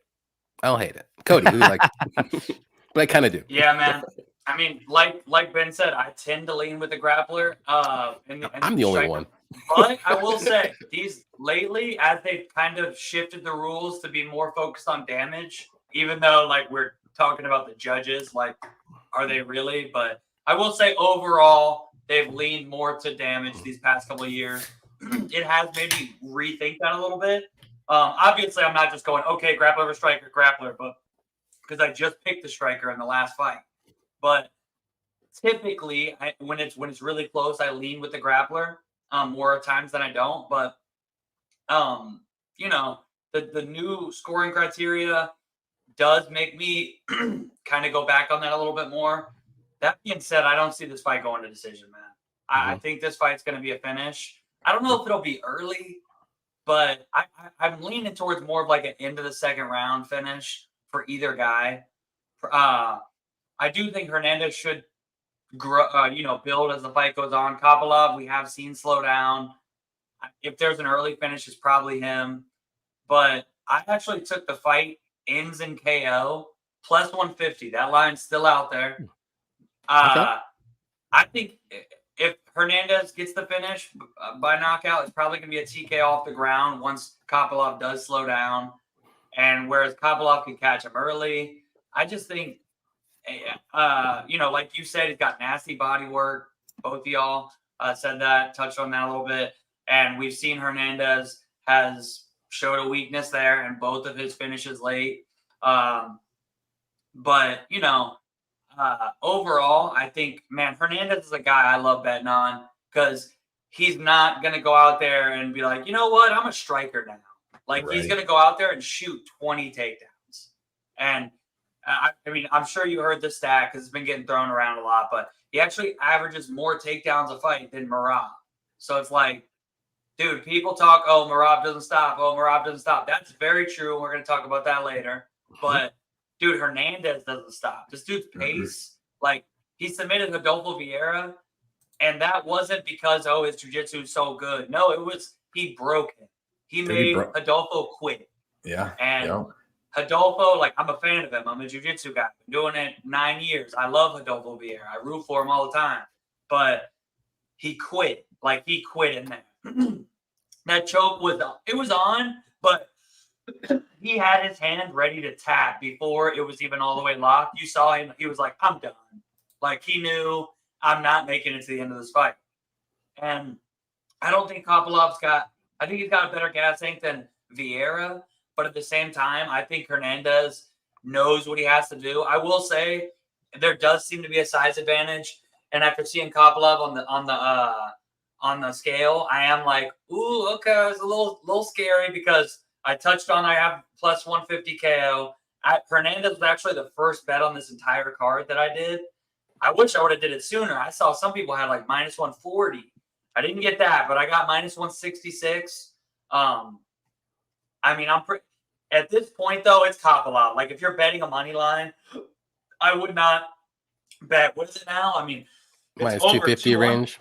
I don't hate it. Cody, who you like? But I kind of do. Yeah, man. I mean, like Ben said, I tend to lean with the grappler. I'm the only one. But I will say, these lately, as they've kind of shifted the rules to be more focused on damage, even though like we're talking about the judges, like, are they really? But I will say overall, they've leaned more to damage these past couple of years. It has made me rethink that a little bit. Obviously, I'm not just going, okay, grappler over striker, grappler, but because I just picked the striker in the last fight. But typically, when it's really close, I lean with the grappler more times than I don't. But you know, the new scoring criteria does make me kind of go back on that a little bit more. That being said, I don't see this fight going to decision, man. I think this fight's going to be a finish. I don't know if it'll be early, but I'm leaning towards more of like an end of the second round finish for either guy. I do think Hernandez should grow, build as the fight goes on. Kopylov, we have seen slow down. If there's an early finish, it's probably him. But I actually took the fight ends in KO plus 150. That line's still out there. Okay. I think if Hernandez gets the finish by knockout, it's probably going to be a TK off the ground once Kopylov does slow down. And whereas Kopylov can catch him early, I just think, like you said, he's got nasty body work. Both of y'all said that, touched on that a little bit. And we've seen Hernandez has showed a weakness there in both of his finishes late. But overall, I think, man, Hernandez is a guy I love betting on because he's not going to go out there and be like, you know what, I'm a striker now. Like, he's going to go out there and shoot 20 takedowns. And, I'm sure you heard the stat because it's been getting thrown around a lot, but he actually averages more takedowns a fight than Merab. So it's like, dude, people talk, oh, Merab doesn't stop. Oh, Merab doesn't stop. That's very true. We're going to talk about that later. But, dude, Hernandez doesn't stop. This dude's pace, like, he submitted Rodolfo Vieira, and that wasn't because, his jiu-jitsu is so good. No, it was he broke him. He made Rodolfo quit. Yeah. And Rodolfo, like, I'm a fan of him. I'm a jiu-jitsu guy. I've been doing it 9 years. I love Rodolfo Vieira. I root for him all the time. But he quit. Like, he quit in there. That choke was on, but he had his hand ready to tap before it was even all the way locked. You saw him. He was like, I'm done. Like, he knew I'm not making it to the end of this fight. And I don't think I think he's got a better gas tank than Vieira. But at the same time, I think Hernandez knows what he has to do. I will say there does seem to be a size advantage. And after seeing Kopylov on the scale, I am like, ooh, okay, it's a little scary because I touched on I have plus 150 KO. Hernandez was actually the first bet on this entire card that I did. I wish I would have did it sooner. I saw some people had like minus 140. I didn't get that, but I got minus 166. At this point, though, it's Kopylov. Like, if you're betting a money line, I would not bet. What is it now? I mean, minus 250 range.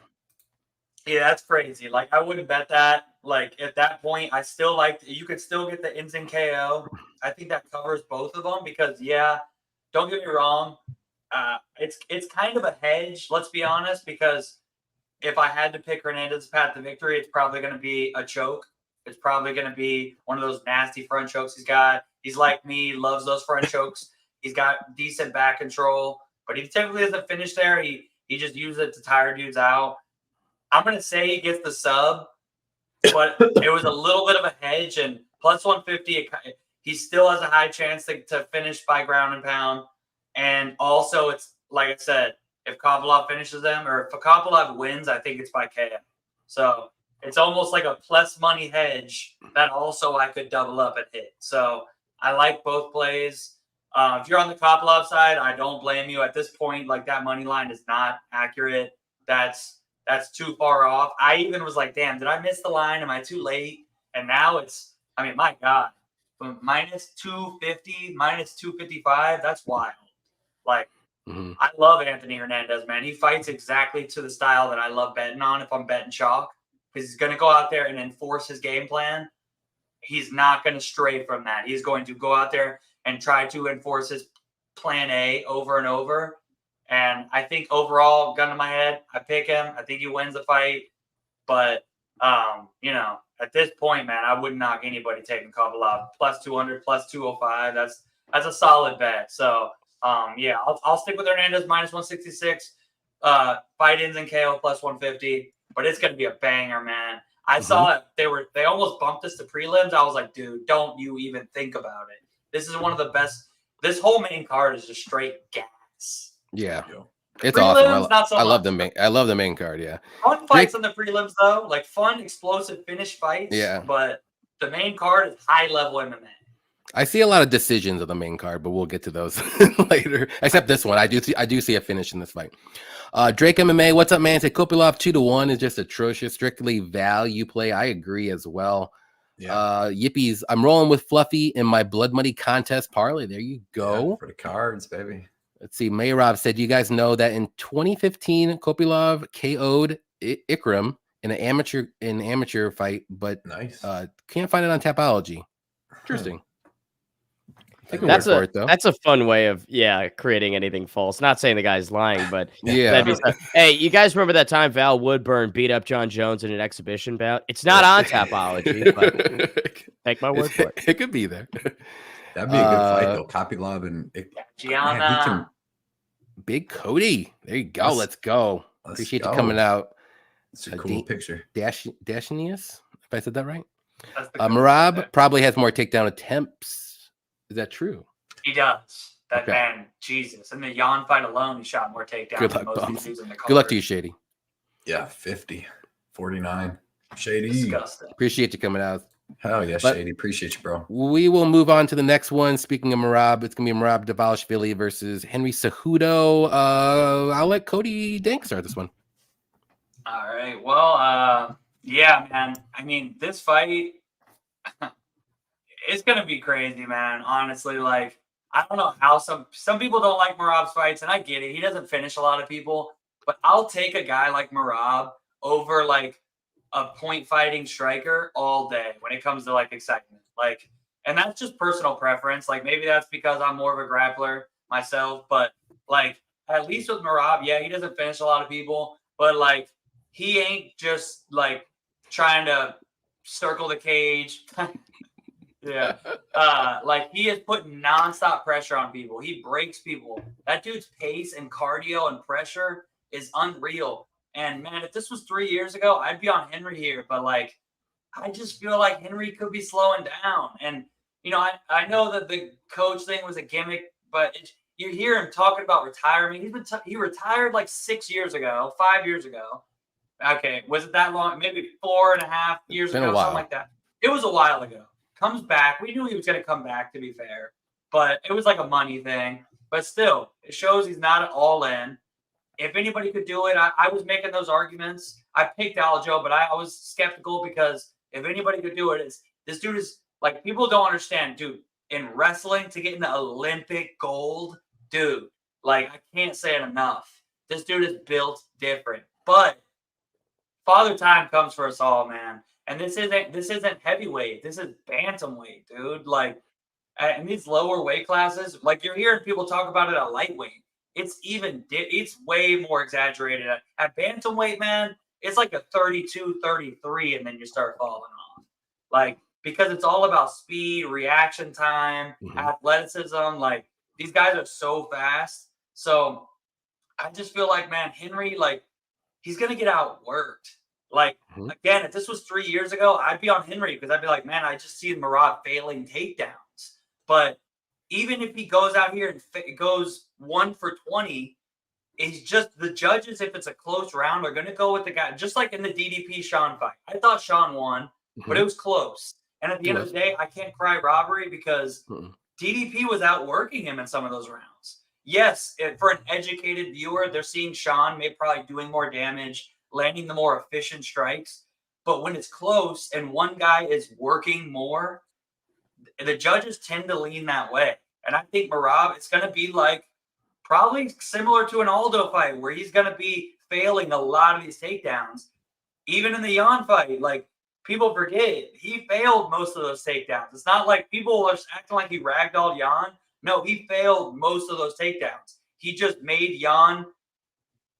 Yeah, that's crazy. Like, I wouldn't bet that. Like, at that point, I still you could still get the ins and KO. I think that covers both of them because, yeah, don't get me wrong. It's kind of a hedge, let's be honest, because if I had to pick Hernandez's path to victory, it's probably going to be a choke. It's probably going to be one of those nasty front chokes he's got. He's like me, loves those front chokes. He's got decent back control, but he typically doesn't finish there. He just uses it to tire dudes out. I'm going to say he gets the sub, but it was a little bit of a hedge, and plus 150, he still has a high chance to finish by ground and pound. And also, it's like I said, if Kopylov finishes them, or if Kopylov wins, I think it's by KO. So it's almost like a plus money hedge that also I could double up and hit. So I like both plays. If you're on the Kopylov side, I don't blame you at this point. Like, that money line is not accurate. That's too far off. I even was like, damn, did I miss the line? Am I too late? And now it's, I mean, my God, from minus 250, minus 255, that's wild. Like, I love Anthony Hernandez, man. He fights exactly to the style that I love betting on if I'm betting chalk, because he's going to go out there and enforce his game plan. He's not going to stray from that. He's going to go out there and try to enforce his plan A over and over. And I think overall, gun to my head, I pick him. I think he wins the fight. But, you know, at this point, man, I wouldn't knock anybody taking Kopylov. Plus 200, plus 205. That's a solid bet. So, yeah, I'll stick with Hernandez minus 166. Fight-ins and KO plus 150. But it's going to be a banger, man. I saw it. They almost bumped us to prelims. I was like, dude, don't you even think about it. This is one of the best. This whole main card is just straight gas. Yeah, it's prelims, awesome. not so I love much. I love the main card. Yeah, Fun fights on the prelims though, like fun, explosive finish fights. Yeah, but the main card is high level MMA. I see a lot of decisions of the main card, but we'll get to those later. Except this one, I do see a finish in this fight. Drake MMA, what's up, man? Say Kopylov 2-1 is just atrocious, strictly value play. I agree as well. Yeah. Yippies, I'm rolling with Fluffy in my Blood Money contest parlay. There you go. Yeah, for the cards, baby. Let's see. Mayrob said, you guys know that in 2015, Kopylov KO'd Ikram in an amateur fight, but nice. Can't find it on Tapology. Interesting. That's a fun way of creating anything false. Not saying the guy's lying, but hey, you guys remember that time Val Woodburn beat up John Jones in an exhibition bout? It's not on Tapology, but take my word for it. It could be there. That'd be a good fight though. Kopylov and Gianna. Big Cody. There you go. Let's go. Appreciate you coming out. It's a cool picture. Dashinius, if I said that right. Marab probably has more takedown attempts. Is that true? He does. That man, Jesus. In the Jan fight alone, he shot more takedowns than most of these dudes in the card. Good luck to you, Shady. Yeah, 50, 49. Shady. Disgusting. Appreciate you coming out. Hell yeah, Shady. Appreciate you, bro. We will move on to the next one. Speaking of Marab, it's going to be Marab Davalishvili versus Henry Cejudo. I'll let Coty Dankh start this one. All right. Well, yeah, man. I mean, this fight... It's going to be crazy, man. Honestly, like, I don't know how some people don't like Marab's fights, and I get it. He doesn't finish a lot of people, but I'll take a guy like Marab over, like, a point-fighting striker all day when it comes to, like, excitement. Like, and that's just personal preference. Like, maybe that's because I'm more of a grappler myself, but, like, at least with Marab, yeah, he doesn't finish a lot of people, but, like, he ain't just, like, trying to circle the cage. Yeah. Like, he is putting nonstop pressure on people. He breaks people. That dude's pace and cardio and pressure is unreal. And, man, if this was 3 years ago, I'd be on Henry here. But, like, I just feel like Henry could be slowing down. And, you know, I know that the coach thing was a gimmick, but you hear him talking about retirement. He retired, like, 6 years ago, 5 years ago. Okay, was it that long? Maybe 4.5 years ago, something like that. It was a while ago. Comes back. We knew he was going to come back, to be fair. But it was like a money thing. But still, it shows he's not all in. If anybody could do it, I was making those arguments. I picked Aljo, but I was skeptical because if anybody could do it, this dude is, like, people don't understand, dude, in wrestling to get in the Olympic gold, dude, like, I can't say it enough. This dude is built different. But Father Time comes for us all, man. And this isn't heavyweight. This is bantamweight, dude. Like, in these lower weight classes, like, you're hearing people talk about it at lightweight. It's way more exaggerated. At bantamweight, man, it's like a 32, 33, and then you start falling off. like, because it's all about speed, reaction time, athleticism. Like, these guys are so fast. So I just feel like, man, Henry, like, he's going to get outworked. Like, again, if this was 3 years ago, I'd be on Henry because I'd be like, man, I just see Merab failing takedowns. But even if he goes out here and goes 1 for 20, it's just the judges, if it's a close round, are going to go with the guy. Just like in the DDP Sean fight. I thought Sean won, but it was close. And at the end of the day, I can't cry robbery because DDP was outworking him in some of those rounds. Yes, for an educated viewer, they're seeing Sean maybe probably doing more damage, landing the more efficient strikes. But when it's close and one guy is working more, the judges tend to lean that way. And I think Merab, it's going to be like probably similar to an Aldo fight where he's going to be failing a lot of these takedowns. Even in the Jan fight, like, people forget he failed most of those takedowns. It's not like people are acting like he ragdolled Jan. No, he failed most of those takedowns. He just made Jan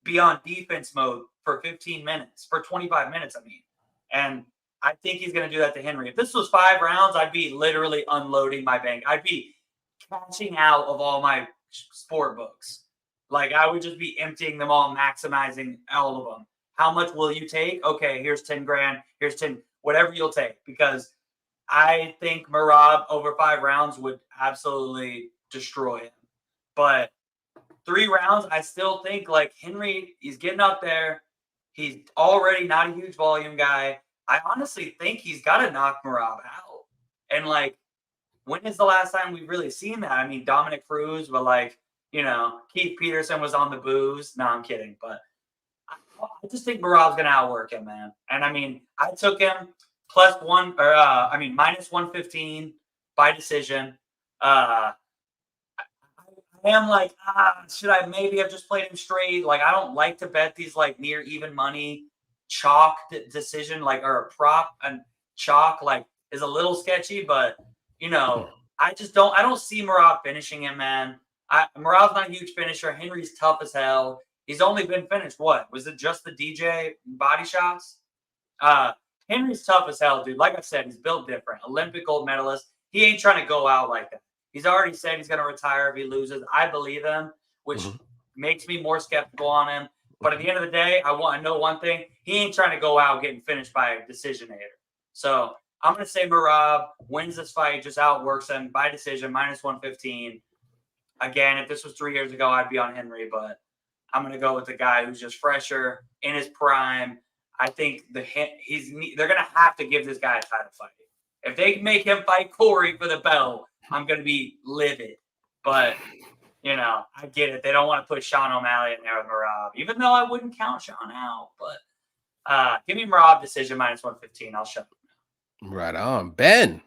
be on defense mode for 15 minutes, for 25 minutes, I mean. And I think he's going to do that to Henry. If this was 5 rounds, I'd be literally unloading my bank. I'd be cashing out of all my sport books. Like, I would just be emptying them all, maximizing all of them. How much will you take? Okay, here's 10 grand. Here's 10, whatever you'll take. Because I think Merab over 5 rounds would absolutely destroy him. But 3 rounds, I still think, like, Henry, he's getting up there. He's already not a huge volume guy. I honestly think he's got to knock Merab out. And, like, when is the last time we've really seen that? I mean, Dominic Cruz, but, like, you know, Keith Peterson was on the booze. No, I'm kidding. But I just think Merab's going to outwork him, man. And, I mean, I took him minus 115 by decision. I am like, should I maybe have just played him straight? Like, I don't like to bet these, like, near even money chalk decision, like, or a prop and chalk, like, is a little sketchy, but, you know, I don't see Merab finishing him, man. Merab's not a huge finisher. Henry's tough as hell. He's only been finished, what? Was it just the DJ body shots? Henry's tough as hell, dude. Like I said, he's built different. Olympic gold medalist. He ain't trying to go out like that. He's already said he's going to retire if he loses. I believe him, which makes me more skeptical on him. But at the end of the day, I know one thing. He ain't trying to go out getting finished by a decisionator. So I'm going to say Merab wins this fight, just outworks him by decision, minus 115. Again, if this was 3 years ago, I'd be on Henry, but I'm going to go with the guy who's just fresher, in his prime. I think they're going to have to give this guy a title fight. If they make him fight Corey for the belt, I'm going to be livid. But, you know, I get it. They don't want to put Sean O'Malley in there with Merab, even though I wouldn't count Sean out. But give me Merab decision minus 115. I'll shut him. Right on. Ben.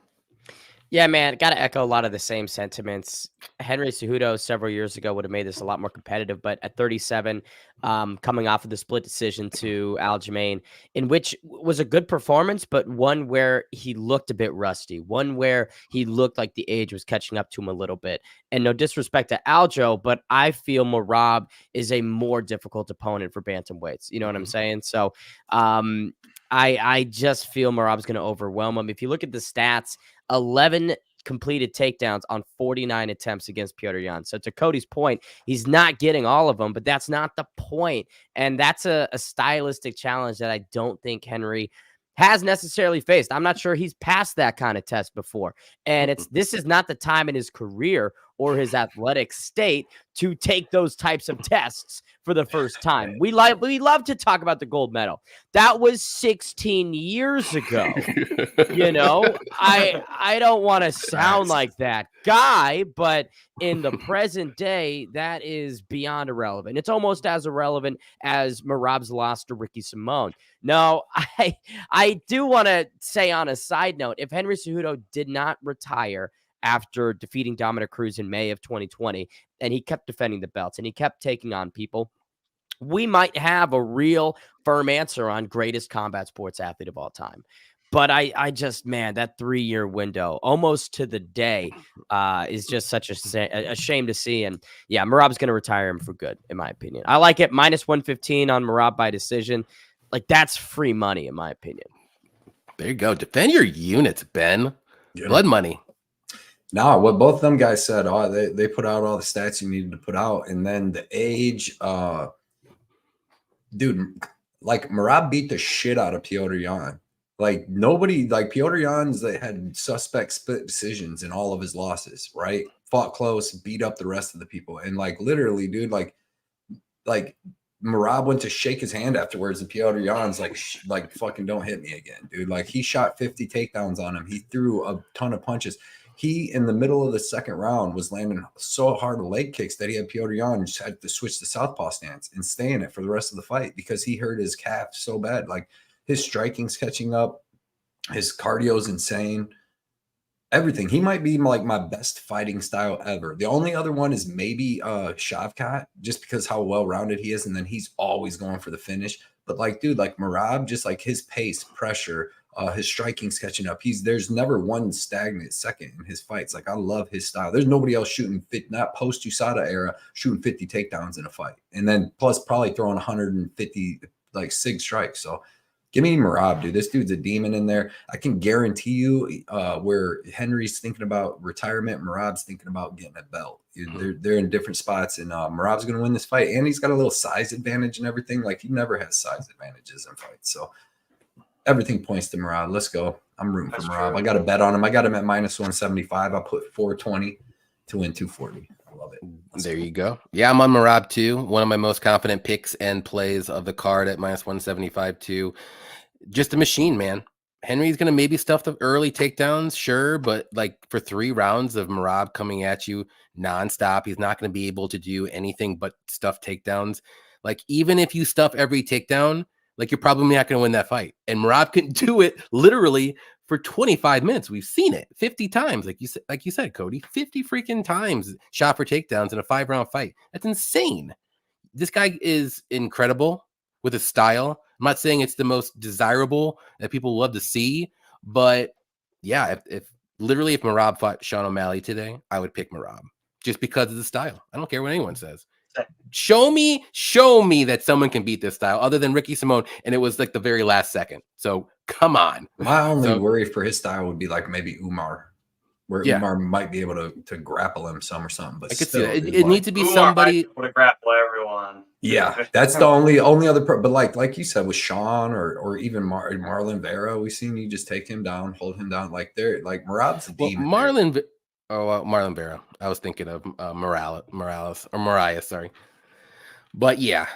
Yeah, man, got to echo a lot of the same sentiments. Henry Cejudo several years ago would have made this a lot more competitive, but at 37, coming off of the split decision to Aljamain, in which was a good performance, but one where he looked a bit rusty, one where he looked like the age was catching up to him a little bit. And no disrespect to Aljo, but I feel Merab is a more difficult opponent for bantamweights. You know what I'm saying? So I just feel Merab's going to overwhelm him. If you look at the stats, 11 completed takedowns on 49 attempts against Petr Yan. So to Cody's point, he's not getting all of them, but that's not the point. And that's a stylistic challenge that I don't think Henry has necessarily faced. I'm not sure he's passed that kind of test before. And this is not the time in his career or his athletic state to take those types of tests for the first time. We love to talk about the gold medal. That was 16 years ago. You know, I don't want to sound like that guy, but in the present day, that is beyond irrelevant. It's almost as irrelevant as Merab's loss to Ricky Simone. No, I do want to say on a side note, if Henry Cejudo did not retire after defeating Dominic Cruz in May of 2020, and he kept defending the belts and he kept taking on people, we might have a real firm answer on greatest combat sports athlete of all time. But I just, man, that 3-year window, almost to the day, is just such a shame to see. And yeah, Merab's going to retire him for good, in my opinion. I like it. Minus 115 on Merab by decision. Like, that's free money, in my opinion. There you go. Defend your units, Ben. Yeah. Blood money. Nah, what both of them guys said, they put out all the stats you needed to put out. And then the age, dude, like Merab beat the shit out of Petr Yan. Like nobody, like Petr Yan's that had suspect split decisions in all of his losses, right? Fought close, beat up the rest of the people. And like literally, dude, like Merab went to shake his hand afterwards, and Petr Yan's like fucking don't hit me again, dude. Like he shot 50 takedowns on him. He threw a ton of punches. He, in the middle of the second round, was landing so hard leg kicks that he had Petr Yan just had to switch to southpaw stance and stay in it for the rest of the fight because he hurt his calf so bad. Like his striking's catching up, his cardio's insane. Everything. He might be like my best fighting style ever. The only other one is maybe Shavkat, just because how well-rounded he is, and then he's always going for the finish. But like, dude, like Merab, just like his pace, pressure, his striking's catching up. There's never one stagnant second in his fights. Like I love his style. There's nobody else shooting not post USADA era shooting 50 takedowns in a fight, and then plus probably throwing 150 like sig strikes. So give me Merab, dude. This dude's a demon in there. I can guarantee you where Henry's thinking about retirement, Merab's thinking about getting a belt. They're in different spots, and Merab's going to win this fight. And he's got a little size advantage and everything. Like he never has size advantages in fights. So everything points to Merab. Let's go. I'm rooting for Merab. I got a bet on him. I got him at -175. I put 420 to win 240. I love it. There you go. Yeah, I'm on Merab too. One of my most confident picks and plays of the card at -175 too. Just a machine, man. Henry's going to maybe stuff the early takedowns, sure, but like for 3 rounds of Merab coming at you nonstop, he's not going to be able to do anything but stuff takedowns. Like even if you stuff every takedown, like you're probably not going to win that fight. And Merab can do it literally for 25 minutes. We've seen it 50 times, like you said, Cody, 50 freaking times shot for takedowns in a 5-round fight. That's insane. This guy is incredible with his style. I'm not saying it's the most desirable that people love to see, but yeah, if Merab fought Sean O'Malley today, I would pick Merab just because of the style. I don't care what anyone says. Show me that someone can beat this style other than Ricky Simone, and it was like the very last second. So come on. My only worry for his style would be like maybe Umar, where Umar might be able to grapple him some or something. But I could see that. It needs to be somebody able to grapple everyone. Yeah, that's the only other. But like you said with Sean or even Marlon Vera, we've seen you just take him down, hold him down. Like they're like Merab's a demon. Marlon Vera. I was thinking of Mariah. Sorry, but yeah,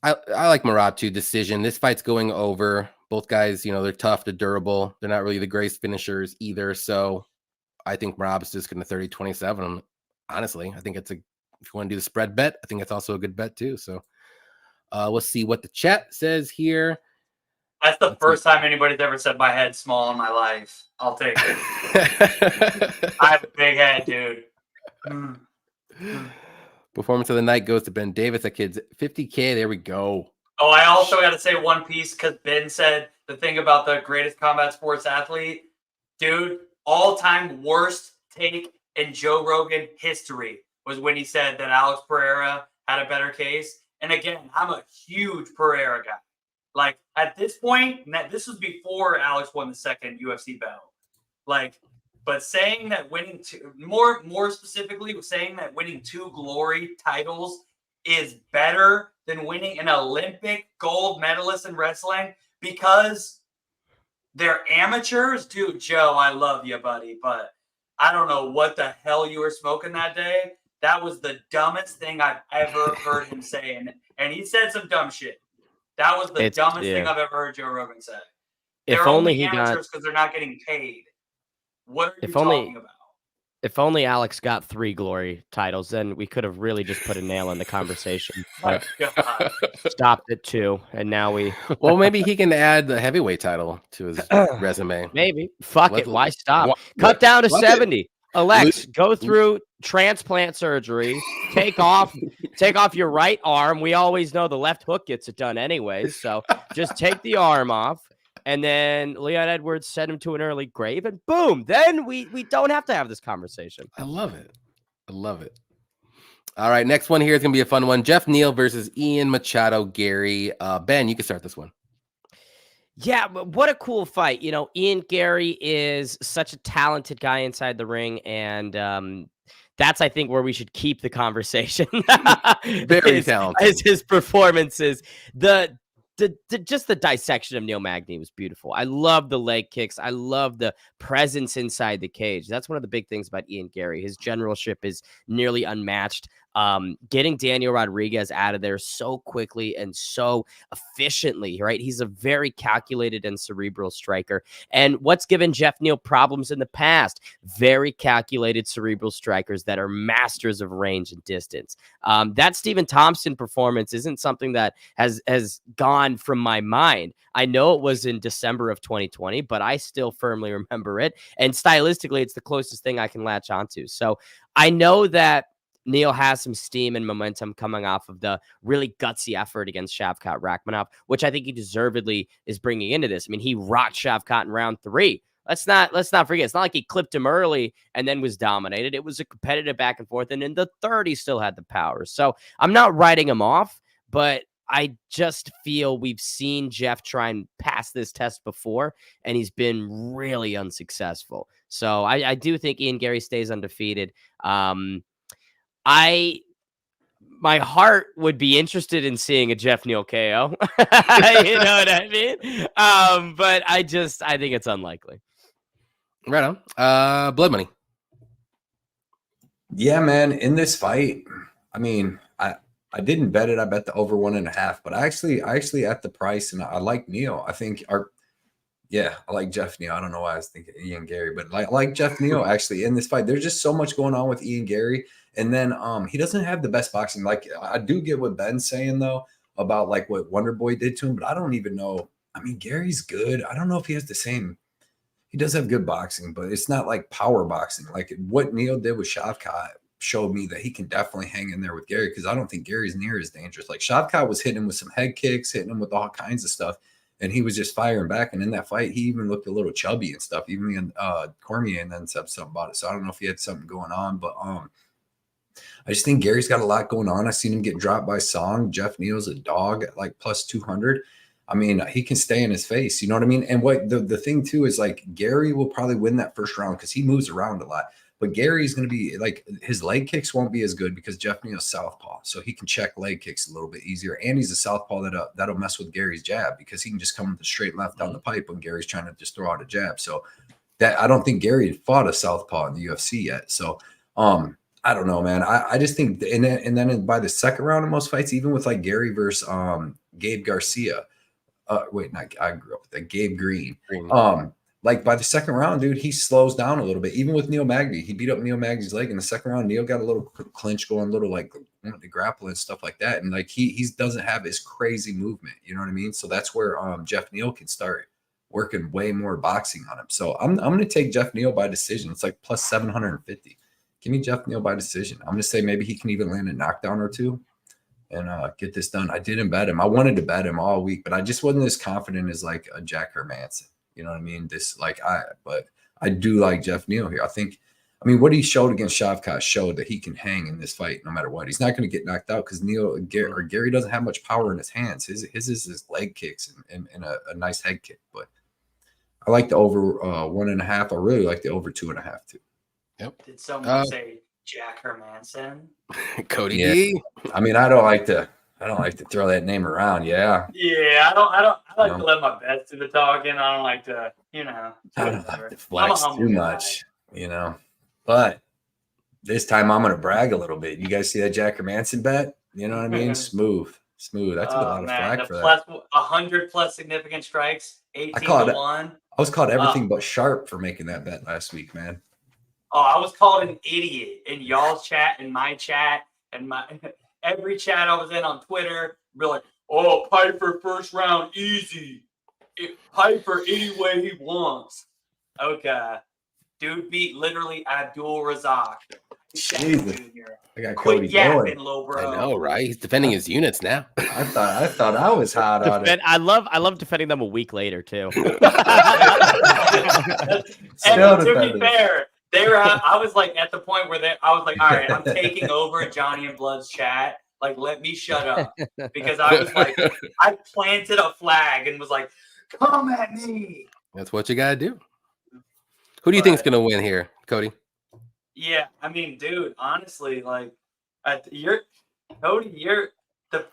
I like Merab too. Decision. This fight's going over. Both guys, they're tough, they're durable. They're not really the greatest finishers either. So I think Merab is just going to 30-27. Honestly, I think if you want to do the spread bet, I think it's also a good bet too. So let's see what the chat says here. That's the first time anybody's ever said my head's small in my life. I'll take it. I have a big head, dude. Performance of the night goes to Ben Davis. That kid's 50K. There we go. Oh, I also got to say one piece because Ben said the thing about the greatest combat sports athlete. Dude, all-time worst take in Joe Rogan history was when he said that Alex Pereira had a better case. And again, I'm a huge Pereira guy. Like at this point, this was before Alex won the second UFC belt. Like, but saying that winning more specifically, saying that winning 2 glory titles is better than winning an Olympic gold medalist in wrestling because they're amateurs. Dude, Joe, I love you, buddy, but I don't know what the hell you were smoking that day. That was the dumbest thing I've ever heard him say. And he said some dumb shit. That was the dumbest thing I've ever heard Joe Rogan say. They're only amateurs because they're not getting paid. What are you talking about? If only Alex got 3 glory titles, then we could have really just put a nail in the conversation. But stopped at 2, and now we. Well, maybe he can add the heavyweight title to his resume. Maybe. Fuck it. Why stop? Cut down to 70. Alex, go through transplant surgery. Take off your right arm. We always know the left hook gets it done anyways. So just take the arm off. And then Leon Edwards sent him to an early grave, and boom, then we don't have to have this conversation. I love it. All right, next one here is going to be a fun one. Jeff Neal versus Ian Machado Gary. Ben, you can start this one. Yeah, but what a cool fight. You know, Ian Gary is such a talented guy inside the ring, and that's, I think, where we should keep the conversation. Very is, talented. is his performances. The just the dissection of Neil Magny was beautiful. I love the leg kicks. I love the presence inside the cage. That's one of the big things about Ian Gary. His generalship is nearly unmatched. Getting Daniel Rodriguez out of there so quickly and so efficiently, right? He's a very calculated and cerebral striker. And what's given Jeff Neal problems in the past? Very calculated cerebral strikers that are masters of range and distance. That Stephen Thompson performance isn't something that has gone from my mind. I know it was in December of 2020, but I still firmly remember it. And stylistically, it's the closest thing I can latch onto. So I know that Neal has some steam and momentum coming off of the really gutsy effort against Shavkat Rakhmonov, which I think he deservedly is bringing into this. I mean, he rocked Shavkat in round 3. Let's not forget. It's not like he clipped him early and then was dominated. It was a competitive back and forth, and in the third, he still had the power. So I'm not writing him off, but I just feel we've seen Jeff try and pass this test before, and he's been really unsuccessful. So I do think Ian Gary stays undefeated. My heart would be interested in seeing a Jeff Neal KO. You know what I mean? But I think it's unlikely. Right on. Blood money. Yeah, man. In this fight, I mean, I didn't bet it. I bet the over 1.5, but I actually at the price, and I like Neal. I think I like Jeff Neal. I don't know why I was thinking Ian Gary, but I like Jeff Neal actually in this fight. There's just so much going on with Ian Gary. And then he doesn't have the best boxing. Like, I do get what Ben's saying, though, about like what Wonder Boy did to him, but I don't even know. I mean, Gary's good. I don't know if he has the same. He does have good boxing, but it's not like power boxing. Like what Neal did with Shavkat showed me that he can definitely hang in there with Gary, because I don't think Gary's near as dangerous. Like Shavkat was hitting him with some head kicks, hitting him with all kinds of stuff, and he was just firing back. And in that fight, he even looked a little chubby and stuff. Even Cormier and then said something about it. So I don't know if he had something going on, but I just think Gary's got a lot going on. I've seen him get dropped by Song. Jeff Neal's a dog at like plus 200. I mean, he can stay in his face. You know what I mean? And what the thing too is, like, Gary will probably win that first round because he moves around a lot. But Gary's going to be like, his leg kicks won't be as good because Jeff Neal's southpaw, so he can check leg kicks a little bit easier. And he's a southpaw that'll mess with Gary's jab, because he can just come with a straight left down the pipe when Gary's trying to just throw out a jab. So that, I don't think Gary had fought a southpaw in the UFC yet. So I don't know, man. I just think, and then by the second round of most fights, even with like Gary versus Gabe Garcia, I grew up with that, Gabe Green. Like by the second round, dude, he slows down a little bit. Even with Neil Magny, he beat up Neil Magny's leg in the second round. Neil got a little clinch going, little like the grapple and stuff like that. And like he doesn't have his crazy movement. You know what I mean? So that's where Jeff Neal can start working way more boxing on him. So I'm going to take Jeff Neal by decision. It's like plus 750. Give me Jeff Neal by decision. I'm going to say maybe he can even land a knockdown or two and get this done. I didn't bet him. I wanted to bet him all week, but I just wasn't as confident as like a Jack Hermanson. You know what I mean? But I do like Jeff Neal here. I mean, what he showed against Shavkat showed that he can hang in this fight no matter what. He's not going to get knocked out because Gary doesn't have much power in his hands. His is his leg kicks and a nice head kick. But I like the over 1.5. I really like the over 2.5 too. Yep. Did someone say Jack Hermanson? Cody D. I mean, I don't like to throw that name around. Yeah. Yeah, I like to let my bets do the talking. I don't like to, I don't like to flex too much, But this time I'm gonna brag a little bit. You guys see that Jack Hermanson bet? You know what I mean? Smooth. I took a lot of flack for that. 100 plus significant strikes, 18-1. I was called everything but sharp for making that bet last week, man. Oh, I was called an idiot in y'all's chat, in my chat, and every chat I was in on Twitter. Be like, oh, Piper first round easy. Piper any way he wants. Okay, dude beat literally Abdul Razak. I got Cody going. Low bro. I know, right? He's defending his units now. I thought I was hot on it. I love defending them a week later too. And to be fair, I was like at the point where I was like, all right, I'm taking over Johnny and Blood's chat. Like, let me shut up, because I was like, I planted a flag and was like, Come at me. That's what you gotta do. Who do you think's gonna win here, Cody? Yeah, I mean, dude, honestly, like, Cody,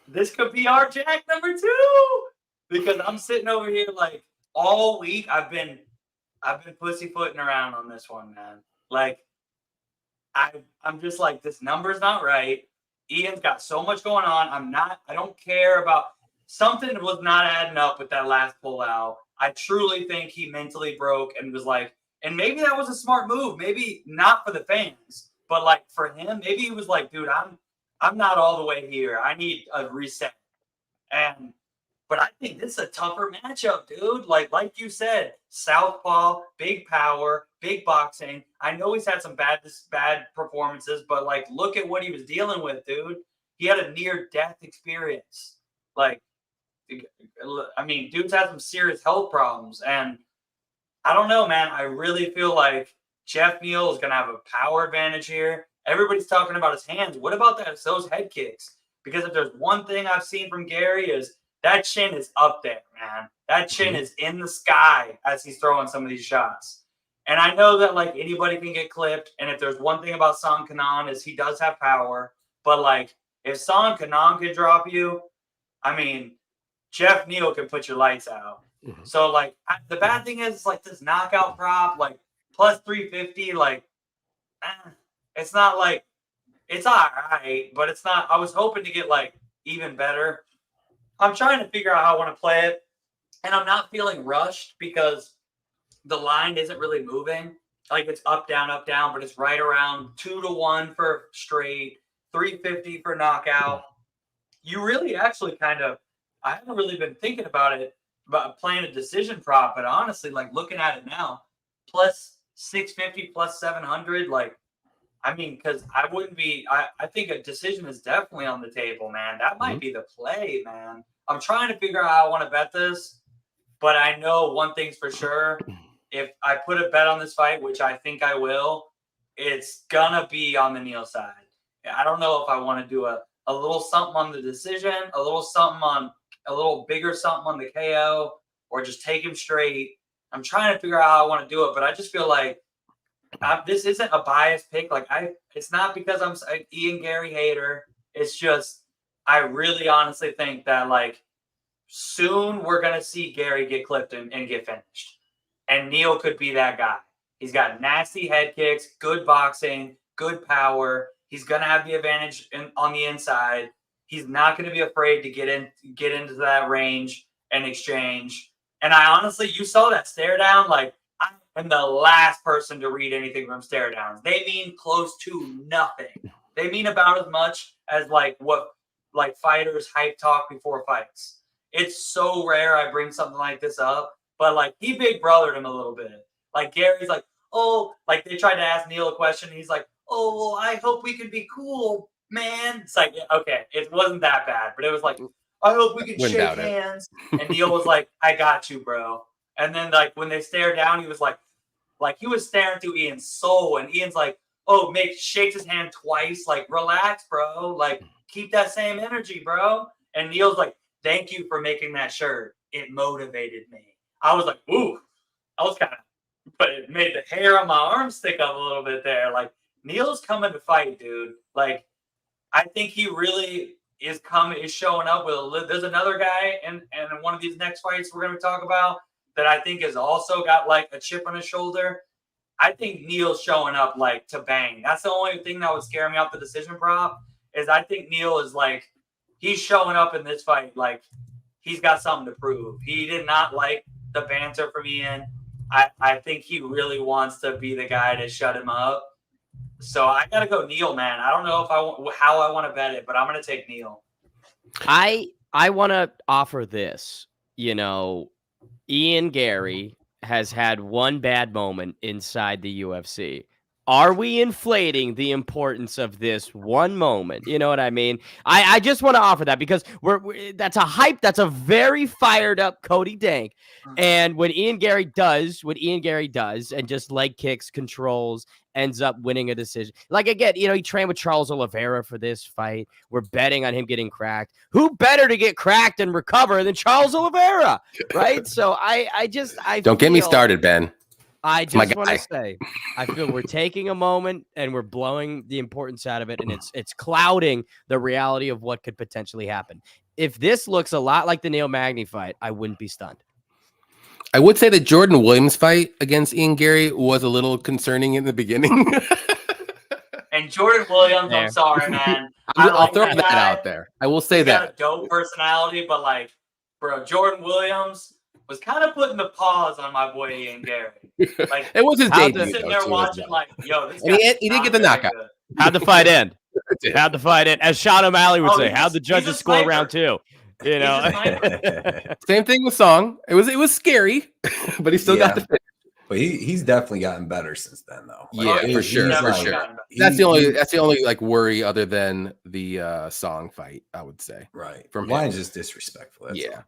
this could be our Jack number 2 because I'm sitting over here like all week. I've been pussyfooting around on this one, man. Like, I'm just like, this number's not right. Ian's got so much going on. I don't care about something was not adding up with that last pullout. I truly think he mentally broke and was like, and maybe that was a smart move. Maybe not for the fans, but like for him, maybe he was like, dude, I'm not all the way here. I need a reset. But I think this is a tougher matchup, dude. Like you said, southpaw, big power, big boxing. I know he's had some bad performances, but like, look at what he was dealing with, dude. He had a near-death experience. Like, I mean, dude's had some serious health problems, and I don't know, man. I really feel like Jeff Neal is gonna have a power advantage here. Everybody's talking about his hands. What about those head kicks? Because if there's one thing I've seen from Gary is that chin is up there, man. That chin is in the sky as he's throwing some of these shots. And I know that like anybody can get clipped. And if there's one thing about Song Kanan is he does have power. But like if Song Kanan can drop you, I mean, Jeff Neal can put your lights out. So like the bad thing is like this knockout prop, like plus 350, like it's not like it's all right, but it's not. I was hoping to get like even better. I'm trying to figure out how I want to play it, and I'm not feeling rushed because the line isn't really moving. Like it's up, down, but it's right around 2-1 for straight, 350 for knockout. You really actually kind of, I haven't really been thinking about it, about playing a decision prop, but honestly, like looking at it now, plus 650, plus 700, like, I mean, because I wouldn't be, I think a decision is definitely on the table, man. That might be the play, man. I'm trying to figure out how I want to bet this, but I know one thing's for sure. If I put a bet on this fight, which I think I will, it's going to be on the Neal side. I don't know if I want to do a little something on the decision, a little bigger something on the KO, or just take him straight. I'm trying to figure out how I want to do it, but I just feel like this isn't a biased pick. Like it's not because I'm an Ian Gary hater. It's just I really honestly think that like soon we're gonna see Gary get clipped and get finished, and Neal could be that guy. He's got nasty head kicks, good boxing, good power. He's gonna have the advantage on the inside. He's not gonna be afraid to get into that range and exchange. And I honestly, you saw that stare down, like. I'm the last person to read anything from stare downs. They mean close to nothing. They mean about as much as like what like fighters hype talk before fights. It's so rare I bring something like this up, but like he big brothered him a little bit. Like Gary's like, oh, like they tried to ask Neal a question. And he's like, oh, well, I hope we can be cool, man. It's like, okay, it wasn't that bad, but it was like, I hope we can shake hands. And Neal was like, I got you, bro. And then like when they stare down, he was like he was staring through Ian's soul, and Ian's like, oh, shakes his hand twice, like relax, bro, like keep that same energy, bro. And Neal's like, thank you for making that shirt. It motivated me. I was like, ooh, I was kind of, but it made the hair on my arm stick up a little bit there. Like Neal's coming to fight, dude. Like I think he really is showing up with there's another guy in one of these next fights we're going to talk about that I think has also got like a chip on his shoulder. I think Neal's showing up like to bang. That's the only thing that would scare me off the decision prop is I think Neal is like, he's showing up in this fight like he's got something to prove. He did not like the banter from Ian. I think he really wants to be the guy to shut him up. So I got to go Neal, man. I don't know how I want to bet it, but I'm going to take Neal. I want to offer this, Ian Gary has had one bad moment inside the UFC. Are we inflating the importance of this one moment? You know what I mean? I just want to offer that because that's a hype. That's a very fired up Coty Dankh. And when Ian Gary does and just leg kicks, controls, ends up winning a decision. Like again, he trained with Charles Oliveira for this fight. We're betting on him getting cracked. Who better to get cracked and recover than Charles Oliveira? Right? So I don't get me started, Ben. I just want to say, I feel we're taking a moment and we're blowing the importance out of it, and it's clouding the reality of what could potentially happen. If this looks a lot like the Neil Magny fight, I wouldn't be stunned. I would say the Jordan Williams fight against Ian Gary was a little concerning in the beginning. And Jordan Williams, I'm sorry, man. I'll throw that out there. I will say that. Got a dope personality, but like, bro, Jordan Williams was kind of putting the pause on my boy Ian Gary. Like, it was his debut. Sitting there watching, like, yo, this guy. He did get the knockout. Good. How'd the fight end? How'd the fight end? As Sean O'Malley would say, how'd the judges score round 2? You know, same thing with Song. It was scary, but he still got the finish. But he's definitely gotten better since then, though. Like, for sure. That's the only like worry other than the Song fight, I would say. Right. From mine's just disrespectful. That's all.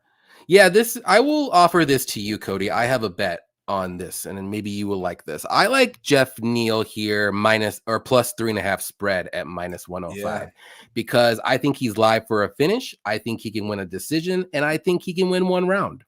Yeah, I will offer this to you, Cody. I have a bet on this, and then maybe you will like this. I like Jeff Neal here minus or plus 3.5 spread at minus 105 because I think he's live for a finish. I think he can win a decision, and I think he can win one round.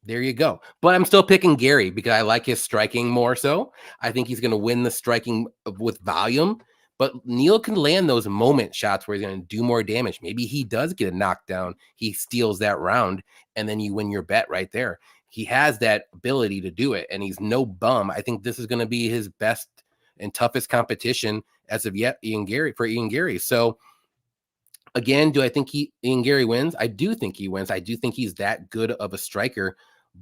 There you go. But I'm still picking Gary because I like his striking more so. I think he's going to win the striking with volume. But Neal can land those moment shots where he's going to do more damage. Maybe he does get a knockdown. He steals that round, and then you win your bet right there. He has that ability to do it, and he's no bum. I think this is going to be his best and toughest competition as of yet, Ian Gary. So, again, do I think Ian Gary wins? I do think he wins. I do think he's that good of a striker,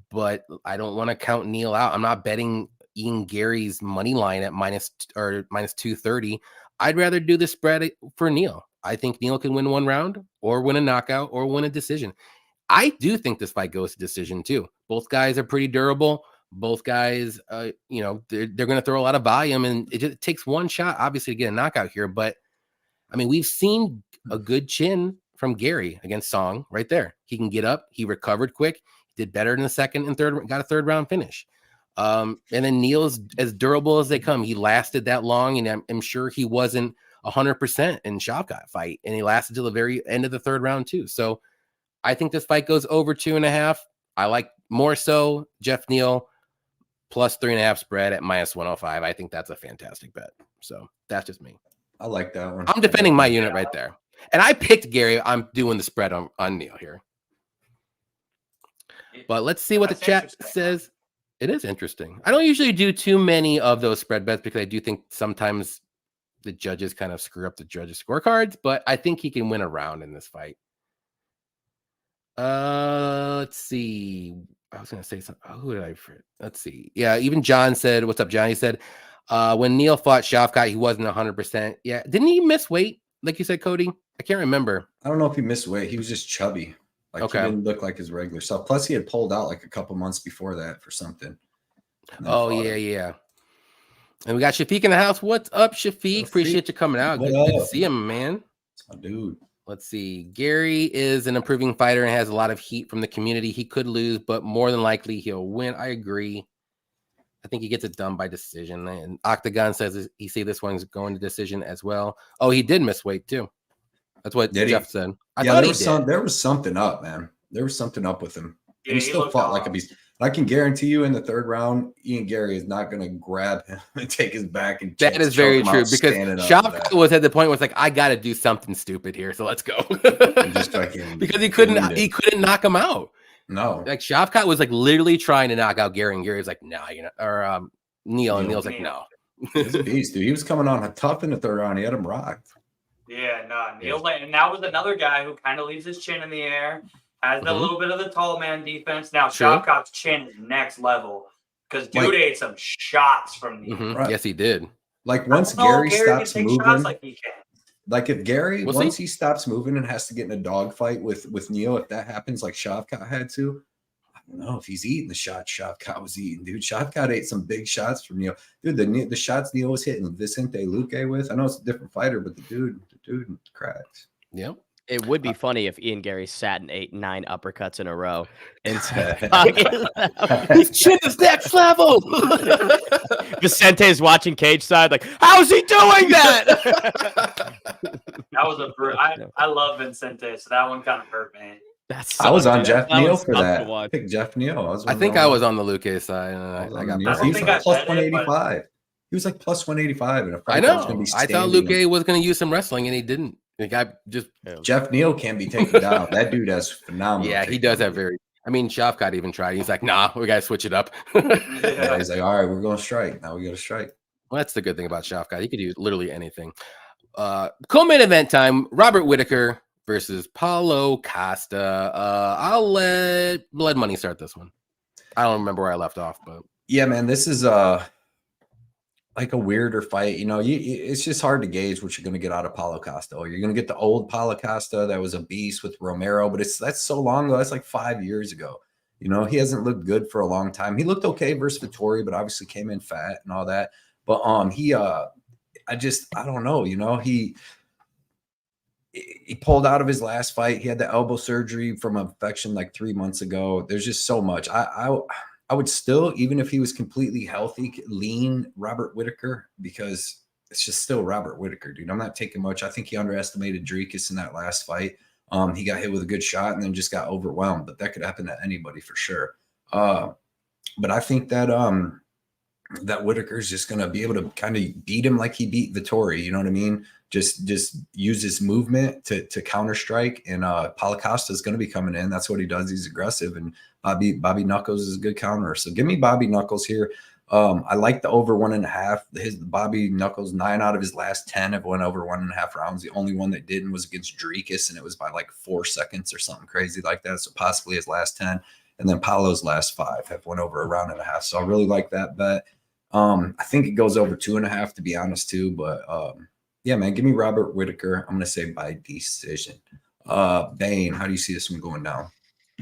but I don't want to count Neal out. I'm not betting Ian Gary's money line at minus 230. I'd rather do the spread for Neal. I think Neal can win one round or win a knockout or win a decision. I do think this fight goes to decision too. Both guys are pretty durable. Both guys, they're going to throw a lot of volume, and it just takes one shot, obviously, to get a knockout here. But I mean, we've seen a good chin from Gary against Song right there. He can get up. He recovered quick. He did better in the second and third. Got a third round finish. And then Neal's as durable as they come. He lasted that long, and I'm sure he wasn't 100% in Shavkat fight, and he lasted till the very end of the third round too. So I think this fight goes over 2.5. I like more so Jeff Neal plus 3.5 spread at minus 105. I think that's a fantastic bet. So that's just me. I like that one. I'm defending my unit right there. And I picked Gary. I'm doing the spread on Neal here. But let's see what the chat says. It is interesting. I don't usually do too many of those spread bets because I do think sometimes the judges kind of screw up the judges' scorecards, but I think he can win a round in this fight. Let's see. I was going to say something. Who did I forget? Let's see. Yeah, even John said, what's up, John? He said, when Neal fought Shavkat, he wasn't 100%. Yeah. Didn't he miss weight? Like you said, Cody? I can't remember. I don't know if he missed weight. He was just chubby. Like, he didn't look like his regular self. Plus, he had pulled out like a couple months before that for something. Oh, yeah. And we got Shafiq in the house. What's up, Shafiq? Appreciate you coming out. Good to see him, man. That's my dude. Let's see. Gary is an improving fighter and has a lot of heat from the community. He could lose, but more than likely he'll win. I agree. I think he gets it done by decision. And Octagon says he see this one's going to decision as well. Oh, he did miss weight too. That's what Jeff said. There was something up, man. There was something up with him. And he still fought like a beast. I can guarantee you in the third round, Ian Gary is not going to grab him and take his back. And that is very true because Shavkat was at the point where it's like, I got to do something stupid here. So let's go. Because he couldn't knock him out. No. Like Shavkat was like literally trying to knock out Gary, and Gary was like, nah, or Neal. And Neal's like, no. He's a beast, dude. He was coming on tough in the third round. He had him rocked. Yeah, no, Neal, and that was another guy who kind of leaves his chin in the air, has a little bit of the tall man defense. Now, Shavkat's chin is next level because dude ate some shots from Neal. Right. Yes, he did. Like once Gary stops moving, like if Gary once he stops moving and has to get in a dogfight with Neal, if that happens, like Shavkat had to, don't know if he's eating the shots Shavkat was eating, dude. Shavkat ate some big shots from Neil. Dude, the shots Neil was hitting Vicente Luque with. I know it's a different fighter, but the dude cracks. Yep. It would be funny if Ian Gary sat and ate 9 uppercuts in a row instead of talking. His chin is next level. Vicente's watching cage side like, how's he doing that? That was I love Vincente, so that one kind of hurt me. I was on Jeff That Neal was for tough that. to watch. I picked Jeff Neal. I think I was on the Luque side. And I got Neal. He was like plus 185. He was like plus 185 in a fight. I that was gonna know. be I thought standing. Luque was going to use some wrestling, and he didn't. The guy just Jeff Neal can be taken down. That dude has phenomenal. yeah, he does have very. I mean, Shavkat even tried. He's like, nah, we got to switch it up. Yeah, he's like, all right, we're going to strike. Now we got to strike. Well, that's the good thing about Shavkat. He could do literally anything. Co-main event time: Robert Whittaker versus Paulo Costa. I'll let Blood Money start this one. I don't remember where I left off, but yeah, man, this is like a weirder fight. You know, it's just hard to gauge what you're going to get out of Paulo Costa. You're going to get the old Paulo Costa that was a beast with Romero, but that's so long ago. That's like 5 years ago. You know, he hasn't looked good for a long time. He looked okay versus Vettori, but obviously came in fat and all that. But I don't know. You know, he pulled out of his last fight. He had the elbow surgery from an infection like 3 months ago. There's just so much. I would still, even if he was completely healthy, lean Robert Whittaker because it's just still Robert Whittaker, dude. I'm not taking much. I think he underestimated Dricus in that last fight. He got hit with a good shot and then just got overwhelmed, but that could happen to anybody for sure. But I think that that Whittaker is just going to be able to kind of beat him like he beat Vettori. You know what I mean? Just use his movement to counter strike. And Paulo Costa is going to be coming in. That's what he does. He's aggressive. And Bobby Knuckles is a good counter. So give me Bobby Knuckles here. I like the over 1.5. His Bobby Knuckles, 9 out of his last 10 have went over 1.5 rounds. The only one that didn't was against Dricus, and it was by like 4 seconds or something crazy like that. So possibly his last 10. And then Paulo's last 5 have went over 1.5 rounds. So I really like that bet. I think it goes over 2.5 to be honest too. But yeah, man, give me Robert Whittaker. I'm going to say by decision. Bane, how do you see this one going down?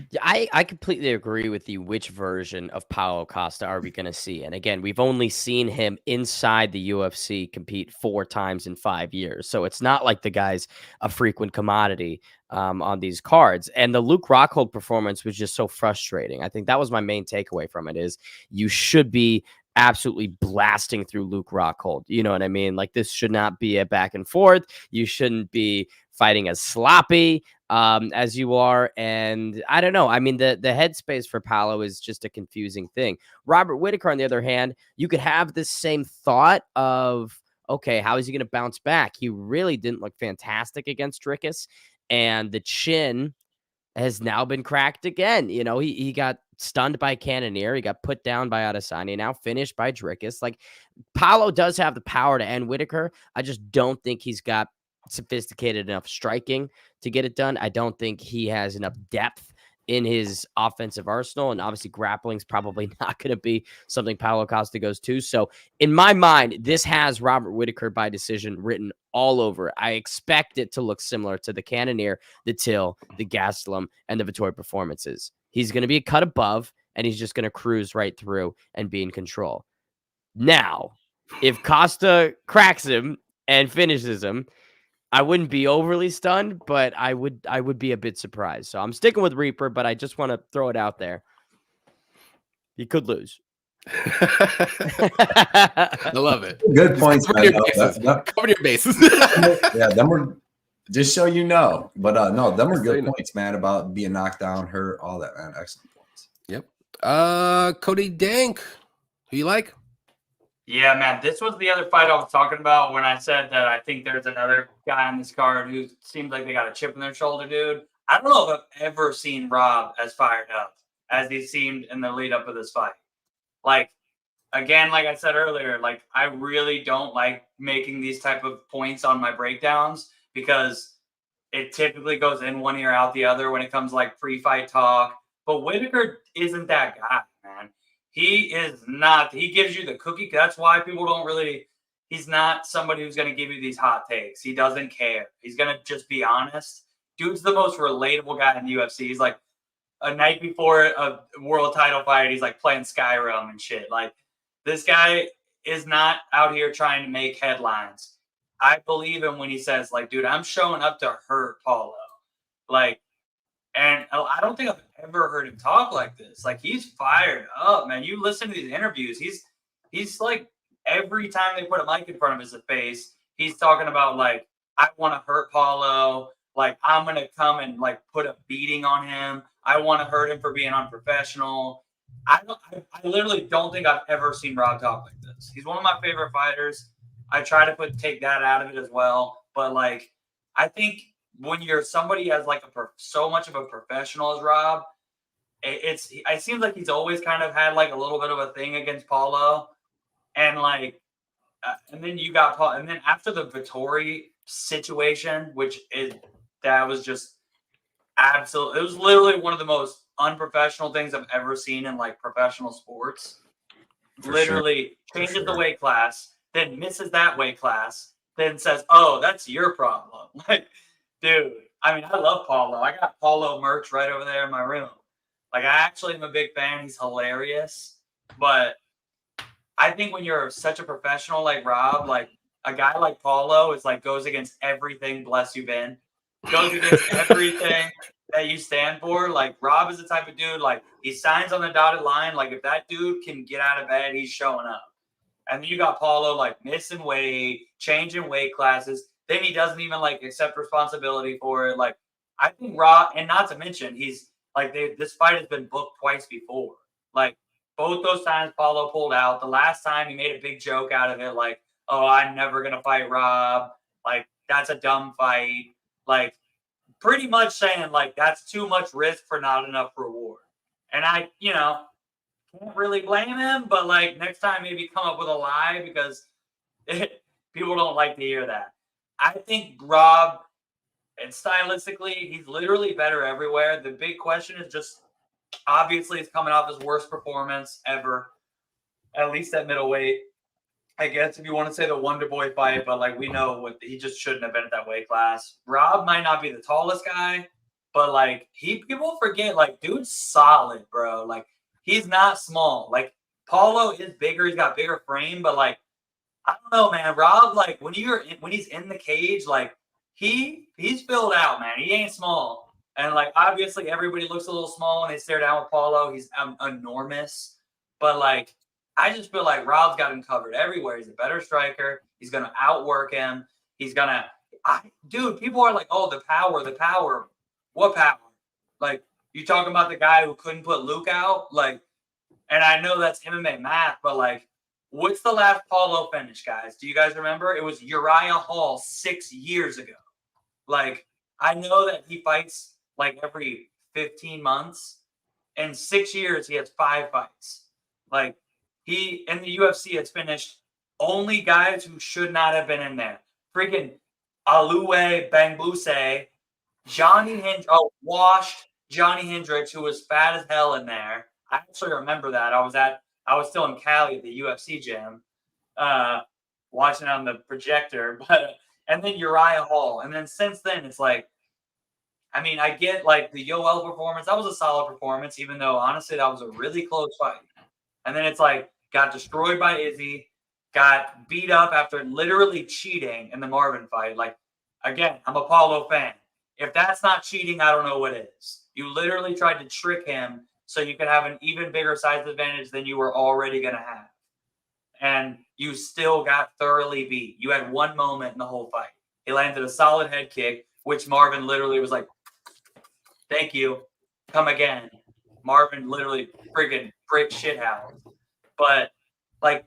Yeah, I completely agree with you. Which version of Paulo Costa are we going to see? And again, we've only seen him inside the UFC compete 4 times in 5 years. So it's not like the guy's a frequent commodity on these cards. And the Luke Rockhold performance was just so frustrating. I think that was my main takeaway from it is you should be absolutely blasting through Luke Rockhold. You know what I mean? Like this should not be a back and forth. You shouldn't be fighting as sloppy as you are. And I don't know. I mean, the headspace for Paulo is just a confusing thing. Robert Whittaker, on the other hand, you could have this same thought of, okay, how is he going to bounce back? He really didn't look fantastic against Dricus, and the chin has now been cracked again. You know, he got stunned by Cannonier. He got put down by Adesanya, now finished by Dricus. Like, Paulo does have the power to end Whittaker. I just don't think he's got sophisticated enough striking to get it done. I don't think he has enough depth in his offensive arsenal, and obviously grappling is probably not going to be something Paulo Costa goes to. So in my mind, this has Robert Whittaker by decision written all over it. I expect it to look similar to the Cannonier, the Till, the Gastelum, and the Vettori performances. He's going to be a cut above, and he's just going to cruise right through and be in control. Now, if Costa cracks him and finishes him, I wouldn't be overly stunned, but I would be a bit surprised. So I'm sticking with Reaper, but I just want to throw it out there. He could lose. I love it. Good points. Cover your bases. Cover your bases. Yeah, them were just so you know. But no, them were good points, man, about being knocked down, hurt, all that, man. Excellent points. Yep. Coty Dankh, who you like? Yeah, man, this was the other fight I was talking about when I said that I think there's another guy on this card who seems like they got a chip in their shoulder, dude. I don't know if I've ever seen Rob as fired up as he seemed in the lead up of this fight. Like, again, like I said earlier, like I really don't like making these type of points on my breakdowns because it typically goes in one ear out the other when it comes to like pre-fight talk. But Whittaker isn't that guy, man. He is not. He gives you the cookie. That's why people don't really. He's not somebody who's going to give you these hot takes. He doesn't care. He's going to just be honest. Dude's the most relatable guy in the UFC. He's like, a night before a world title fight, he's like playing Skyrim and shit. Like, this guy is not out here trying to make headlines. I believe him when he says, like, dude, I'm showing up to hurt Paulo. Like, and I don't think I've ever heard him talk like this. Like, he's fired up, man. You listen to these interviews, he's like, every time they put a mic in front of his face, he's talking about, like, I want to hurt Paulo. Like, I'm going to come and, like, put a beating on him. I want to hurt him for being unprofessional. I literally don't think I've ever seen Rob talk like this. He's one of my favorite fighters. I try to take that out of it as well. But, like, I think when you're somebody as, like, so much of a professional as Rob, it seems like he's always kind of had, like, a little bit of a thing against Paulo. And, like, and then you got Paul. And then after the Vettori situation, that was just absolute. It was literally one of the most unprofessional things I've ever seen in, like, professional sports. Literally changes the weight class, then misses that weight class, then says, "Oh, that's your problem." Like, dude, I mean, I love Paulo. I got Paulo merch right over there in my room. Like, I actually am a big fan. He's hilarious. But I think when you're such a professional like Rob, like, a guy like Paulo is like, goes against everything, bless you, Ben. Goes against everything that you stand for. Like, Rob is the type of dude, like, he signs on the dotted line. Like, if that dude can get out of bed, he's showing up. And then you got Paulo, like, missing weight, changing weight classes. Then he doesn't even, like, accept responsibility for it. Like, I think Rob, and not to mention, he's like, this fight has been booked twice before. Like, both those times Paulo pulled out. The last time he made a big joke out of it, like, "Oh, I'm never going to fight Rob. Like, that's a dumb fight." Like, pretty much saying, like, that's too much risk for not enough reward. And I, can't really blame him, but, like, next time maybe come up with a lie, because people don't like to hear that. I think Rob, and stylistically, he's literally better everywhere. The big question is just, obviously, it's coming off his worst performance ever, at least at middleweight. I guess if you want to say the Wonder Boy fight, but, like, we know he just shouldn't have been at that weight class. Rob might not be the tallest guy, but, like, people forget, like, dude's solid, bro. Like, he's not small. Like, Paulo is bigger, he's got bigger frame, but, like, I don't know, man. Rob, like, when he's in the cage, like, he's filled out, man. He ain't small. And, like, obviously everybody looks a little small when they stare down with Paulo. He's enormous. But, like, I just feel like Rob's got him covered everywhere. He's a better striker. He's going to outwork him. He's going to – dude, people are like, "Oh, the power, the power." What power? Like, you talking about the guy who couldn't put Luke out? Like, and I know that's MMA math, but, like, what's the last Paulo finish, guys? Do you guys remember? It was Uriah Hall 6 years ago. Like, I know that he fights, like, every 15 months. In 6 years, he has 5 fights. Like, he, in the UFC, has finished only guys who should not have been in there. Freaking Aluwe Bangbuse, washed Johnny Hendricks, who was fat as hell in there. I actually remember that. I was still in Cali at the UFC gym, watching on the projector. But and then Uriah Hall, and then since then it's like, I mean, I get, like, the Yoel performance. That was a solid performance, even though honestly that was a really close fight. And then it's like, got destroyed by Izzy, got beat up after literally cheating in the Marvin fight. Like, again, I'm a Paulo fan. If that's not cheating, I don't know what is. You literally tried to trick him so you could have an even bigger size advantage than you were already going to have. And you still got thoroughly beat. You had one moment in the whole fight. He landed a solid head kick, which Marvin literally was like, "Thank you. Come again." Marvin literally friggin' brick shithouse. But, like,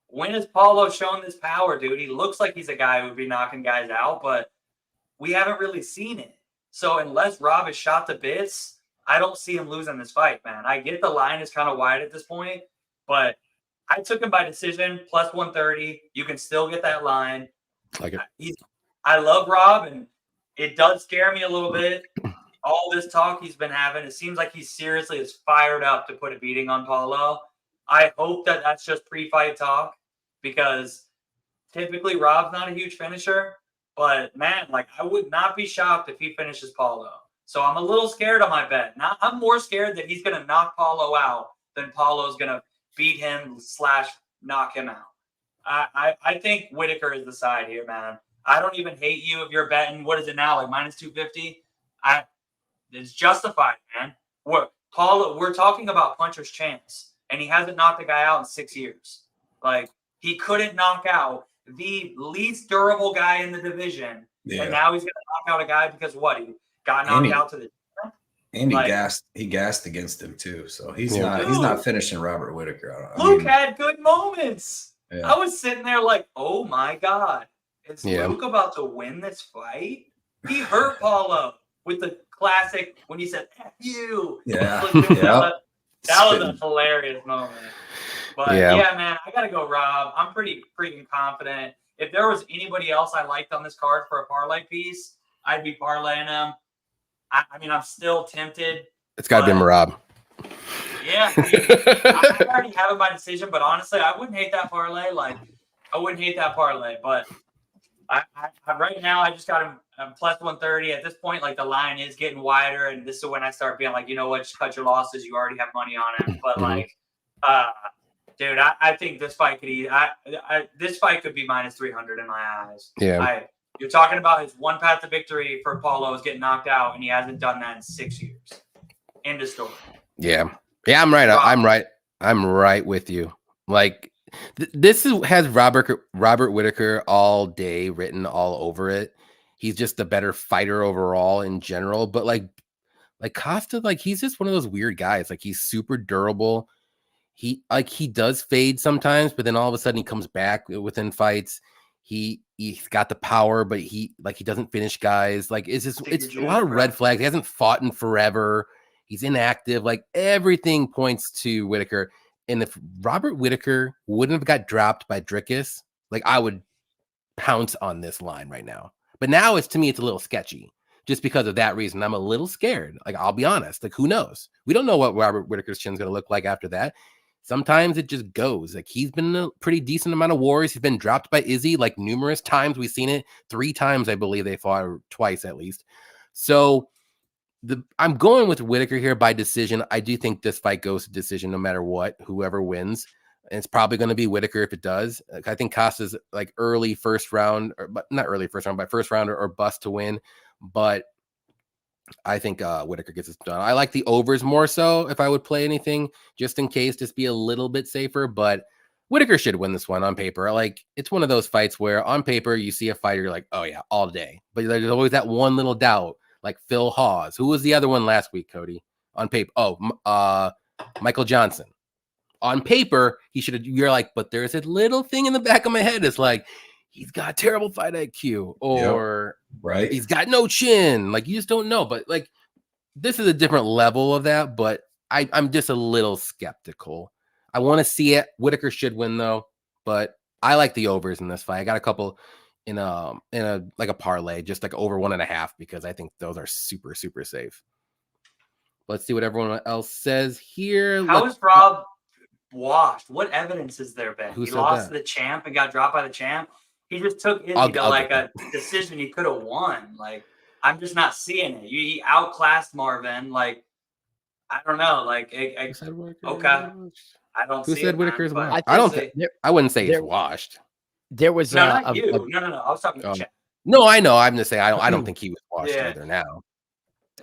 when has Paulo shown this power, dude? He looks like he's a guy who would be knocking guys out, but we haven't really seen it. So unless Rob is shot to bits, I don't see him losing this fight, man. I get the line is kind of wide at this point, but I took him by decision, plus 130. You can still get that line. Like it. I love Rob, and it does scare me a little bit. All this talk he's been having, it seems like he seriously is fired up to put a beating on Paulo. I hope that that's just pre-fight talk, because typically Rob's not a huge finisher. But, man, like, I would not be shocked if he finishes Paulo. So I'm a little scared on my bet. I'm more scared that he's going to knock Paulo out than Paulo's going to beat him / knock him out. I think Whitaker is the side here, man. I don't even hate you if you're betting. What is it now? Like minus 250? It's justified, man. We're talking about puncher's chance, and he hasn't knocked a guy out in 6 years. Like, he couldn't knock out the least durable guy in the division, and now he's going to knock out a guy because what? He got knocked out to the and he gassed against him too, so he's not finishing Robert Whitaker. Luke had good moments. Yeah. I was sitting there like, oh my god, is Luke about to win this fight? He hurt Paulo with the classic when he said "F you." Yeah, that was a hilarious moment. But yeah, man, I gotta go, Rob. I'm pretty freaking confident. If there was anybody else I liked on this card for a parlay piece, I'd be parlaying them. I mean, I'm still tempted. It's got to be Marab. Yeah, I already have it by decision, but honestly, I wouldn't hate that parlay. But I right now, I just got him plus 130. At this point, like, the line is getting wider, and this is when I start being like, you know what, just cut your losses. You already have money on it. But dude, I think this fight could be minus 300 in my eyes. Yeah. You're talking about his one path to victory for Paulo is getting knocked out, and he hasn't done that in 6 years. End of story. Yeah. Yeah, I'm right. I'm right with you. Like, has Robert Whitaker all day written all over it. He's just a better fighter overall in general. But like Costa, like, he's just one of those weird guys. Like, he's super durable. He does fade sometimes, but then all of a sudden he comes back within fights. He's got the power, but he doesn't finish guys. Like, it's a lot of red flags. He hasn't fought in forever. He's inactive. Like, everything points to Whitaker. And if Robert Whitaker wouldn't have got dropped by Dricus, like, I would pounce on this line right now. But now to me, it's a little sketchy just because of that reason. I'm a little scared. Like, I'll be honest. Like, who knows? We don't know what Robert Whitaker's chin's going to look like after that. Sometimes it just goes. Like, he's been in a pretty decent amount of wars. He's been dropped by Izzy like numerous times. We've seen it 3 times, I believe they fought, or twice at least. So I'm going with Whitaker here by decision. I do think this fight goes to decision no matter what, whoever wins. And it's probably going to be Whitaker if it does. I think Costa's like early first round, but not early first round, but first round or bust to win. But I think Whitaker gets it done. I like the overs more so if I would play anything, just in case, just be a little bit safer. But Whitaker should win this one on paper. Like, it's one of those fights where on paper you see a fighter, you're like, oh yeah, all day. But there's always that one little doubt, like Phil Hawes. Who was the other one last week, Cody? On paper, Michael Johnson. On paper, you're like, but there's a little thing in the back of my head. It's like, he's got terrible fight IQ, or he's got no chin. Like, you just don't know. But like, this is a different level of that. But I'm just a little skeptical. I want to see it. Whitaker should win though. But I like the overs in this fight. I got a couple in a parlay, just like over 1.5, because I think those are super, super safe. Let's see what everyone else says here. How is Rob washed? What evidence is there, Ben? He lost to the champ and got dropped by the champ. He just took Izzy to a decision he could have won. Like, I'm just not seeing it. He outclassed Marvin. Like, I don't know. Like, okay, I don't. Who see said it, Whitaker's man, washed? I don't think. I wouldn't say he's washed. There was not you. No. I was talking to Chat. No, I know. I'm just saying I don't think he was washed either. Now,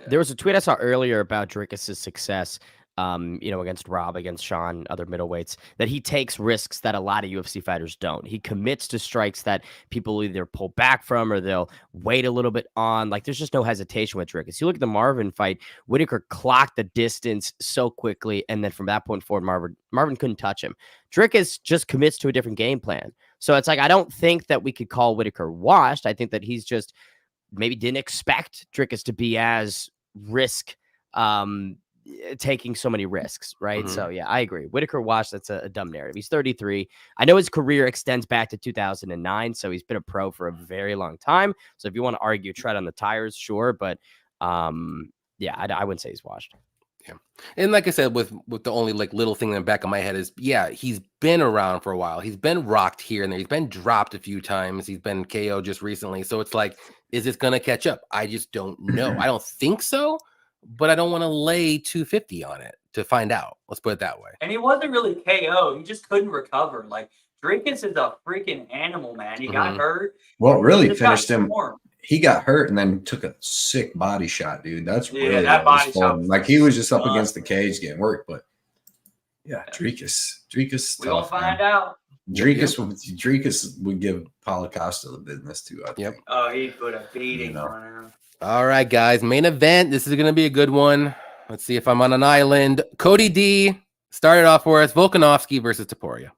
there was a tweet I saw earlier about Dricus' success. Against Rob, against Sean, other middleweights, that he takes risks that a lot of UFC fighters don't. He commits to strikes that people either pull back from or they'll wait a little bit on. Like, there's just no hesitation with Dricus. You look at the Marvin fight, Whitaker clocked the distance so quickly, and then from that point forward, Marvin couldn't touch him. Dricus just commits to a different game plan. So it's like, I don't think that we could call Whitaker washed. I think that he's just maybe didn't expect Dricus to be as taking so many risks, right? Mm-hmm. So yeah, I agree. Whitaker washed, that's a dumb narrative. He's 33. I know his career extends back to 2009, so he's been a pro for a very long time. So if you want to argue tread on the tires, sure, but I wouldn't say he's washed. And like I said, with the only like little thing in the back of my head is, yeah, he's been around for a while. He's been rocked here and there. He's been dropped a few times. He's been KO just recently. So it's like, is this gonna catch up? I just don't know. I don't think so, but I don't want to lay 250 on it to find out. Let's put it that way. And he wasn't really KO. He just couldn't recover. Like Drinkus is a freaking animal, man. He got hurt. What really Just finished got him? swarmed. He got hurt and then took a sick body shot, dude. That's Yeah, really that what was body shot fun. was Like he was just up nuts. against the cage getting worked, but yeah, Drinkus, We'll find out. Drinkus would give Paulo Costa the business too. I think. Oh, he put a beating You know. on him. All right, guys. Main event. This is gonna be a good one. Let's see if I'm on an island. Cody D started off for us. Volkanovski versus Topuria.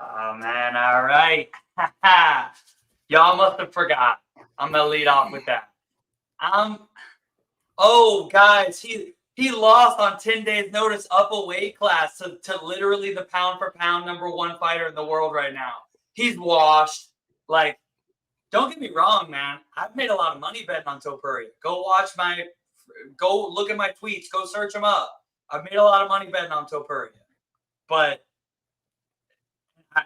Oh man, all right. Y'all must have forgot. I'm gonna lead off with that. Oh guys, he lost on 10 days notice up a weight class to literally the pound for pound #1 fighter in the world right now. He's washed. Like, don't get me wrong, man. I've made a lot of money betting on Topuria. Go look at my tweets. Go search them up. I've made a lot of money betting on Topuria. But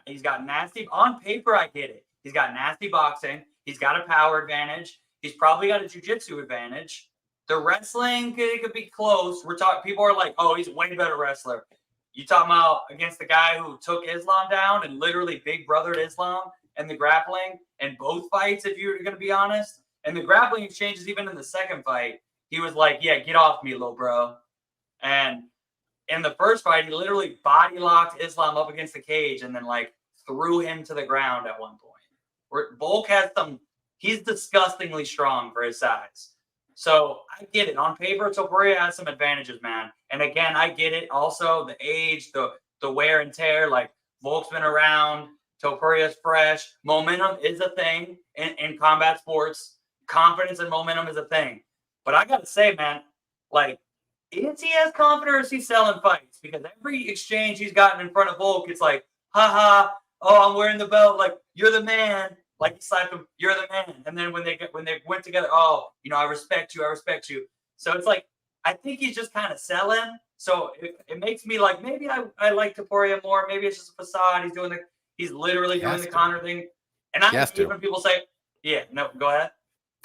he's got nasty, on paper, I get it. He's got nasty boxing. He's got a power advantage. He's probably got a jiu-jitsu advantage. The wrestling could be close. People are like, oh, he's a way better wrestler. You talking about against the guy who took Islam down and literally big brothered Islam and the grappling in both fights, if you're going to be honest. And the grappling exchanges, even in the second fight, he was like, yeah, get off me, little bro. And in the first fight, he literally body locked Islam up against the cage and then like threw him to the ground at one point. Where Volk has he's disgustingly strong for his size. So I get it. On paper, Topuria has some advantages, man. And again, I get it. Also, the age, the wear and tear. Like Volk's been around. Topuria's fresh. Momentum is a thing in combat sports. Confidence and momentum is a thing. But I gotta say, man, like, is he as confident or is he selling fights? Because every exchange he's gotten in front of Volk, it's like, haha, oh, I'm wearing the belt. Like, you're the man. Like, he slapped him, you're the man. And then when they went together, oh, I respect you. So it's like, I think he's just kind of selling. So it makes me like, maybe I like Topuria more. Maybe it's just a facade. He's literally doing the Connor thing. And I hate when people say, yeah, no, go ahead.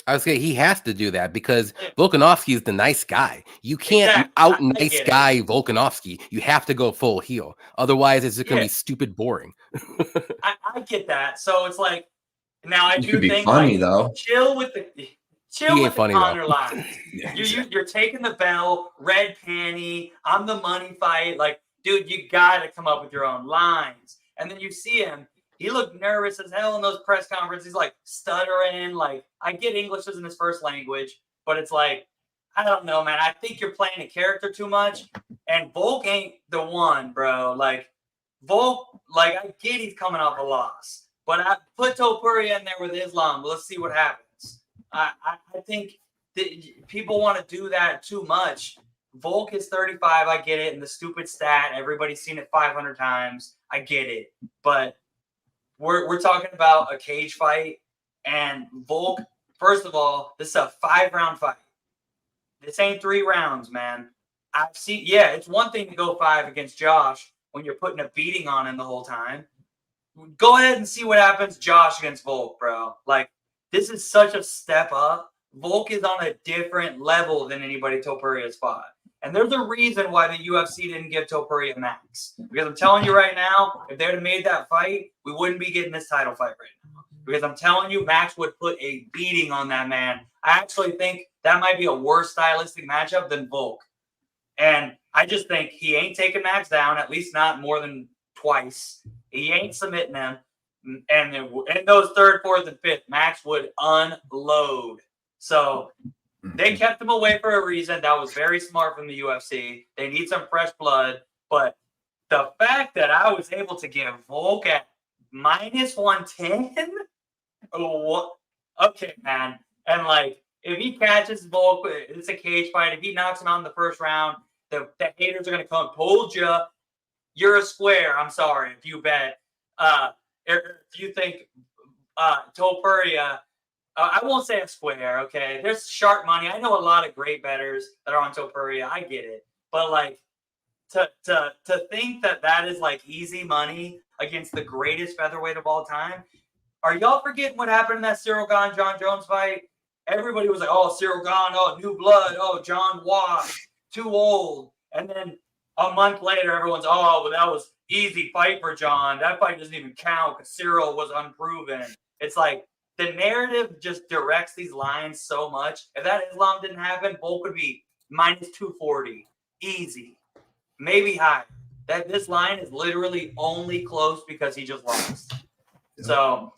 I was saying he has to do that because Volkanovski is the nice guy. You can't nice guy Volkanovski. You have to go full heel. Otherwise, it's just going to be stupid boring. I get that. So it's like, now I do think funny though. Chill with the Connor lines. You're taking the bell, red panty. I'm the money fight. Like, dude, you gotta come up with your own lines. And then you see him. He looked nervous as hell in those press conferences. He's like stuttering. Like, I get English isn't his first language, but it's like, I don't know, man. I think you're playing a character too much. And Volk ain't the one, bro. Like, Volk, like, I get he's coming off a loss. But I put Topuria in there with Islam. Let's see what happens. I think that people want to do that too much. Volk is 35. I get it. And the stupid stat, everybody's seen it 500 times. I get it. But we're talking about a cage fight. And Volk, first of all, this is a 5-round fight. This ain't 3 rounds, man. I've seen, it's one thing to go 5 against Josh when you're putting a beating on him the whole time. Go ahead and see what happens, Josh against Volk, bro. Like, this is such a step up. Volk is on a different level than anybody Topuria's fought. And there's a reason why the UFC didn't give Topuria max. Because I'm telling you right now, if they would have made that fight, we wouldn't be getting this title fight right now. Because I'm telling you, Max would put a beating on that man. I actually think that might be a worse stylistic matchup than Volk. And I just think he ain't taking Max down, at least not more than twice. He ain't submitting him. And in those 3rd, 4th, and 5th, Max would unload. So they kept him away for a reason. That was very smart from the UFC. They need some fresh blood. But the fact that I was able to give Volk at -110, okay, man. And like, if he catches Volk, it's a cage fight. If he knocks him out in the 1st round, the haters are going to come. Told you. You're a square. I'm sorry if you bet. If you think Topuria, I won't say a square, okay? There's sharp money. I know a lot of great bettors that are on Topuria. I get it. But like to think that is like easy money against the greatest featherweight of all time. Are y'all forgetting what happened in that Cyril Gane John Jones fight? Everybody was like, "Oh, Cyril Gane, oh, new blood, oh, John washed, too old." And then a month later, everyone's, "Oh, well, that was easy fight for John. That fight doesn't even count because Cyril was unproven." It's like the narrative just directs these lines so much. If that Islam didn't happen, Volk would be minus 240, easy, maybe higher. That this line is literally only close because he just lost. So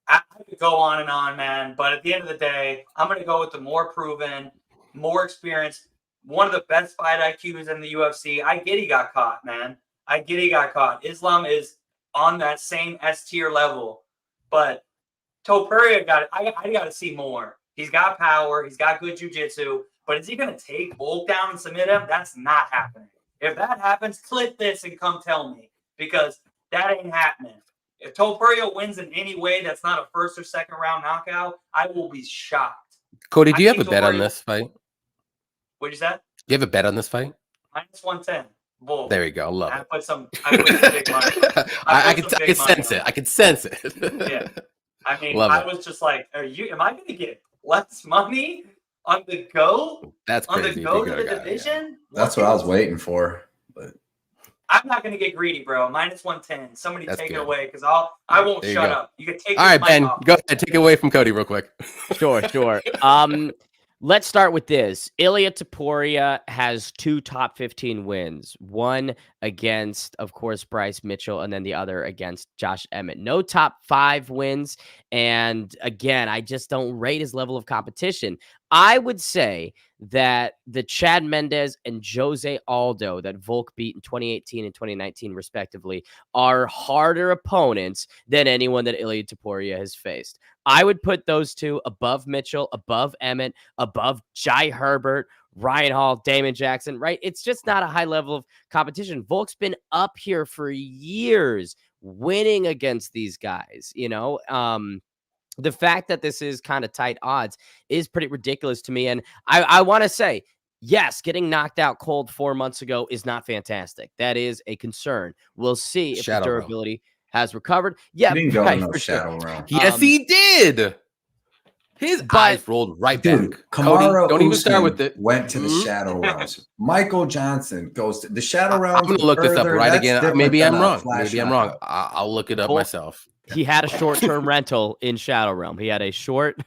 I could go on and on, man. But at the end of the day, I'm going to go with the more proven, more experienced, one of the best fight IQs in the UFC. I get he got caught, man. I get he got caught. Islam is on that same S tier level. But Topuria I got to see more. He's got power. He's got good jiu-jitsu. But is he going to take Volk down and submit him? That's not happening. If that happens, clip this and come tell me. Because that ain't happening. If Topuria wins in any way that's not a first or second round knockout, I will be shocked. Cody, do you have a bet on this fight? What'd you say? Do you have a bet on this fight? Minus 110. Bull. There you go. Love it. I put some big money. I can sense it. I can sense it. Yeah. I mean, Love I it. was just like, am I going to get less money on the go? That's on crazy. the go to the division? That's what I was waiting for. But I'm not going to get greedy, bro. Minus 110. Somebody That's take good. it away because I won't There you shut go. up. You can take All right, this mic Ben, off. go ahead. Take it away from Cody real quick. Sure. Let's start with this. Ilia Topuria has 2 top 15 wins. One against, of course, Bryce Mitchell, and then the other against Josh Emmett. No top 5 wins. And again, I just don't rate his level of competition. I would say that the Chad Mendez and Jose Aldo that Volk beat in 2018 and 2019, respectively, are harder opponents than anyone that Ilia Topuria has faced. I would put those two above Mitchell, above Emmett, above Jai Herbert, Ryan Hall, Damon Jackson, right? It's just not a high level of competition. Volk's been up here for years winning against these guys, you know? The fact that this is kind of tight odds is pretty ridiculous to me. And I want to say, yes, getting knocked out cold 4 months ago is not fantastic. That is a concern. We'll see if the durability has recovered. Yeah, he didn't go right, in no for shadow sure. realm. Yes, he did. His eyes rolled right Dude, back. Kamaru Cody, don't even start Usman with it. went to the shadow realms. Michael Johnson goes to the shadow realms. I'm going to look this up further. right That's again. different Maybe than I'm a wrong. flash Maybe I'm wrong. knockout. I'll look it up Volk- myself. He had a short-term rental in Shadow Realm. He had a short.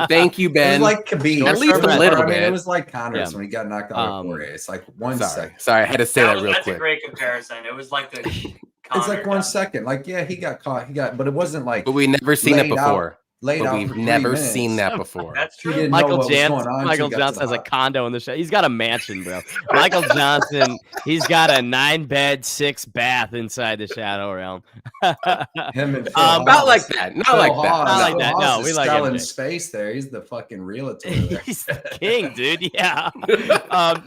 Thank you, It Ben. was like Khabib. At least a Short-term little I mean, bit. it was like Connor's Yeah. when he got knocked out of Poirier. It's like 1 second. Sorry, I had to say that real That's quick. a great comparison. It was like the It's like 1 second. Like, yeah, he got caught. But it wasn't like But we never seen it laid out- before. laid But out we've for 3 never minutes. seen that before. That's He true. didn't know Michael what was Johnson. going on. Michael until he got to Johnson has the a hot- condo in the show. He's got a mansion, bro. Michael Johnson. He's got a 9-bed, 6-bath inside the Shadow Realm. Him and Phil Not Hawes. like that. Not Phil like that. Hawes. Not like Phil that. Hawes No, is we like selling MJ. space there. He's the fucking realtor there. He's the king, dude. Yeah.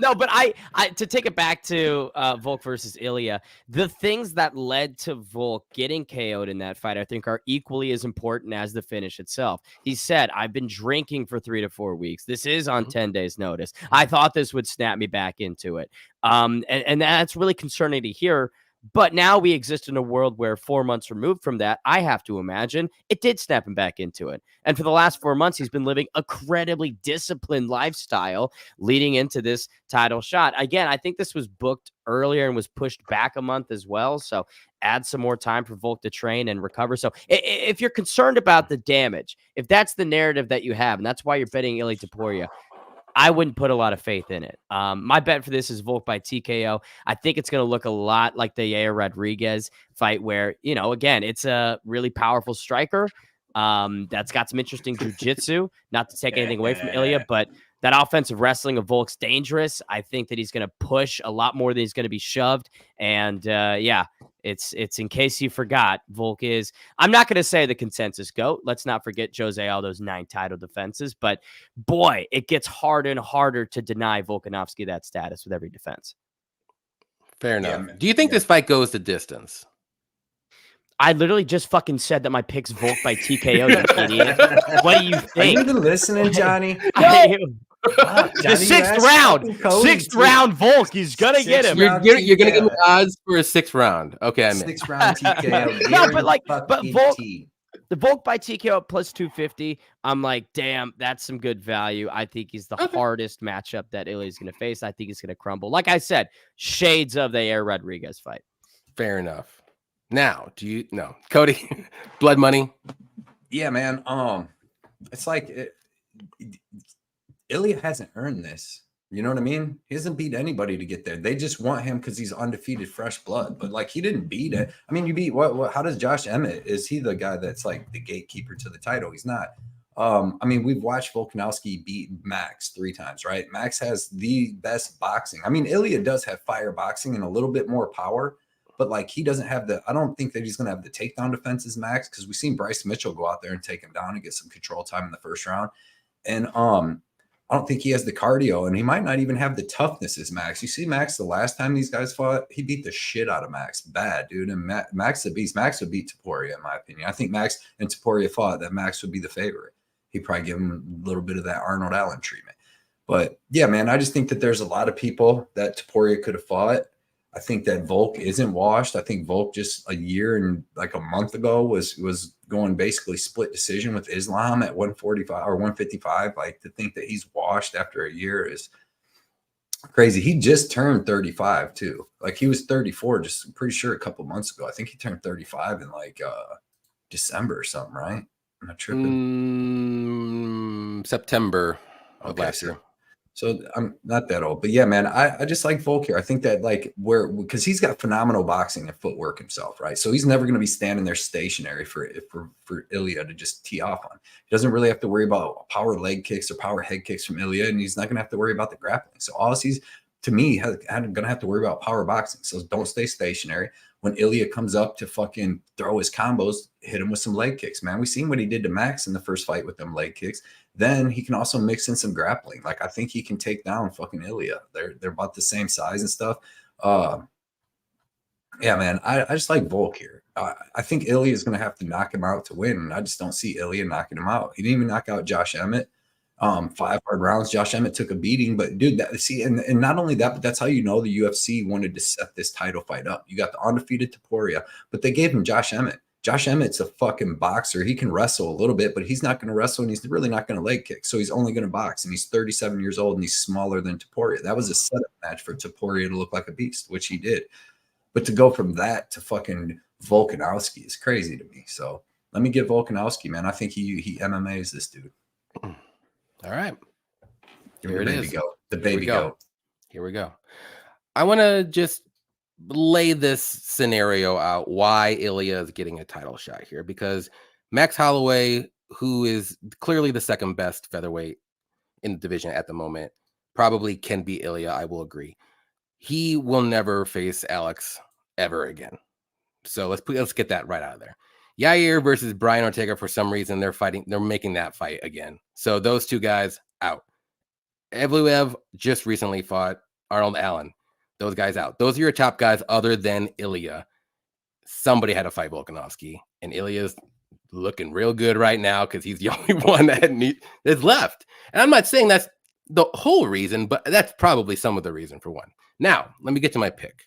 No, but I to take it back to Volk versus Ilya, the things that led to Volk getting KO'd in that fight, I think, are equally as important as the finish itself. He said, "I've been drinking for 3 to 4 weeks. This is on 10 days' notice. I thought this would snap me back into it." And that's really concerning to hear. But now we exist in a world where 4 months removed from that, I have to imagine it did snap him back into it. And for the last 4 months, he's been living a credibly disciplined lifestyle leading into this title shot. Again, I think this was booked earlier and was pushed back a month as well. So add some more time for Volk to train and recover. So if you're concerned about the damage, if that's the narrative that you have, and that's why you're betting Ilia Topuria, I wouldn't put a lot of faith in it. My bet for this is Volk by TKO. I think it's going to look a lot like the Yair Rodriguez fight where, you know, again, it's a really powerful striker that's got some interesting jiu-jitsu. Not to take anything away from Ilya, but that offensive wrestling of Volk's dangerous. I think that he's going to push a lot more than he's going to be shoved. And yeah, it's in case you forgot, Volk is, I'm not going to say the consensus GOAT. Let's not forget Jose Aldo's 9 title defenses, but boy, it gets harder and harder to deny Volkanovski that status with every defense. Fair enough. man. Do you think this fight goes the distance? I literally just fucking said that my pick's Volk by TKO, you idiot. What do you Are you think? even listening, Johnny? I Fuck, The Johnny, you sixth asked round. fucking Cody Sixth to- round Volk. He's gonna get Sixth him. round. You're gonna give me TKO. odds for a 6th round. Okay, I'm in. 6th round TKO. No, but like, but fucking Volk, T. the Volk by TKO plus 250. I'm like, damn, that's some good value. I think he's the hardest matchup that Ilya's going to face. I think he's going to crumble. Like I said, shades of the Air Rodriguez fight. Fair enough. Now, no, Cody, blood money? Yeah, man. It's like Ilya hasn't earned this. You know what I mean? He hasn't beat anybody to get there. They just want him because he's undefeated, fresh blood. But like, he didn't beat it. I mean, you beat what? How does Josh Emmett? Is he the guy that's like the gatekeeper to the title? He's not. I mean, we've watched Volkanovski beat Max 3 times, right? Max has the best boxing. I mean, Ilya does have fire boxing and a little bit more power, but like, he doesn't have I don't think that he's going to have the takedown defense as Max, because we've seen Bryce Mitchell go out there and take him down and get some control time in the first round. And I don't think he has the cardio, and he might not even have the toughness as Max. You see Max the last time these guys fought, he beat the shit out of Max. Bad, dude. And Max the beast. Max would beat Topuria, in my opinion. I think Max and Topuria fought that Max would be the favorite. He'd probably give him a little bit of that Arnold Allen treatment. But yeah, man, I just think that there's a lot of people that Topuria could have fought. I think that Volk isn't washed. I think Volk just a year and like a month ago was going basically split decision with Islam at 145 or 155. Like, to think that he's washed after a year is crazy. He just turned 35 too. Like, he was 34, just pretty sure a couple months ago. I think he turned 35 in like December or something, right? I'm not tripping. September of last year. So I'm not that old, but yeah, man, I just like Volk here. I think that like because he's got phenomenal boxing and footwork himself, right? So he's never going to be standing there stationary for Ilya to just tee off on. He doesn't really have to worry about power leg kicks or power head kicks from Ilya, and he's not going to have to worry about the grappling. So all he's, to me, going to have to worry about power boxing. So don't stay stationary. When Ilya comes up to fucking throw his combos, hit him with some leg kicks, man. We've seen what he did to Max in the first fight with them leg kicks. Then he can also mix in some grappling. Like, I think he can take down fucking Ilya. They're about the same size and stuff. Yeah, man, I just like Volk here. I think Ilya is going to have to knock him out to win, and I just don't see Ilya knocking him out. He didn't even knock out Josh Emmett. 5 hard rounds. Josh Emmett took a beating, but dude, and not only that, but that's how you know the UFC wanted to set this title fight up. You got the undefeated Topuria, but they gave him Josh Emmett. Josh Emmett's a fucking boxer. He can wrestle a little bit, but he's not going to wrestle, and he's really not going to leg kick. So he's only going to box, and he's 37 years old, and he's smaller than Topuria. That was a setup match for Topuria to look like a beast, which he did. But to go from that to fucking Volkanovski is crazy to me. So let me get Volkanovski, man. I think he MMAs this dude. All right. Here it is. The baby go. Here we go. I want to just lay this scenario out, why Ilya is getting a title shot here, because Max Holloway, who is clearly the second best featherweight in the division at the moment, probably can beat Ilya. I will agree. He will never face Alex ever again. So let's get that right out of there. Yair versus Brian Ortega, for some reason, they're making that fight again. So those two guys out. Evloev just recently fought Arnold Allen. Those guys out. Those are your top guys other than Ilya. Somebody had to fight Volkanovski, and Ilya's looking real good right now because he's the only one that's left. And I'm not saying that's the whole reason, but that's probably some of the reason for one. Now, let me get to my pick.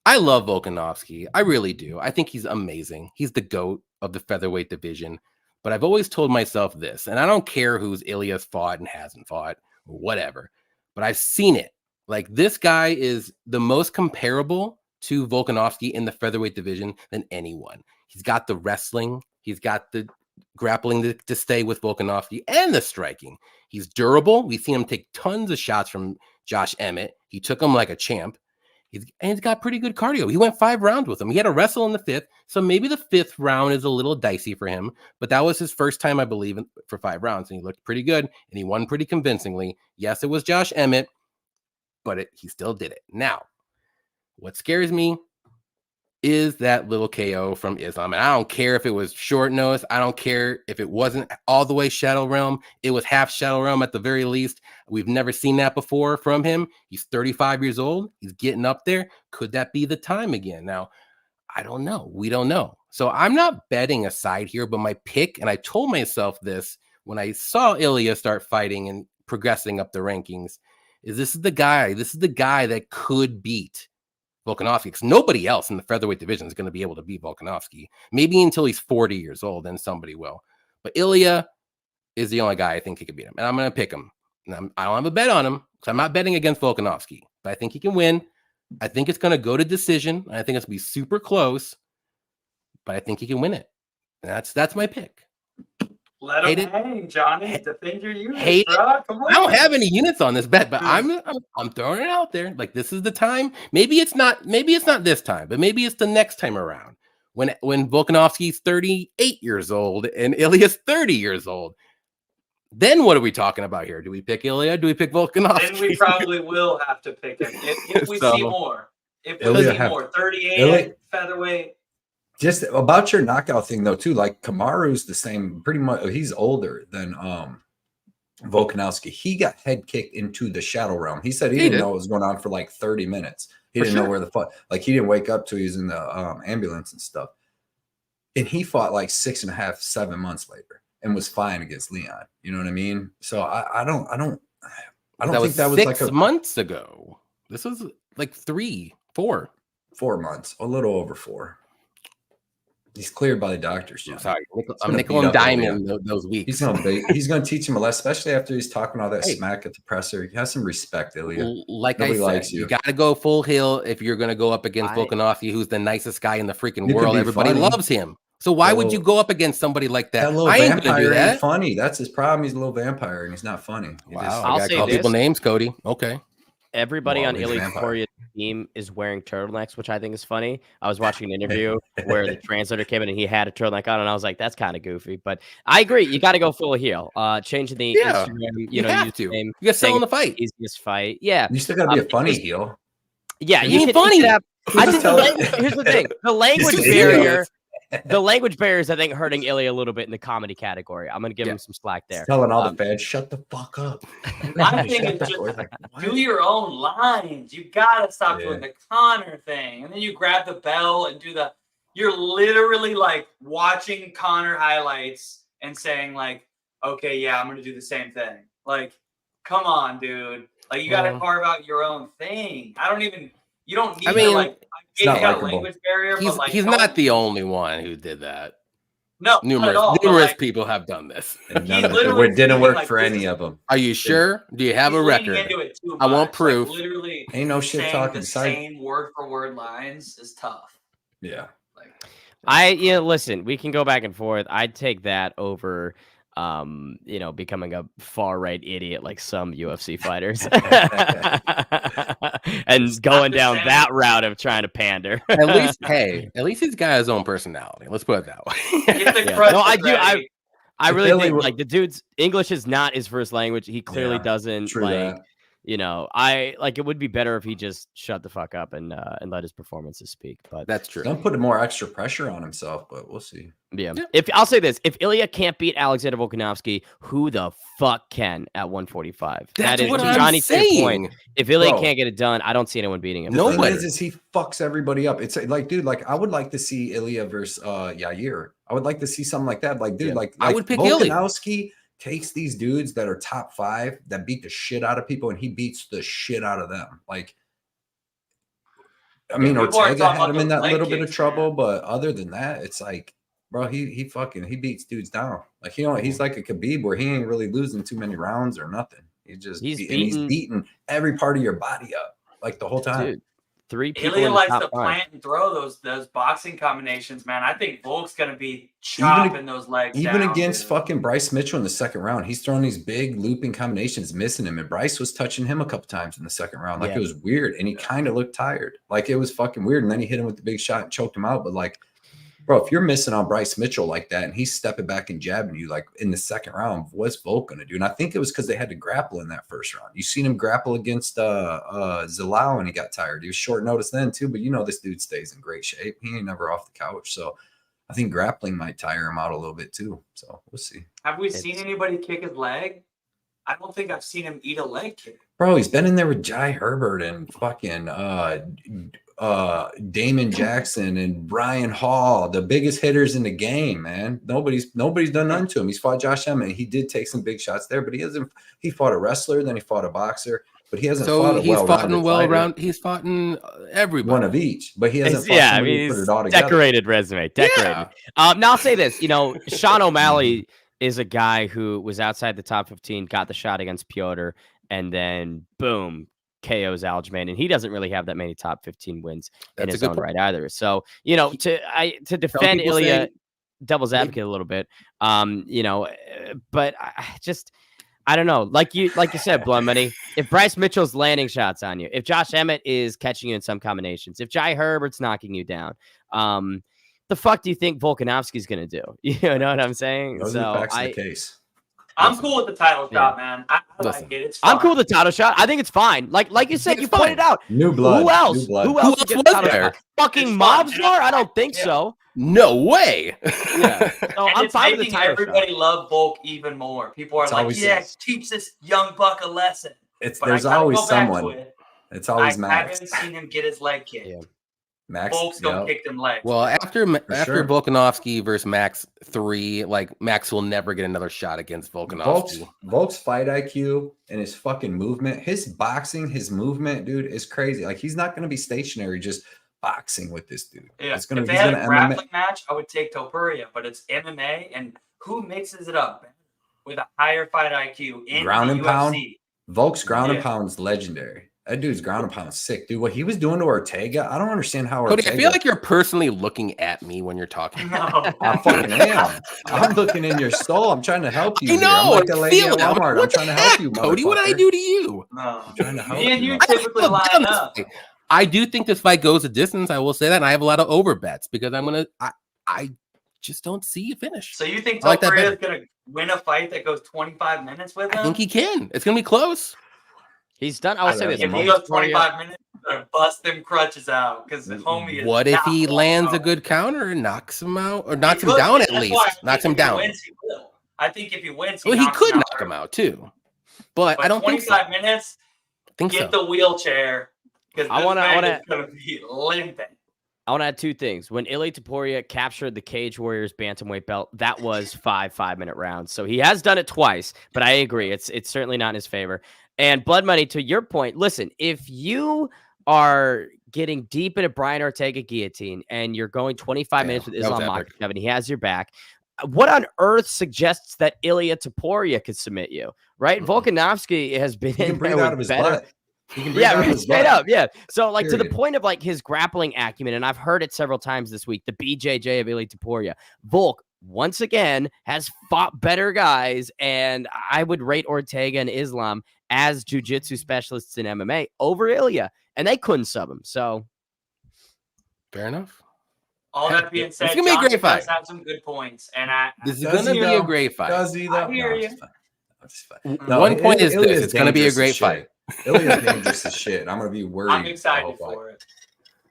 I love Volkanovski. I really do. I think he's amazing. He's the GOAT of the featherweight division. But I've always told myself this, and I don't care who's Ilya's fought and hasn't fought or whatever, but I've seen it. Like, this guy is the most comparable to Volkanovski in the featherweight division than anyone. He's got the wrestling. He's got the grappling to stay with Volkanovski, and the striking. He's durable. We've seen him take tons of shots from Josh Emmett. He took him like a champ. He's got pretty good cardio. He went 5 rounds with him. He had a wrestle in the 5th, so maybe the 5th round is a little dicey for him, but that was his first time, I believe, for 5 rounds, and he looked pretty good, and he won pretty convincingly. Yes, it was Josh Emmett, but he still did it. Now, what scares me is that little KO from Islam. And I don't care if it was short notice. I don't care if it wasn't all the way Shadow Realm. It was half Shadow Realm at the very least. We've never seen that before from him. He's 35 years old. He's getting up there. Could that be the time again? Now, I don't know. We don't know. So I'm not betting a side here, but my pick, and I told myself this when I saw Ilya start fighting and progressing up the rankings, is this is the guy that could beat Volkanovski, because nobody else in the featherweight division is going to be able to beat Volkanovski. Maybe until he's 40 years old, then somebody will. But Ilya is the only guy I think he could beat him, and I'm going to pick him. And I don't have a bet on him because I'm not betting against Volkanovski, but I think he can win. I think it's going to go to decision. I think it's going to be super close, but I think he can win it. And that's my pick. Let him hang, Johnny. Defend your units, bro. Come on. I don't have any units on this bet, but I'm throwing it out there. Like, this is the time. Maybe it's not this time, but maybe it's the next time around when Volkanovski's 38 years old and Ilya's 30 years old. Then what are we talking about here? Do we pick Ilya? Do we pick Volkanovski? Then we probably will have to pick him if we see more. If we Ilya see more, 38 featherweight. Just about your knockout thing though, too. Like Kamaru's the same, pretty much. He's older than Volkanovski. He got head kicked into the shadow realm. He said he didn't know what was going on for like 30 minutes. He didn't know where the fuck. Like, he didn't wake up till he was in the ambulance and stuff. And he fought like 6.5, 7 months later and was fine against Leon. You know what I mean? So I don't think that was 6 months ago. This was like 4 months, a little over 4. He's cleared by the doctors. Sorry, I'm nickel and diming those weeks. He's gonna teach him a lesson, especially after he's talking all that smack at the presser. He has some respect, Ilya. Like nobody I said, you got to go full heel if you're gonna go up against Volkanovski, who's the nicest guy in the freaking world. Everybody loves him. So why would you go up against somebody like that? That I ain't gonna do that. Funny. That's his problem. He's a little vampire, and he's not funny. Wow. I gotta call people names, Cody. Okay. Everybody on Ilya Topuria team is wearing turtlenecks, which I think is funny. I was watching an interview where the translator came in and he had a turtleneck on, and I was like, that's kind of goofy. But I agree. You got to go full heel. Changing the Instagram, you have to. You got to sell in the fight. Easiest fight. Yeah. You still got to be a funny heel. Yeah. You ain't funny. Here's the thing. The language barrier. The language barrier is, I think, hurting Ilya a little bit in the comedy category. I'm going to give him some slack there. He's telling all the fans, shut the fuck up. I think it's just do your own lines. You got to stop doing the Connor thing. And then you grab the bell and do the – you're literally, like, watching Connor highlights and saying, like, okay, yeah, I'm going to do the same thing. Like, come on, dude. Like, you got to carve out your own thing. You don't need to, like – it's not a language barrier, he's not the only one who did that. No, numerous people have done this. It didn't work for any of them. Are you sure? Do you have a record? I want proof. Like, literally, ain't no shit talking. The same word for word lines is tough. Yeah. Listen, we can go back and forth. I'd take that over becoming a far right idiot like some UFC fighters and going down that route of trying to pander. At least he's got his own personality. Let's put it that way. No, I do. I really think like the dude's English is not his first language. He clearly doesn't like. It would be better if he just shut the fuck up and let his performances speak. But that's true. Don't put more extra pressure on himself, but we'll see. Yeah. If I'll say this, if Ilya can't beat Alexander Volkanovski, who the fuck can at 145? That's that is what to I'm Johnny's saying. If Ilya can't get it done, I don't see anyone beating him. The thing is he fucks everybody up. It's like, dude, like I would like to see Ilya versus Yair. I would like to see something like that. Like, dude, like I would pick Volkanovski takes these dudes that are top 5 that beat the shit out of people, and he beats the shit out of them. Like, I mean, Ortega had him in that little bit of trouble, but other than that, it's like, bro, he beats dudes down. Like, he's like a Khabib where he ain't really losing too many rounds or nothing. He's beating every part of your body up like the whole time. Dude, 3 people Ilya likes to plant and throw those boxing combinations, man. I think Volk's gonna be chopping those legs. Even against fucking Bryce Mitchell in the second round, he's throwing these big looping combinations, missing him, and Bryce was touching him a couple times in the second round. Like it was weird, and he kind of looked tired. Like it was fucking weird. And then he hit him with the big shot and choked him out. But like, bro, if you're missing on Bryce Mitchell like that, and he's stepping back and jabbing you like in the second round, what's Volk gonna do? And I think it was because they had to grapple in that first round. You seen him grapple against Zalal, and he got tired. He was short notice then too, but this dude stays in great shape. He ain't never off the couch. So I think grappling might tire him out a little bit too. So we'll see. Have we seen anybody kick his leg? I don't think I've seen him eat a leg kick. Bro, he's been in there with Jai Herbert and fucking Damon Jackson and Brian Hall, the biggest hitters in the game, man. Nobody's done nothing to him. He's fought Josh Emmett. He did take some big shots there, but he fought a wrestler, then he fought a boxer, but he hasn't fought a well-rounded fighter. He's fought in everybody. One of each, but he hasn't fought somebody who put it all together. Decorated resume. Decorated. Yeah. Now I'll say this, Sean O'Malley is a guy who was outside the top 15, got the shot against Piotr, and then boom, KO's Aljamain, and he doesn't really have that many top 15 wins in his own right either. So, to defend Ilya, devil's advocate a little bit, but I don't know. Like you said, Blood Money, if Bryce Mitchell's landing shots on you, if Josh Emmett is catching you in some combinations, if Jai Herbert's knocking you down, the fuck do you think Volkanovski's going to do? You know what I'm saying? Those are the facts of the case. I'm cool with the title shot, man. I like it. It's fine. I'm cool with the title shot. I think it's fine. Like you said, you pointed out. New blood. Who else? Who else was there? Fucking Mobstar? I don't think so. No way. Yeah. No, and I'm it's fine with the making title everybody shot. love Volk even more. People are like, teach this young buck a lesson. There's always someone. It's always Max. I haven't seen him get his leg kicked. Yeah. Max, Volk's don't kick them legs. Well, after Volkanovski versus Max 3, Max will never get another shot against Volkanovski. Volk's fight IQ and his fucking movement, his boxing, his movement, dude, is crazy. Like, he's not going to be stationary just boxing with this dude. Yeah, if they had a grappling match, I would take Topuria, but it's MMA, and who mixes it up with a higher fight IQ in ground the and UFC? pound? Volk's ground and pound's legendary. That dude's ground and pound sick, dude. What he was doing to Ortega, I don't understand how Cody, I feel like you're personally looking at me when you're talking. No. I fucking am. I'm looking in your soul. I'm trying to help you. I know. I'm like the lady at Walmart. I'm trying to help you, Cody. What did I do to you? No. I'm trying to help Me and you. you typically line up. I do think this fight goes a distance. I will say that. And I have a lot of over bets because I just don't see a finish. So you think Topuria is going to win a fight that goes 25 minutes with him? I think he can. It's going to be close. He's done. I'll say this. If he goes 25 minutes, gonna bust them crutches out because the homie is. What if he lands a good counter and knocks him out, or knocks him down at least? Knocks him down. I think if he wins, he could knock him out too. But I don't think 25 minutes. Get the wheelchair because I want to be limping. I want to add two things. When Ilia Topuria captured the Cage Warriors bantamweight belt, that was 5-5-minute rounds. So he has done it twice, but I agree. It's certainly not in his favor. And Blood Money, to your point, listen, if you are getting deep into Brian Ortega guillotine and you're going 25 minutes with Islam Makhachev and he has your back, what on earth suggests that Ilia Topuria could submit you, right? Volkanovski has been in there out of his butt. Straight up. Yeah. So to the point of his grappling acumen, and I've heard it several times this week, the BJJ of Ilia Topuria, Volk once again has fought better guys, and I would rate Ortega and Islam as jiu-jitsu specialists in MMA over Ilia, and they couldn't sub him. So fair enough. All that being said, it's gonna be a great fight. Have some good points, and this is gonna be a great fight. Does he? I hear you. One point is this: it's gonna be a great fight. Ilia's dangerous as shit. I'm gonna be worried. I'm excited for it.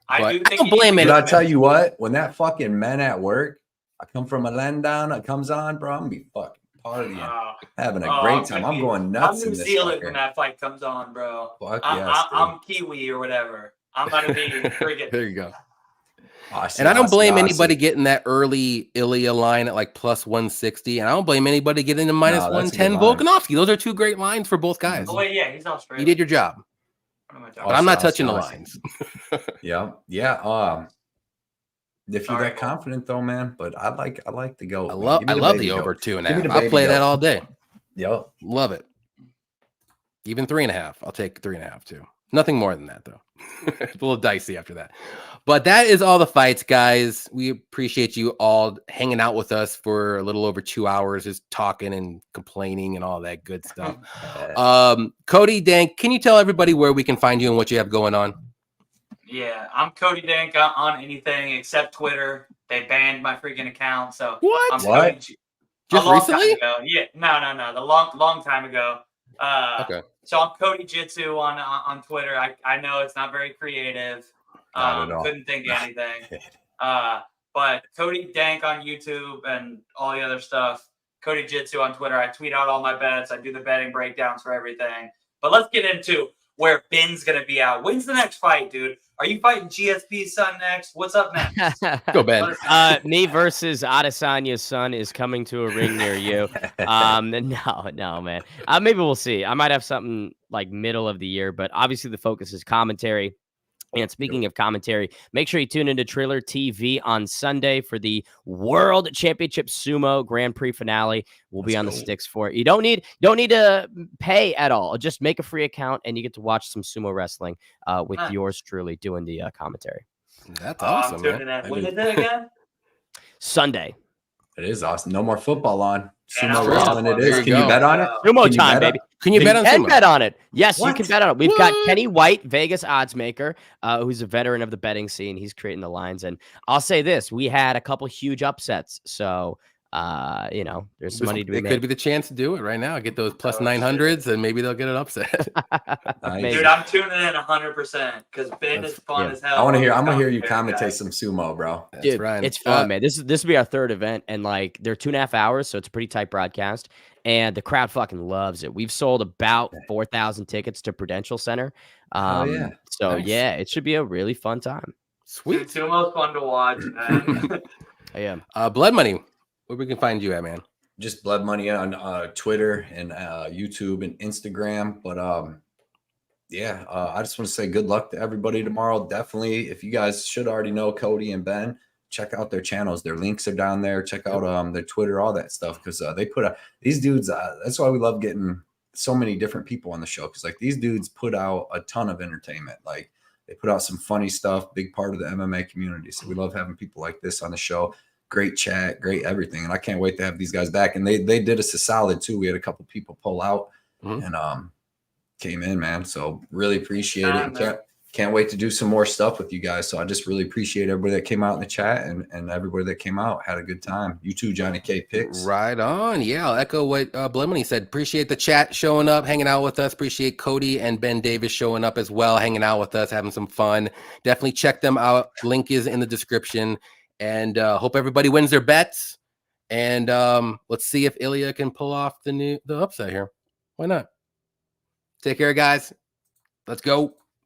I don't blame it. But I'll tell you what, when that fucking Men at Work, I come from a land down, it comes on, bro, I'm gonna be fucking partying, having a great time. I'm going nuts. I'm New Zealand when that fight comes on, bro. I'm Kiwi or whatever. I'm gonna be friggin'. There you go. And I don't blame anybody getting that early Ilia line at plus 160, and I don't blame anybody getting the minus 110 Volkanovski. Those are two great lines for both guys. Oh wait, yeah, he's Australian. You did your job. But I'm not touching the lines. Yeah. If you're that confident though, man, but I like to go. I love the over 2.5. I'll play that all day. Yep. Love it. Even 3.5. I'll take 3.5 too. Nothing more than that though. It's a little dicey after that. But that is all the fights, guys. We appreciate you all hanging out with us for a little over 2 hours, just talking and complaining and all that good stuff. Coty Dankh, can you tell everybody where we can find you and what you have going on? Yeah, I'm Coty Dankh on anything except Twitter. They banned my freaking account. So what? Just recently? Yeah, no. The long time ago. Okay. So I'm Cody Jitsu on Twitter. I know it's not very creative. Couldn't think of anything. But Coty Dankh on YouTube and all the other stuff. Cody Jitsu on Twitter. I tweet out all my bets. I do the betting breakdowns for everything. But let's get into where Ben's going to be out. When's the next fight, dude? Are you fighting GSP's son next? What's up next? Go, Ben. Me versus Adesanya's son is coming to a ring near you. No, man. Maybe we'll see. I might have something like middle of the year, but obviously the focus is commentary. And speaking of commentary, make sure you tune into Triller TV on Sunday for the World Championship Sumo Grand Prix finale. We'll be on the sticks for it. You don't need to pay at all. Just make a free account and you get to watch some sumo wrestling with yours truly doing the commentary. That's awesome, I'm tuning in. When is it again? Sunday. It is awesome. No more football on. Yeah, Sumo no wrestling it is. There Can you you go. bet on it? Sumo Can you time, bet baby. Can you bet on Can sumo? bet on it. Yes, What? you can bet on it. We've got What? Kenny White, Vegas odds maker, who's a veteran of the betting scene. He's creating the lines. And I'll say this, we had a couple huge upsets. So, there's some money to be It made. could be the chance to do it right now. Get those plus 900s, and maybe they'll get an upset. Nice. Dude, I'm tuning in 100% because Ben is fun as hell. I'm gonna hear you Commentary guy. commentate some sumo, bro. That's Dude, right. it's fun, man. This will be our third event, and like they're 2.5 hours, so it's a pretty tight broadcast. And the crowd fucking loves it. We've sold about 4,000 tickets to Prudential Center. Yeah. So Nice. yeah, it should be a really fun time. Dude, Sweet. Sumo's fun to watch, man. Yeah. Blood Money. Where we can find you at, man? Just Blood Money on Twitter and YouTube and Instagram. But I just want to say good luck to everybody tomorrow. Definitely, if you guys should already know Cody and Ben, check out their channels. Their links are down there. Check out their Twitter, all that stuff, because they put out these dudes. That's why we love getting so many different people on the show, because like these dudes put out a ton of entertainment. Like they put out some funny stuff. Big part of the MMA community. So we love having people like this on the show. Great chat, great everything, and I can't wait to have these guys back. And they did us a solid too. We had a couple people pull out and came in, man. So really appreciate it. Can't wait to do some more stuff with you guys. So I just really appreciate everybody that came out in the chat and everybody that came out. Had a good time. You too, JohnnyKpicks. Right on. Yeah, I'll echo what Blood Money said. Appreciate the chat showing up, hanging out with us. Appreciate Cody and Ben Davis showing up as well, hanging out with us, having some fun. Definitely check them out. Link is in the description. And hope everybody wins their bets. And let's see if Ilya can pull off the upset here. Why not? Take care, guys. Let's go.